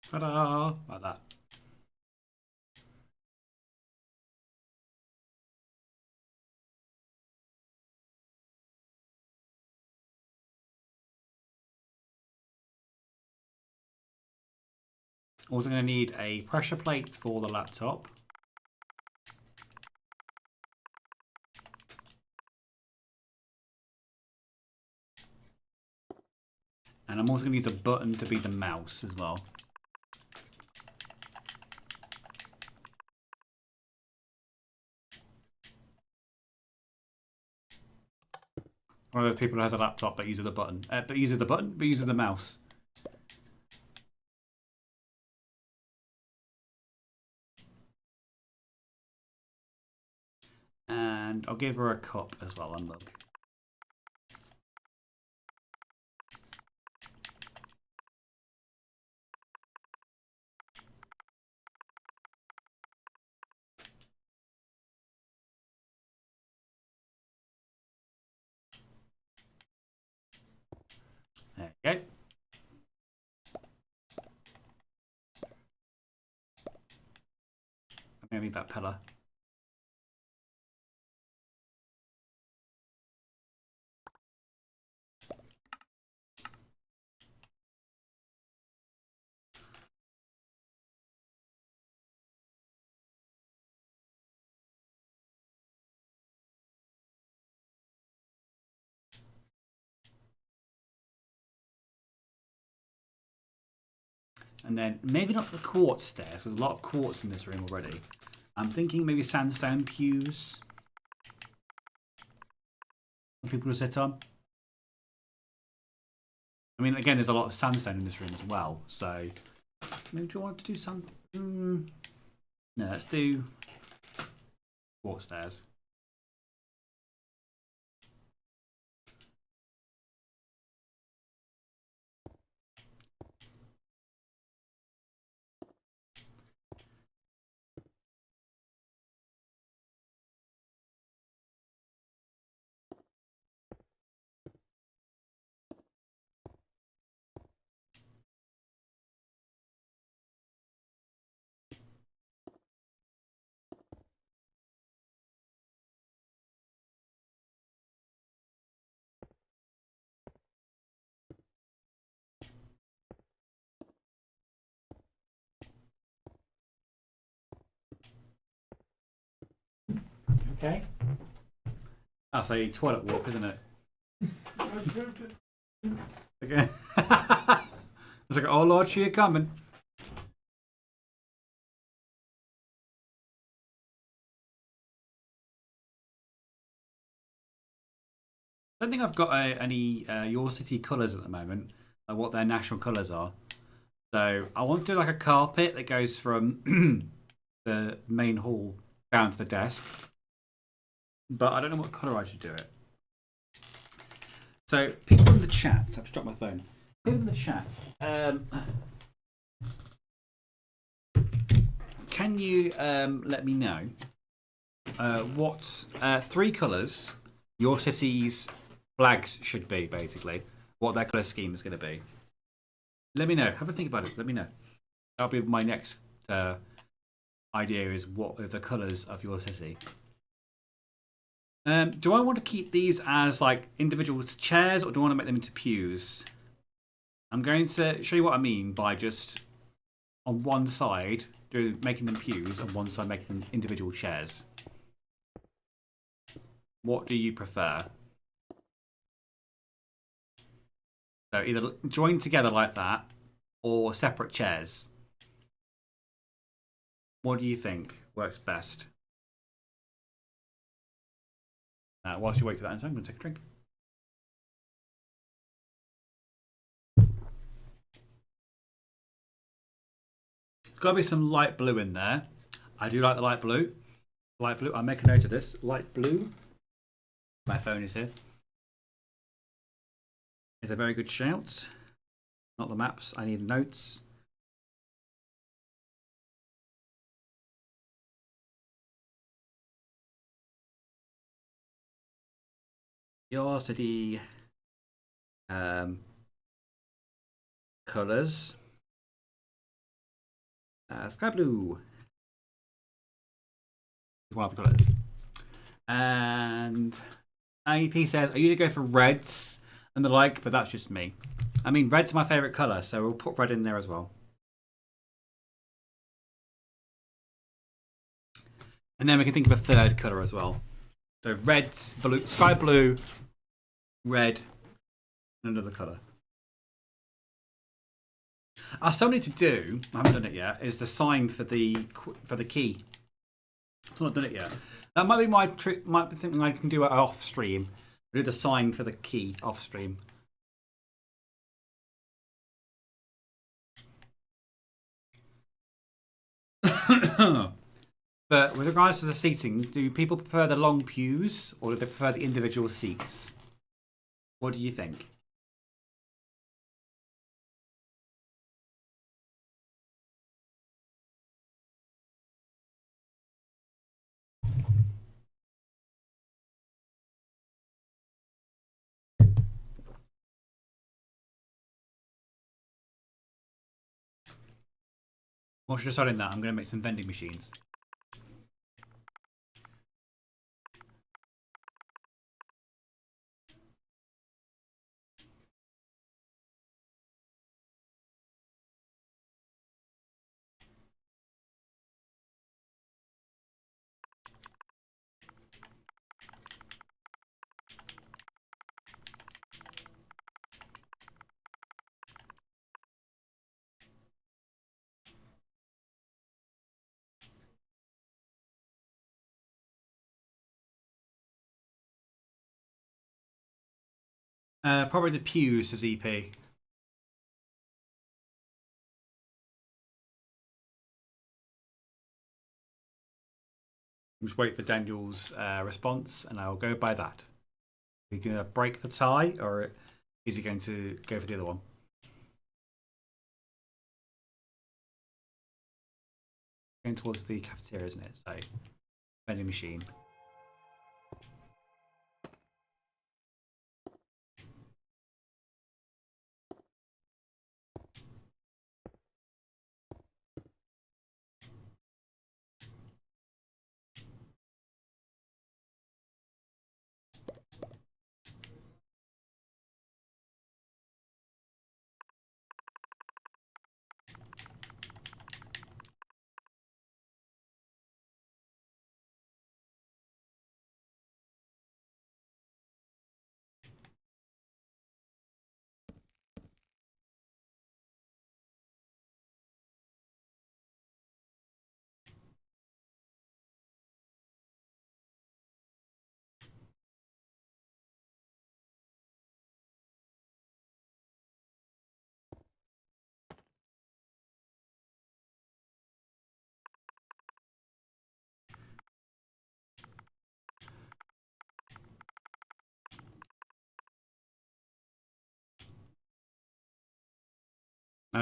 Ta-da! Like that. Also going to need a pressure plate for the laptop. And I'm also going to use a button to be the mouse as well. One of those people who has a laptop but uses the button. But uses the mouse. And I'll give her a cup as well, and mug. There you go. I'm going to need that pillar. And then maybe not the quartz stairs. There's a lot of quartz in this room already. I'm thinking maybe sandstone pews for people to sit on. I mean, again, there's a lot of sandstone in this room as well, so Maybe do you want to do some? No, let's do walk stairs. Okay. That's a toilet walk, isn't it? Okay. It's like, oh Lord, she coming. I don't think I've got any Yorcity colours at the moment, like what their national colours are. So I want to do like a carpet that goes from the main hall down to the desk, but I don't know what colour I should do it. So people in the chat, I've just dropped my phone. People in the chat, can you let me know what 3 colours your city's flags should be, basically? What their colour scheme is going to be? Let me know. Have a think about it. Let me know. That'll be my next idea, is what are the colours of your city. Do I want to keep these as like individual chairs, or do I want to make them into pews? I'm going to show you what I mean by just on one side making them pews, on one side making them individual chairs. What do you prefer? So either join together like that, or separate chairs. What do you think works best? Whilst you wait for that, I'm going to take a drink. There's got to be some light blue in there. I do like the light blue. Light blue. I'll make a note of this. Light blue. My phone is here. It's a very good shout. Not the maps. I need notes. Yorcity colours. Sky blue. One of the colours. And IEP says, I usually go for reds and the like, but that's just me. I mean, red's my favourite colour, so we'll put red in there as well. And then we can think of a third colour as well. So red, blue, sky blue, red, and another colour. I still need to do, I haven't done it yet, is the sign for the key. I've still not done it yet. That might be my trick, might be something I can do it off stream. Do the sign for the key off stream. But with regards to the seating, do people prefer the long pews or do they prefer the individual seats? What do you think? Once you're deciding that, I'm going to make some vending machines. Probably the pews as EP. Just wait for Daniel's response, and I'll go by that. Are you going to break the tie, or is he going to go for the other one? Going towards the cafeteria, isn't it? So, vending machine.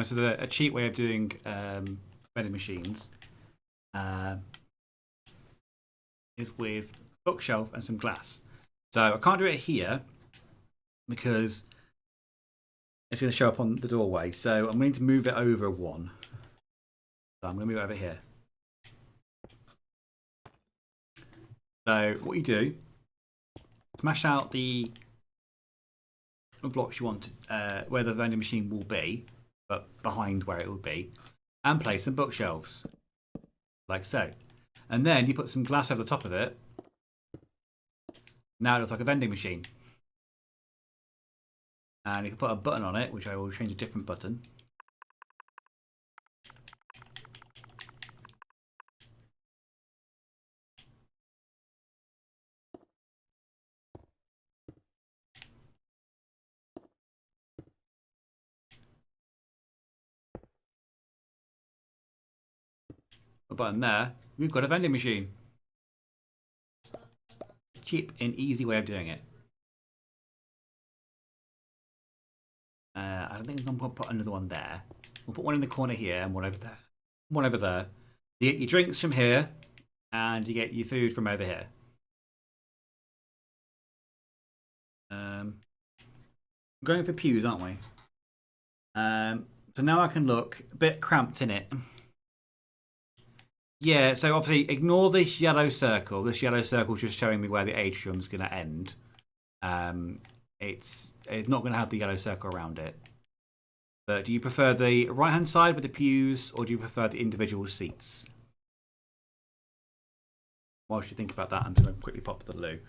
So a cheap way of doing vending machines is with a bookshelf and some glass. So I can't do it here because it's going to show up on the doorway. So I'm going to move it over one. So I'm going to move it over here. So what you do, smash out the blocks you want where the vending machine will be, but behind where it will be, and place some bookshelves, like so. And then you put some glass over the top of it. Now it looks like a vending machine. And you can put a button on it, which I will change a different button. A button there. We've got a vending machine. Cheap and easy way of doing it. I don't think I'm going to put another one there. We'll put one in the corner here and one over there. One over there. You get your drinks from here, and you get your food from over here. Going for pews, aren't we? So now I can look a bit cramped in it. Yeah, so obviously ignore this yellow circle. This yellow circle is just showing me where the atrium is going to end. It's not going to have the yellow circle around it. But do you prefer the right-hand side with the pews, or do you prefer the individual seats? Whilst you think about that, I'm just going to quickly pop to the loo.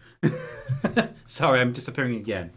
Sorry, I'm disappearing again.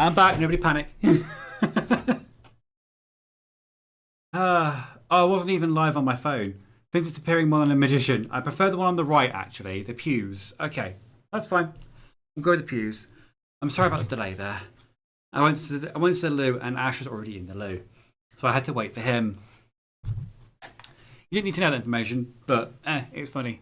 I'm back. Nobody panic. I wasn't even live on my phone. Things disappearing more than a magician. I prefer the one on the right, actually. The pews. Okay, that's fine. We'll go with the pews. I'm sorry about the delay there. I went to the loo, and Ash was already in the loo, so I had to wait for him. You didn't need to know that information, but it's funny.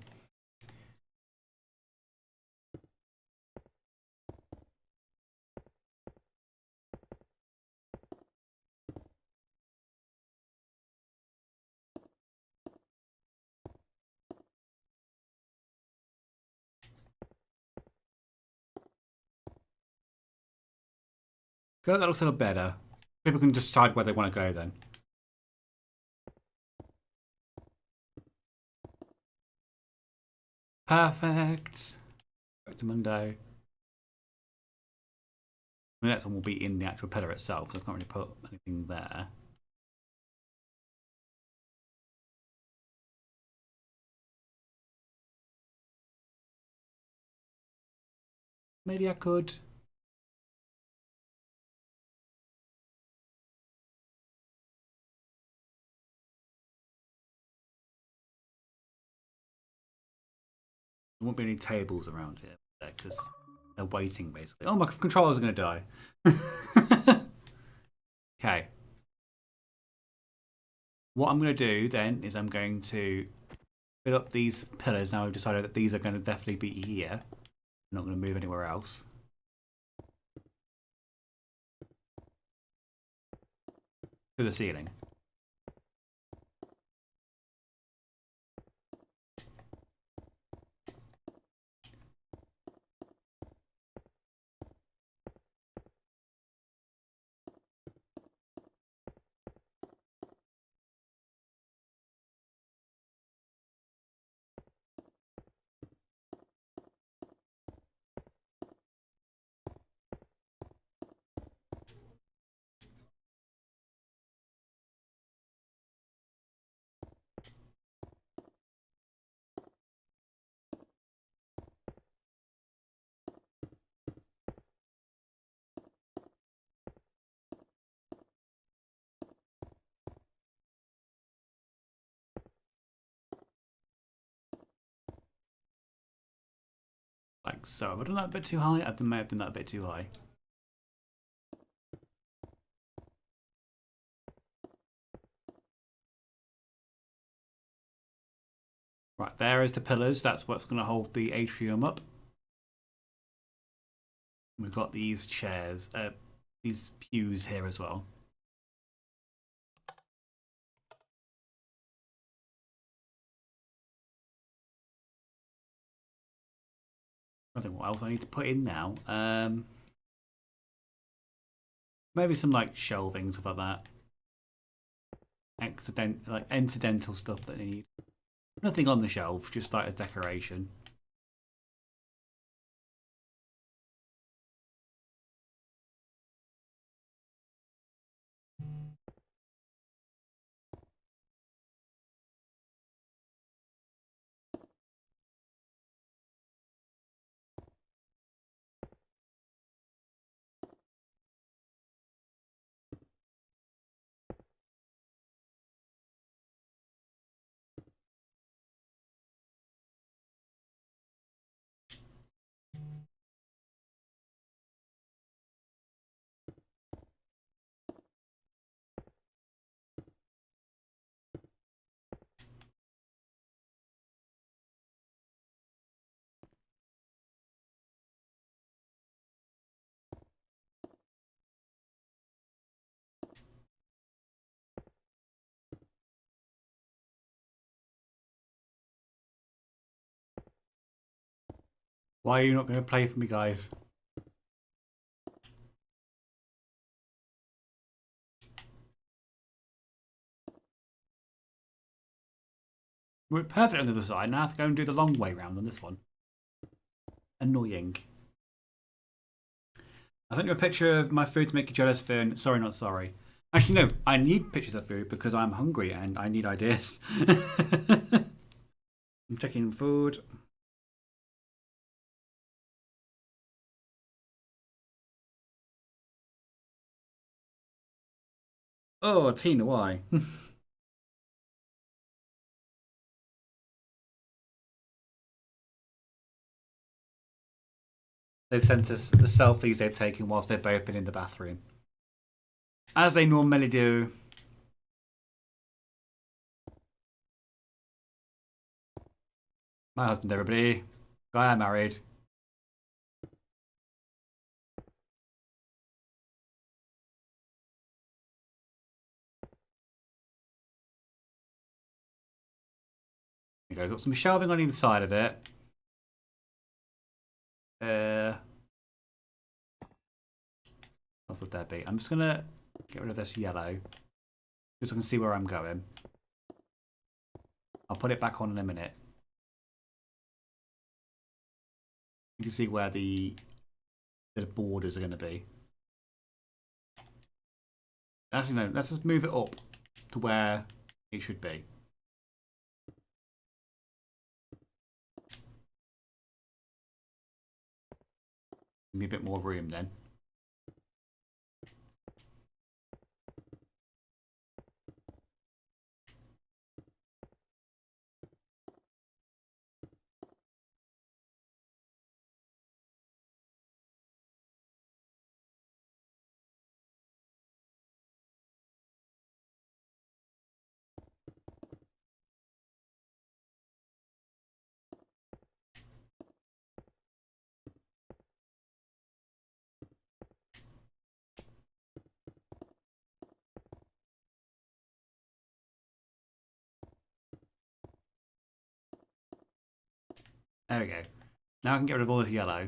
That looks a little better. People can decide where they want to go then. Perfect. Back to Monday. The next one will be in the actual pillar itself, so I can't really put anything there. Maybe I could. There won't be any tables around here because they're waiting basically. Oh, my controllers are going to die. Okay. What I'm going to do then is I'm going to fill up these pillars. Now I've decided that these are going to definitely be here. I'm not going to move anywhere else. To the ceiling. Like so. Have I done that a bit too high? I may have done that a bit too high. Right, there is the pillars. That's what's going to hold the atrium up. We've got these chairs, these pews here as well. I don't know what else I need to put in now. Maybe some like shelving, stuff like that. Incidental stuff that I need. Nothing on the shelf, just like a decoration. Why are you not going to play for me, guys? We're perfect on the other side. Now I have to go and do the long way round on this one. Annoying. I sent you a picture of my food to make you jealous, Finn. Sorry, not sorry. Actually, no. I need pictures of food because I'm hungry and I need ideas. I'm checking food. Oh, Tina, why? They've sent us the selfies they've taken whilst they've both been in the bathroom. As they normally do. My husband, everybody. Guy I married. There you go. Got some shelving on either side of it. What would that be? I'm just gonna get rid of this yellow, just so I can see where I'm going. I'll put it back on in a minute. You can see where the borders are going to be. Actually, no. Let's just move it up to where it should be. Give me a bit more room then. There we go. Now I can get rid of all this yellow.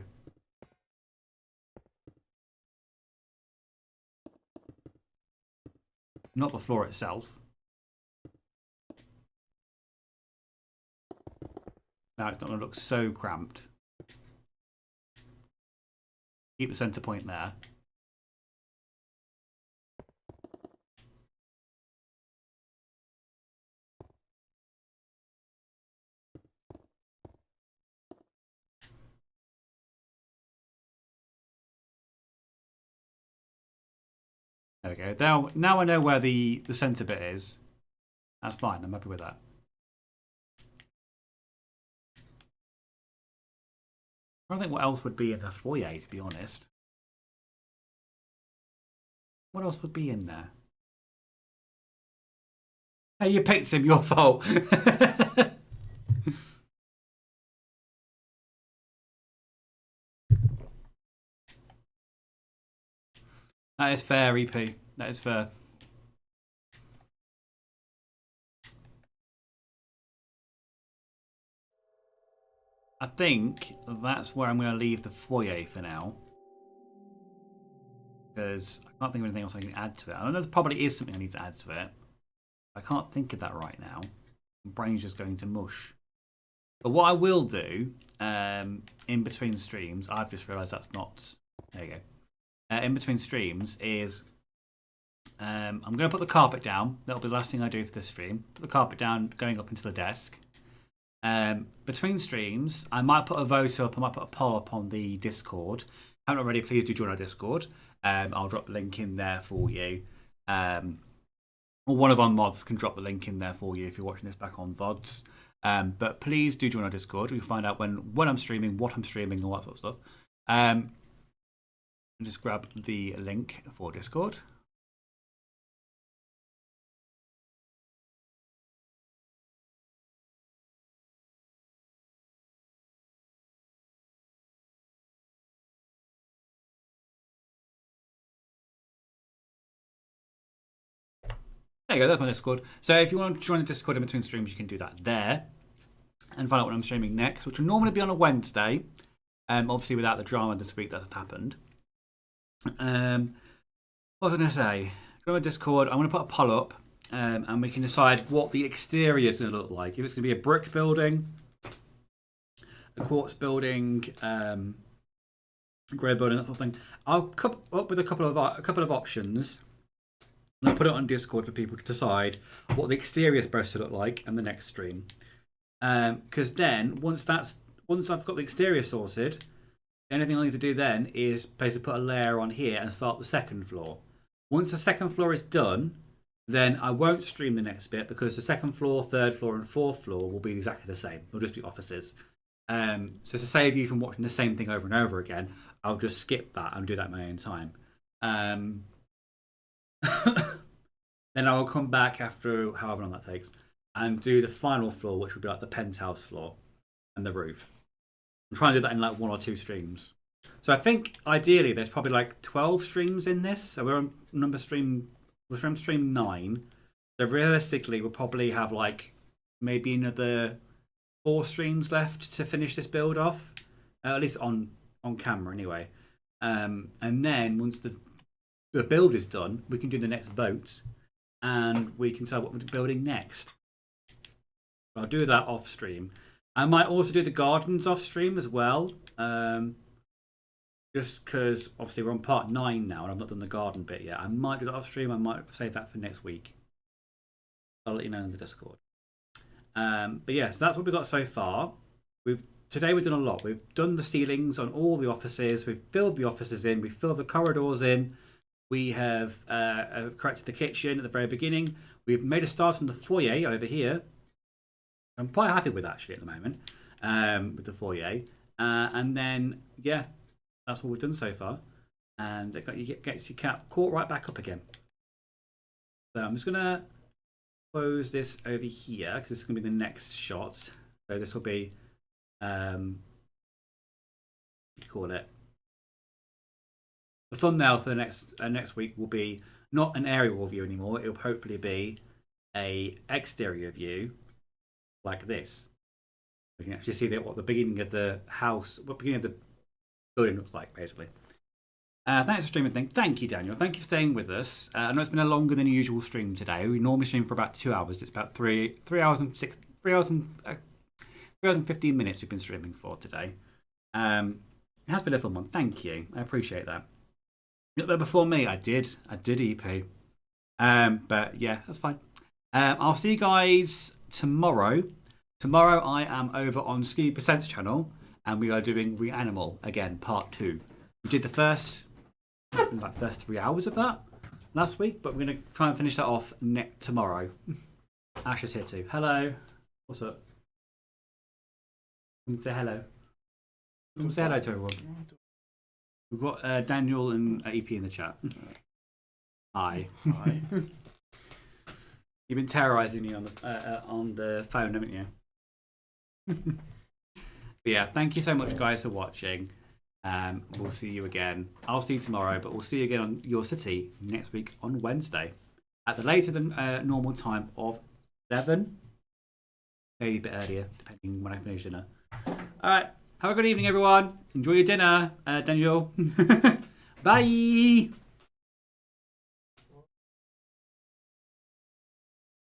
Not the floor itself. Now it's not going to look so cramped. Keep the centre point there. There we go. Now I know where the centre bit is. That's fine. I'm happy with that. I don't think what else would be in the foyer, to be honest. What else would be in there? Hey, you picked him. Your fault. That is fair, EP. That is fair. I think that's where I'm going to leave the foyer for now. Because I can't think of anything else I can add to it. I know there probably is something I need to add to it. I can't think of that right now. My brain's just going to mush. But what I will do in between streams, I've just realised that's not... There you go. In between streams is I'm going to put the carpet down. That'll be the last thing I do for this stream. Put the carpet down, going up into the desk. Between streams, I might put a vote up, I might put a poll up on the Discord. Haven't already, please do join our Discord. I'll drop the link in there for you. Or one of our mods can drop the link in there for you if you're watching this back on VODs. But please do join our Discord. We find out when I'm streaming, what I'm streaming, all that sort of stuff. Just grab the link for Discord. There you go, that's my Discord. So if you want to join the Discord in between streams, you can do that there. And find out when I'm streaming next, which will normally be on a Wednesday. Obviously without the drama this week that's happened. What was I going to say? Go on Discord, I'm going to put a poll up. And we can decide what the exterior is going to look like. If it's going to be a brick building, a quartz building, grey building, that sort of thing. I'll come up with a couple of options. And I'll put it on Discord for people to decide what the exterior is supposed to look like in the next stream. Because then, once I've got the exterior sorted, the only thing I need to do then is basically put a layer on here and start the second floor. Once the second floor is done, then I won't stream the next bit because the second floor, third floor, and fourth floor will be exactly the same. They'll just be offices. So to save you from watching the same thing over and over again, I'll just skip that and do that in my own time. Then I'll come back after however long that takes and do the final floor, which will be like the penthouse floor and the roof. I'm trying to do that in like 1 or 2 streams. So I think ideally there's probably like 12 streams in this. So we're on stream 9. So realistically, we'll probably have like maybe another 4 streams left to finish this build off, at least on camera anyway. And then once the build is done, we can do the next vote, and we can decide what we're building next. I'll do that off stream. I might also do the gardens off stream as well, just because obviously we're on part 9 now, and I've not done the garden bit yet. I might do that off stream. I might save that for next week. I'll let you know in the Discord. But yeah, so that's what we've got so far. Today we've done a lot. We've done the ceilings on all the offices. We've filled the offices in. We've filled the corridors in. We have corrected the kitchen at the very beginning. We've made a start on the foyer over here. I'm quite happy with actually at the moment with the foyer. And then, yeah, that's what we've done so far. And it gets your cat caught right back up again. So I'm just going to close this over here because this is going to be the next shot. So this will be, what do you call it? The thumbnail for the next week will be not an aerial view anymore. It will hopefully be a exterior view like this. We can actually see what the beginning of the house, what the beginning of the building looks like, basically. Thanks for streaming. Thank you, Daniel. Thank you for staying with us. I know it's been a longer than usual stream today. We normally stream for about 2 hours. It's about 3 hours and 15 minutes we've been streaming for today. It has been a fun one. Thank you. I appreciate that. You got there before me. I did EP. But yeah, that's fine. I'll see you guys tomorrow. Tomorrow I am over on Ski Percent's channel, and we are doing Reanimal again, part 2. We did the first 3 hours of that last week, but we're going to try and finish that off tomorrow. Ash is here too. Hello. What's up? Say hello. Say hello to everyone. We've got Daniel and EP in the chat. Hi. Hi. You've been terrorising me on the phone, haven't you? But yeah, thank you so much, guys, for watching. We'll see you again. I'll see you tomorrow, but we'll see you again on Yorcity next week on Wednesday at the later than normal time of 7. Maybe a bit earlier, depending when I finish dinner. All right. Have a good evening, everyone. Enjoy your dinner, Daniel. Bye.